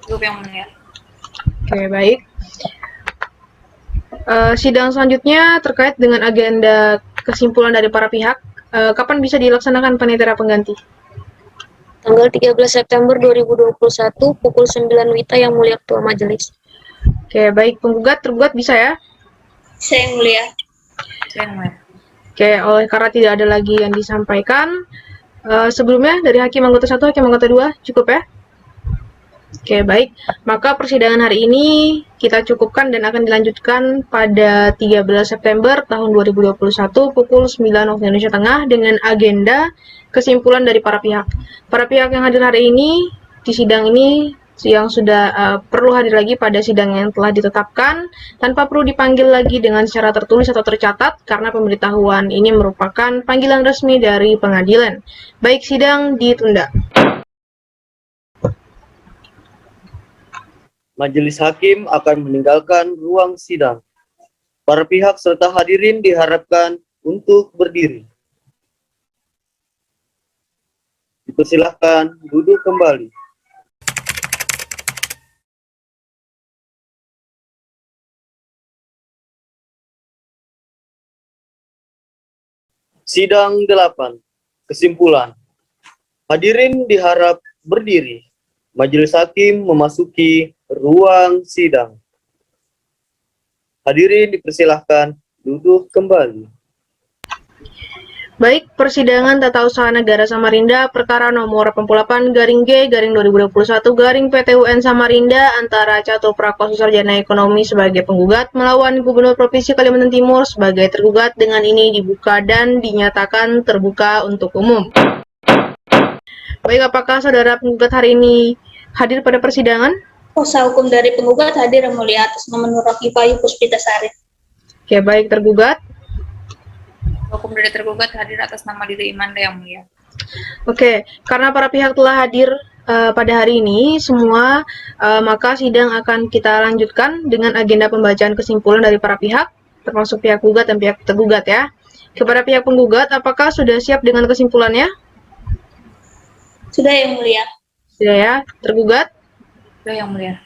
S4: Cukup, Yang Mulia.
S1: Oke, baik. Sidang selanjutnya terkait dengan agenda kesimpulan dari para pihak. Kapan bisa dilaksanakan panitera pengganti?
S10: Tanggal 13 September 2021 pukul 9 WITA, Yang Mulia Ketua Majelis.
S1: Oke, baik. Penggugat, tergugat bisa ya?
S3: Saya, Yang Mulia.
S4: Yang Mulia.
S1: Oke, oleh karena tidak ada lagi yang disampaikan, sebelumnya dari Hakim Anggota 1, Hakim Anggota 2, cukup ya? Oke, baik. Maka persidangan hari ini kita cukupkan dan akan dilanjutkan pada 13 September tahun 2021 pukul 9 waktu Indonesia Tengah dengan agenda kesimpulan dari para pihak. Para pihak yang hadir hari ini di sidang ini yang sudah perlu hadir lagi pada sidang yang telah ditetapkan tanpa perlu dipanggil lagi dengan secara tertulis atau tercatat karena pemberitahuan ini merupakan panggilan resmi dari pengadilan. Baik, sidang ditunda.
S2: Majelis hakim akan meninggalkan ruang sidang. Para pihak serta hadirin diharapkan untuk berdiri. Dipersilahkan duduk kembali. Sidang 8. Kesimpulan. Hadirin diharap berdiri. Majelis hakim memasuki ruang sidang. Hadirin dipersilahkan duduk kembali.
S1: Baik, persidangan Tata Usaha Negara Samarinda perkara nomor 88-G-2021-PT UN Samarinda antara Catur Prakoso Sarjana Ekonomi sebagai penggugat melawan Gubernur Provinsi Kalimantan Timur sebagai tergugat dengan ini dibuka dan dinyatakan terbuka untuk umum. Baik, apakah saudara penggugat hari ini hadir pada persidangan?
S3: Kuasa hukum dari penggugat hadir yang mulia atas nama Nur Rafifayu Puspitasari.
S1: Oke, baik, tergugat.
S4: Hukum dari tergugat hadir atas nama Lili Imanda yang mulia.
S1: Oke, karena para pihak telah hadir pada hari ini semua, maka sidang akan kita lanjutkan dengan agenda pembacaan kesimpulan dari para pihak, termasuk pihak gugat dan pihak tergugat ya. Kepada pihak penggugat, apakah sudah siap dengan kesimpulannya?
S3: Sudah yang mulia.
S1: Sudah ya, tergugat?
S4: Sudah yang mulia.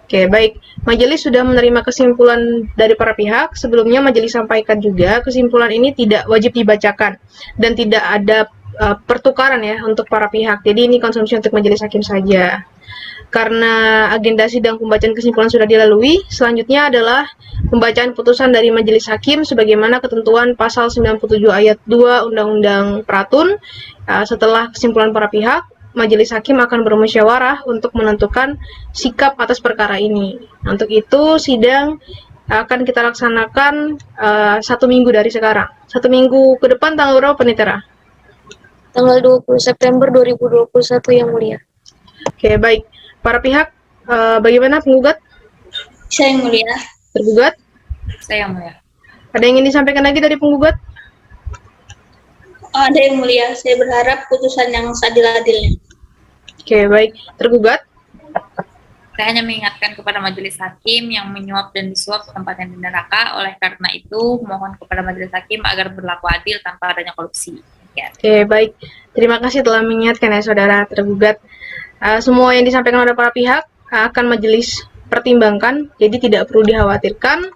S1: Oke, baik. Majelis sudah menerima kesimpulan dari para pihak. Sebelumnya majelis sampaikan juga kesimpulan ini tidak wajib dibacakan dan tidak ada pertukaran ya untuk para pihak. Jadi ini konsumsi untuk majelis hakim saja. Karena agenda sidang pembacaan kesimpulan sudah dilalui, selanjutnya adalah pembacaan putusan dari majelis hakim sebagaimana ketentuan pasal 97 ayat 2 Undang-Undang Peratun. Setelah kesimpulan para pihak, majelis hakim akan bermusyawarah untuk menentukan sikap atas perkara ini. Untuk itu, sidang akan kita laksanakan 1 minggu dari sekarang. 1 minggu ke depan tanggal berapa, Penitera?
S10: Tanggal 20 September 2021 yang mulia.
S1: Oke, baik. Para pihak, bagaimana penggugat?
S3: Saya yang mulia.
S1: Tergugat?
S4: Saya yang mulia.
S1: Ada yang ingin disampaikan lagi dari penggugat?
S3: Ada yang mulia. Saya berharap putusan yang seadil-adilnya.
S1: Oke, baik. Tergugat?
S4: Saya hanya mengingatkan kepada majelis hakim yang menyuap dan disuap tempatnya di neraka. Oleh karena itu, mohon kepada majelis hakim agar berlaku adil tanpa adanya korupsi. Ya.
S1: Oke, baik. Terima kasih telah mengingatkan ya saudara tergugat. Semua yang disampaikan oleh para pihak akan majelis pertimbangkan, jadi tidak perlu dikhawatirkan.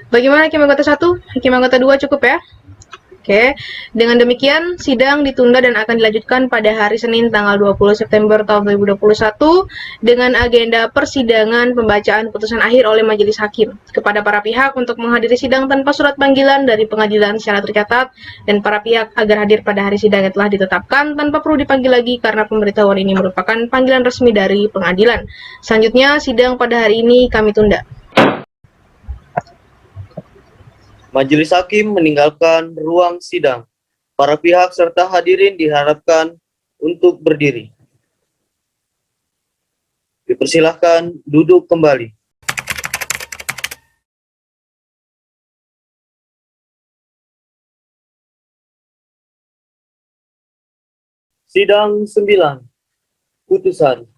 S1: Bagaimana hakim anggota 1? Hakim anggota 2 cukup ya? Oke, dengan demikian sidang ditunda dan akan dilanjutkan pada hari Senin tanggal 20 September tahun 2021 dengan agenda persidangan pembacaan putusan akhir oleh majelis hakim kepada para pihak untuk menghadiri sidang tanpa surat panggilan dari pengadilan secara tercatat dan para pihak agar hadir pada hari sidang yang telah ditetapkan tanpa perlu dipanggil lagi karena pemberitahuan ini merupakan panggilan resmi dari pengadilan. Selanjutnya sidang pada hari ini kami tunda.
S2: Majelis hakim meninggalkan ruang sidang. Para pihak serta hadirin diharapkan untuk berdiri. Dipersilahkan duduk kembali. Sidang 9. Putusan.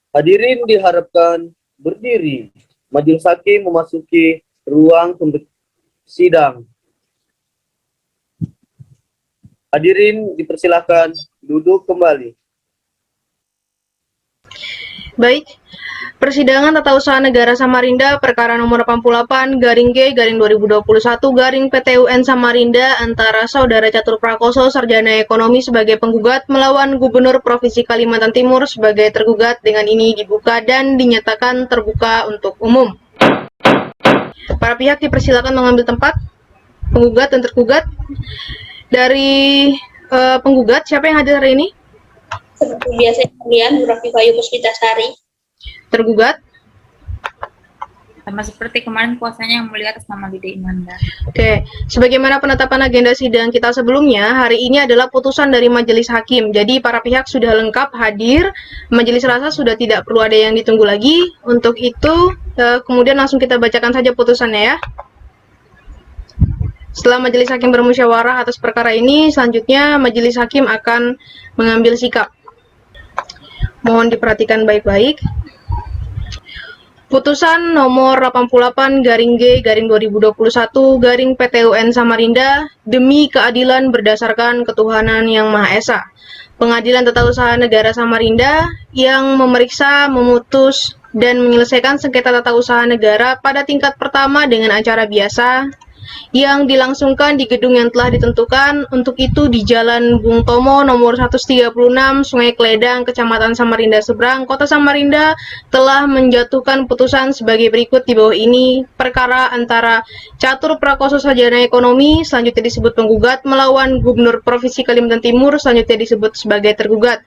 S2: Hadirin diharapkan berdiri. Majelis hakim memasuki ruang sidang. Hadirin dipersilahkan duduk kembali.
S1: Baik, persidangan Tata Usaha Negara Samarinda perkara nomor 88-G-2021-PT UN Samarinda antara Saudara Catur Prakoso Sarjana Ekonomi sebagai penggugat melawan Gubernur Provinsi Kalimantan Timur sebagai tergugat dengan ini dibuka dan dinyatakan terbuka untuk umum. Para pihak dipersilakan mengambil tempat, penggugat dan tergugat. Dari penggugat, siapa yang hadir hari ini?
S3: Seperti biasa, kemudian Nur Rafifayu Puspitasari.
S1: tergugat?
S4: Sama seperti kemarin kuasanya yang mulia atas nama Lide Imanda.
S1: Oke, sebagaimana penetapan agenda sidang kita sebelumnya, hari ini adalah putusan dari majelis hakim. Jadi para pihak sudah lengkap hadir, majelis rasa sudah tidak perlu ada yang ditunggu lagi. Untuk itu, kemudian langsung kita bacakan saja putusannya ya. Setelah majelis hakim bermusyawarah atas perkara ini, selanjutnya majelis hakim akan mengambil sikap. Mohon diperhatikan baik-baik. Putusan nomor 88/G/2021 PTUN Samarinda demi keadilan berdasarkan ketuhanan yang Maha Esa. Pengadilan Tata Usaha Negara Samarinda yang memeriksa, memutus, dan menyelesaikan sengketa tata usaha negara pada tingkat pertama dengan acara biasa yang dilangsungkan di gedung yang telah ditentukan, untuk itu di Jalan Bung Tomo nomor 136 Sungai Kledang, Kecamatan Samarinda Seberang, Kota Samarinda telah menjatuhkan putusan sebagai berikut di bawah ini. Perkara antara Catur Prakoso Sarjana Ekonomi, selanjutnya disebut penggugat, melawan Gubernur Provinsi Kalimantan Timur, selanjutnya disebut sebagai tergugat.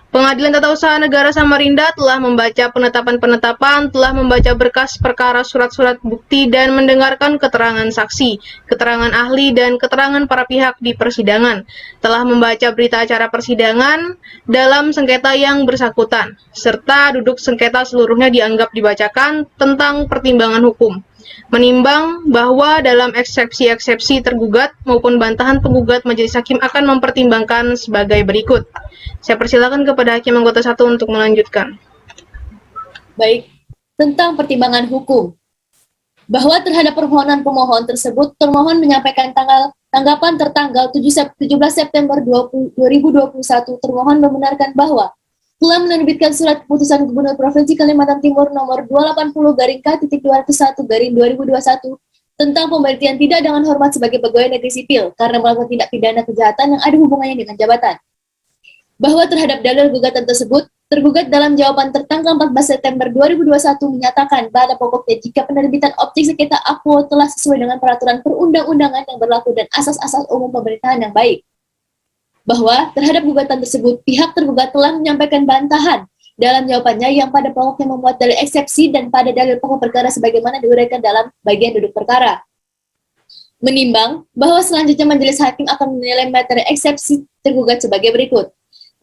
S1: Pengadilan Tata Usaha Negara Samarinda telah membaca penetapan-penetapan, telah membaca berkas perkara, surat-surat bukti, dan mendengarkan keterangan saksi, keterangan ahli, dan keterangan para pihak di persidangan, telah membaca berita acara persidangan dalam sengketa yang bersangkutan, serta duduk sengketa seluruhnya dianggap dibacakan tentang pertimbangan hukum. Menimbang bahwa dalam eksepsi-eksepsi tergugat maupun bantahan penggugat, majelis hakim akan mempertimbangkan sebagai berikut. Saya persilakan kepada hakim anggota 1 untuk melanjutkan.
S6: Baik, tentang pertimbangan hukum. Bahwa terhadap permohonan pemohon tersebut, termohon menyampaikan tanggapan tertanggal 17 September 2021, termohon membenarkan bahwa telah menerbitkan surat keputusan Gubernur Provinsi Kalimantan Timur nomor 280-K-201-2021 tentang pemberhentian tidak dengan hormat sebagai pegawai negeri sipil karena melakukan tindak pidana kejahatan yang ada hubungannya dengan jabatan. Bahwa terhadap dalil gugatan tersebut, tergugat dalam jawaban tertanggal 14 September 2021 menyatakan pada pokoknya jika penerbitan objek sengketa akuo telah sesuai dengan peraturan perundang-undangan yang berlaku dan asas-asas umum pemerintahan yang baik. Bahwa terhadap gugatan tersebut, pihak tergugat telah menyampaikan bantahan dalam jawabannya yang pada pokoknya memuat dalil eksepsi dan pada dalil pokok perkara sebagaimana diuraikan dalam bagian duduk perkara. Menimbang bahwa selanjutnya majelis hakim akan menilai materi eksepsi tergugat sebagai berikut.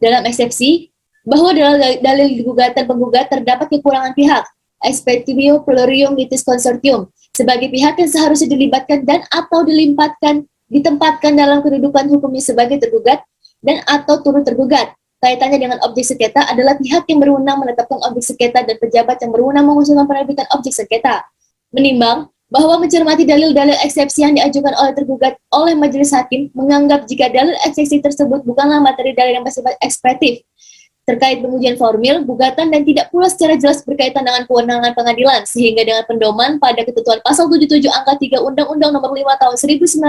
S6: Dalam eksepsi, bahwa dalil gugatan penggugat terdapat kekurangan pihak, expectio plurium litis consortium, sebagai pihak yang seharusnya dilibatkan dan atau ditempatkan dalam kedudukan hukumnya sebagai tergugat dan atau turut tergugat. Kaitannya dengan objek sengketa adalah pihak yang berwenang menetapkan objek sengketa dan pejabat yang berwenang mengusulkan penerbitan objek sengketa. Menimbang bahwa mencermati dalil-dalil eksepsi yang diajukan oleh tergugat oleh majelis hakim, menganggap jika dalil eksepsi tersebut bukanlah materi dalil yang bersifat ekspektif terkait pengujian formil, gugatan, dan tidak pula secara jelas berkaitan dengan kewenangan pengadilan, sehingga dengan pendoman pada ketentuan pasal 77 angka 3 Undang-Undang Nomor 5 Tahun 1986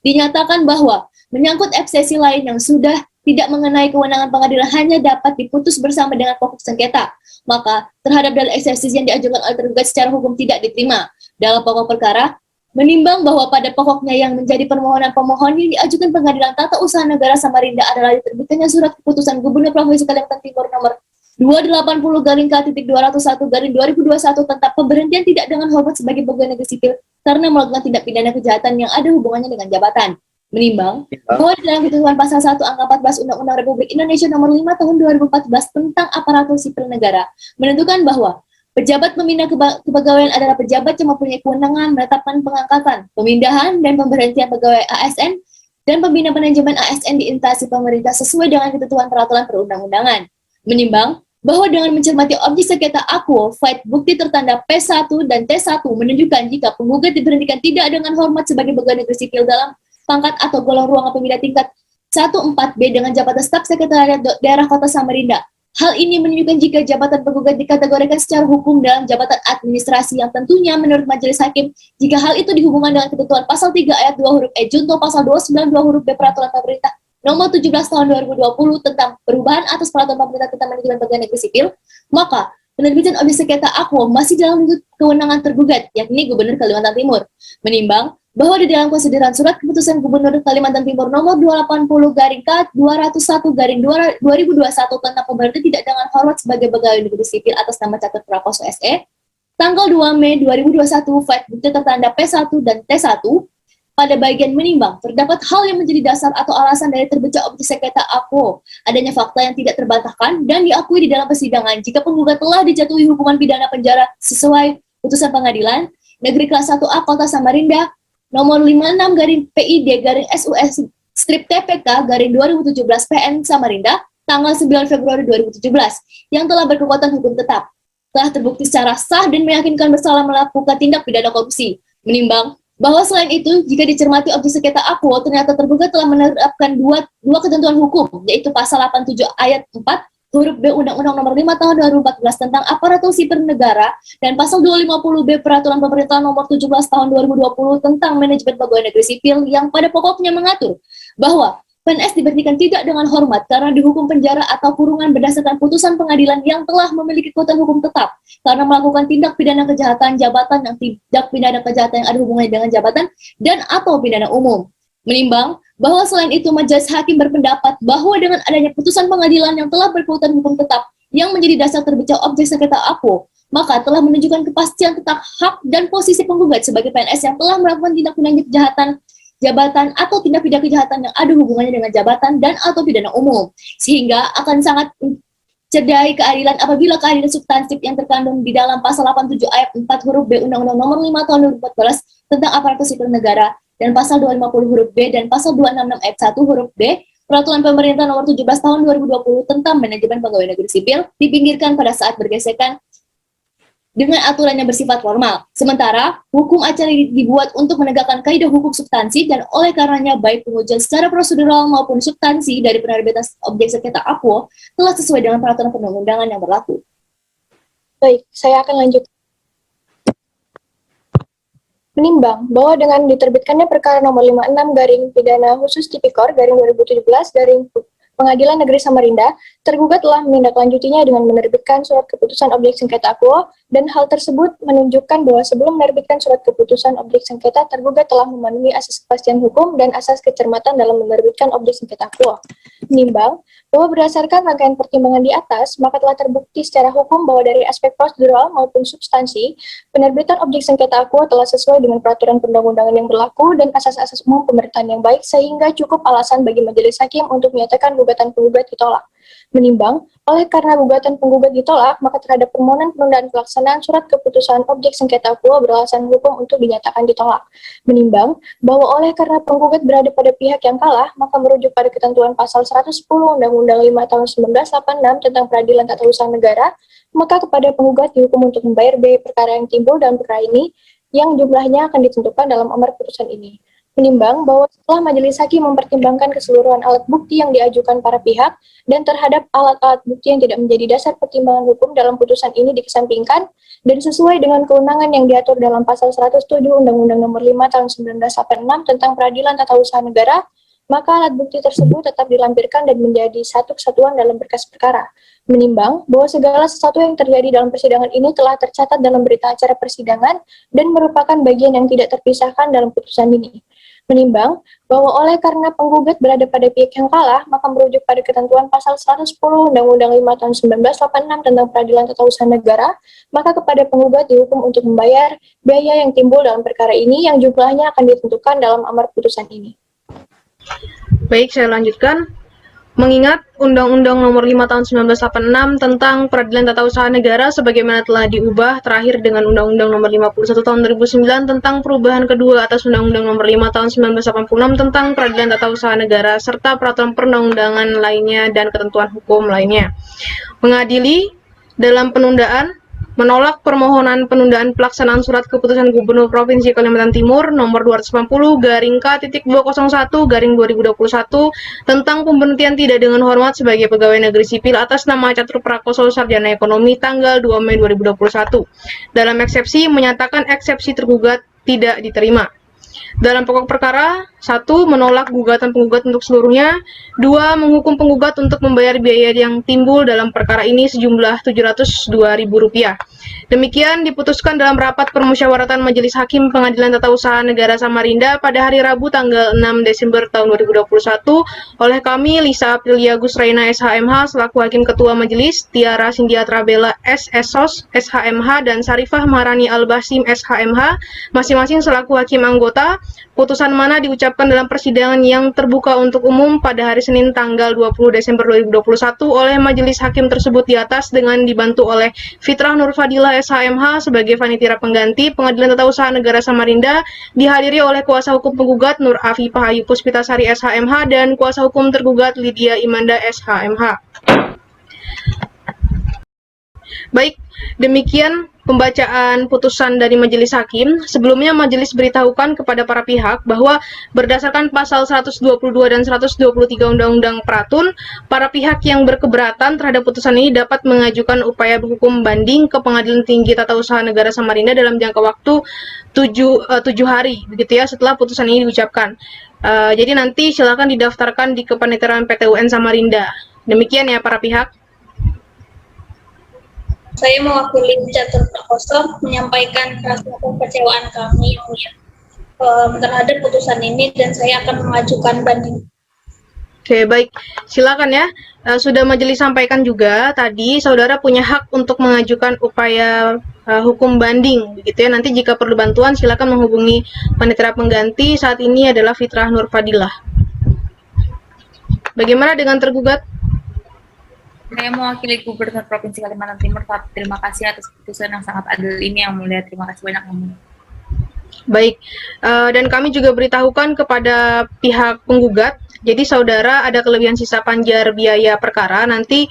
S6: dinyatakan bahwa menyangkut eksepsi lain yang sudah tidak mengenai kewenangan pengadilan hanya dapat diputus bersama dengan pokok sengketa, maka terhadap dalil eksepsi yang diajukan oleh tergugat secara hukum tidak diterima. Dalam pokok perkara, menimbang bahwa pada pokoknya yang menjadi permohonan pemohon yang diajukan Pengadilan Tata Usaha Negara Samarinda adalah diterbitkannya surat keputusan Gubernur Provinsi Kalimantan Timur nomor 280-K-201-2021 tentang pemberhentian tidak dengan hormat sebagai pegawai negeri sipil karena melakukan tindak pidana kejahatan yang ada hubungannya dengan jabatan. Menimbang bahwa dalam ketentuan pasal 1 angka 14 Undang-Undang Republik Indonesia nomor 5 tahun 2014 tentang aparatur sipil negara menentukan bahwa pejabat pembina kepegawaian adalah pejabat yang mempunyai kewenangan menetapkan pengangkatan, pemindahan, dan pemberhentian pegawai ASN dan pembina manajemen ASN di instansi pemerintah sesuai dengan ketentuan peraturan perundang-undangan. Menimbang bahwa dengan mencermati objek sengketa akuo, fight bukti tertanda P1 dan T1 menunjukkan jika penggugat diberhentikan tidak dengan hormat sebagai pegawai negeri sipil dalam pangkat atau golong ruangan pembina tingkat 1-4B dengan jabatan staf sekretariat daerah Kota Samarinda. Hal ini menunjukkan jika jabatan penggugat dikategorikan secara hukum dalam jabatan administrasi yang tentunya menurut majelis hakim jika hal itu dihubungkan dengan ketentuan pasal 3 ayat 2 huruf E junto pasal 292 huruf B peraturan pemerintah nomor 17 tahun 2020 tentang perubahan atas peraturan pemerintah tentang manajemen pegawai negeri sipil, maka penerbitan objek sengketa akuo masih dalam lingkup kewenangan tergugat, yakni Gubernur Kalimantan Timur. Menimbang bahwa di dalam konsideran surat keputusan Gubernur Kalimantan Timur nomor 280 garing K 201 garing 2021 tentang pemberhentian tidak dengan hormat sebagai pegawai negeri sipil atas nama Catur Prakoso SE tanggal 2 Mei 2021 file bukti tertanda P1 dan T1 pada bagian menimbang terdapat hal yang menjadi dasar atau alasan dari terbitnya objek sengketa APO adanya fakta yang tidak terbantahkan dan diakui di dalam persidangan jika penggugat telah dijatuhi hukuman pidana penjara sesuai putusan pengadilan negeri kelas 1A Kota Samarinda nomor 56 garing PID garing SUS strip TPK garing 2017 PN Samarinda tanggal 9 Februari 2017 yang telah berkekuatan hukum tetap telah terbukti secara sah dan meyakinkan bersalah melakukan tindak pidana korupsi. Menimbang bahwa selain itu, jika dicermati objek sengketa APO, ternyata tergugat telah menerapkan dua ketentuan hukum, yaitu pasal 87 ayat 4 huruf B Undang-Undang Nomor 5 Tahun 2014 tentang aparatur sipil negara dan pasal 250B Peraturan Pemerintah Nomor 17 Tahun 2020 tentang manajemen pegawai negeri sipil yang pada pokoknya mengatur bahwa PNS diberhentikan tidak dengan hormat karena dihukum penjara atau kurungan berdasarkan putusan pengadilan yang telah memiliki kekuatan hukum tetap karena melakukan tindak pidana kejahatan jabatan yang tindak pidana kejahatan yang ada hubungannya dengan jabatan dan atau pidana umum. Menimbang bahwa selain itu majelis hakim berpendapat bahwa dengan adanya putusan pengadilan yang telah berkekuatan hukum tetap yang menjadi dasar terbitnya objek sengketa APO, maka telah menunjukkan kepastian tentang hak dan posisi penggugat sebagai PNS yang telah melakukan tindak pidana kejahatan jabatan atau tindak pidana kejahatan yang ada hubungannya dengan jabatan dan atau pidana umum, sehingga akan sangat mencederai keadilan apabila keadilan substansif yang terkandung di dalam pasal 87 ayat 4 huruf B Undang-Undang Nomor 5 Tahun 2014 tentang aparatur sipil negara dan pasal 250 huruf B dan pasal 266 ayat 1 huruf B Peraturan Pemerintah Nomor 17 Tahun 2020 tentang manajemen pegawai negeri sipil dipinggirkan pada saat bergesekan dengan aturan yang bersifat formal. Sementara, hukum acara dibuat untuk menegakkan kaidah hukum substansi dan oleh karenanya baik pengujian secara prosedural maupun substansi dari penerbitan objek sengketa APO telah sesuai dengan peraturan perundang-undangan yang berlaku.
S5: Baik, saya akan lanjut. Menimbang bahwa dengan diterbitkannya perkara nomor 56 garing pidana khusus tipikor garing 2017 garing Pengadilan Negeri Samarinda, tergugat telah menindaklanjutinya dengan menerbitkan surat keputusan objek sengketa APO, dan hal tersebut menunjukkan bahwa sebelum menerbitkan surat keputusan objek sengketa, tergugat telah memenuhi asas kepastian hukum dan asas kecermatan dalam menerbitkan objek sengketa APO. Menimbang bahwa berdasarkan rangkaian pertimbangan di atas, maka telah terbukti secara hukum bahwa dari aspek prosedural maupun substansi, penerbitan objek sengketa APO telah sesuai dengan peraturan perundang-undangan yang berlaku dan asas-asas umum pemerintahan yang baik, sehingga cukup alasan bagi majelis hakim untuk menyatakan gugatan penggugat ditolak. Menimbang, oleh karena gugatan penggugat ditolak, maka terhadap permohonan penundaan pelaksanaan surat keputusan objek sengketa APO beralasan hukum untuk dinyatakan ditolak. Menimbang bahwa oleh karena penggugat berada pada pihak yang kalah, maka merujuk pada ketentuan pasal 110 Undang-Undang 5 Tahun 1986 tentang Peradilan Tata Usaha Negara, maka kepada penggugat dihukum untuk membayar biaya perkara yang timbul dalam perkara ini, yang jumlahnya akan ditentukan dalam amar putusan ini. Menimbang bahwa setelah majelis hakim mempertimbangkan keseluruhan alat bukti yang diajukan para pihak dan terhadap alat-alat bukti yang tidak menjadi dasar pertimbangan hukum dalam putusan ini dikesampingkan dan sesuai dengan kewenangan yang diatur dalam pasal 107 Undang-Undang Nomor 5 Tahun 1986 tentang Peradilan Tata Usaha Negara, maka alat bukti tersebut tetap dilampirkan dan menjadi satu kesatuan dalam berkas perkara. Menimbang bahwa segala sesuatu yang terjadi dalam persidangan ini telah tercatat dalam berita acara persidangan dan merupakan bagian yang tidak terpisahkan dalam putusan ini. Menimbang bahwa oleh karena penggugat berada pada pihak yang kalah, maka merujuk pada ketentuan pasal 110 Undang-Undang 5 Tahun 1986 tentang Peradilan Tata Usaha Negara, maka kepada penggugat dihukum untuk membayar biaya yang timbul dalam perkara ini yang jumlahnya akan ditentukan dalam amar putusan ini.
S1: Baik, saya lanjutkan. Mengingat Undang-Undang Nomor 5 Tahun 1986 tentang Peradilan Tata Usaha Negara sebagaimana telah diubah terakhir dengan Undang-Undang Nomor 51 Tahun 2009 tentang perubahan kedua atas Undang-Undang Nomor 5 Tahun 1986 tentang Peradilan Tata Usaha Negara serta peraturan perundang-undangan lainnya dan ketentuan hukum lainnya. Mengadili dalam penundaan menolak permohonan penundaan pelaksanaan surat keputusan Gubernur Provinsi Kalimantan Timur nomor 280/K.201/2021 tentang pemberhentian tidak dengan hormat sebagai pegawai negeri sipil atas nama Catur Prakoso Sarjana Ekonomi tanggal 2 Mei 2021. Dalam eksepsi menyatakan eksepsi tergugat tidak diterima. Dalam pokok perkara 1. Menolak gugatan penggugat untuk seluruhnya. 2. Menghukum penggugat untuk membayar biaya yang timbul dalam perkara ini sejumlah Rp702.000. Demikian diputuskan dalam rapat permusyawaratan Majelis Hakim Pengadilan Tata Usaha Negara Samarinda pada hari Rabu tanggal 6 Desember tahun 2021 oleh kami Lisa Aprilia Gusraina SHMH selaku Hakim Ketua Majelis, Tiara Sindia Trabela SSOS SHMH, dan Sarifah Maharani Al-Basim SHMH masing-masing selaku Hakim Anggota. Putusan mana diucapkan dalam persidangan yang terbuka untuk umum pada hari Senin tanggal 20 Desember 2021 oleh Majelis Hakim tersebut di atas dengan dibantu oleh Fitrah Nur Fadilah SHMH sebagai panitia pengganti Pengadilan Tata Usaha Negara Samarinda, dihadiri oleh kuasa hukum penggugat Nur Afifah Ayu Puspitasari SHMH dan kuasa hukum tergugat Lydia Imanda SHMH. Baik, demikian pembacaan putusan dari Majelis Hakim. Sebelumnya Majelis beritahukan kepada para pihak bahwa berdasarkan pasal 122 dan 123 Undang-Undang Peratun, para pihak yang berkeberatan terhadap putusan ini dapat mengajukan upaya hukum banding ke Pengadilan Tinggi Tata Usaha Negara Samarinda dalam jangka waktu 7 hari, begitu ya, setelah putusan ini diucapkan. Jadi nanti silakan didaftarkan di Kepaniteraan PTUN Samarinda. Demikian ya para pihak.
S3: Saya mewakili Catur Prakoso menyampaikan rasa kekecewaan kami terhadap putusan ini dan saya akan mengajukan banding.
S1: Oke, baik. Silakan ya. Sudah majelis sampaikan juga tadi saudara punya hak untuk mengajukan upaya hukum banding, begitu ya. Nanti jika perlu bantuan silakan menghubungi panitera pengganti. Saat ini adalah Fitrah Nur Fadilah. Bagaimana dengan tergugat?
S4: Saya mewakili Gubernur Provinsi Kalimantan Timur. Terima kasih atas putusan yang sangat adil ini, Yang Mulia. Terima kasih banyak, Yang Mulia.
S1: Baik, dan kami juga beritahukan kepada pihak penggugat, jadi saudara ada kelebihan sisa panjar biaya perkara, nanti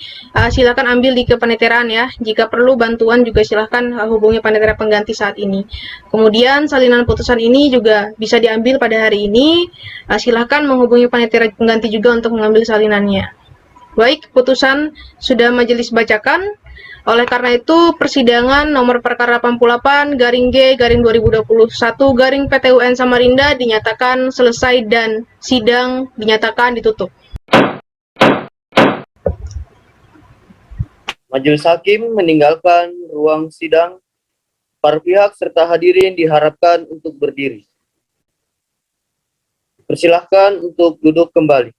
S1: silakan ambil di kepaniteraan ya. Jika perlu bantuan juga silakan hubungi panitera pengganti saat ini. Kemudian salinan putusan ini juga bisa diambil pada hari ini, silakan menghubungi panitera pengganti juga untuk mengambil salinannya. Baik, putusan sudah majelis bacakan. Oleh karena itu, persidangan nomor perkara 88/G/2021 PTUN Samarinda dinyatakan selesai dan sidang dinyatakan ditutup.
S2: Majelis Hakim meninggalkan ruang sidang. Para pihak serta hadirin diharapkan untuk berdiri. Persilahkan untuk duduk kembali.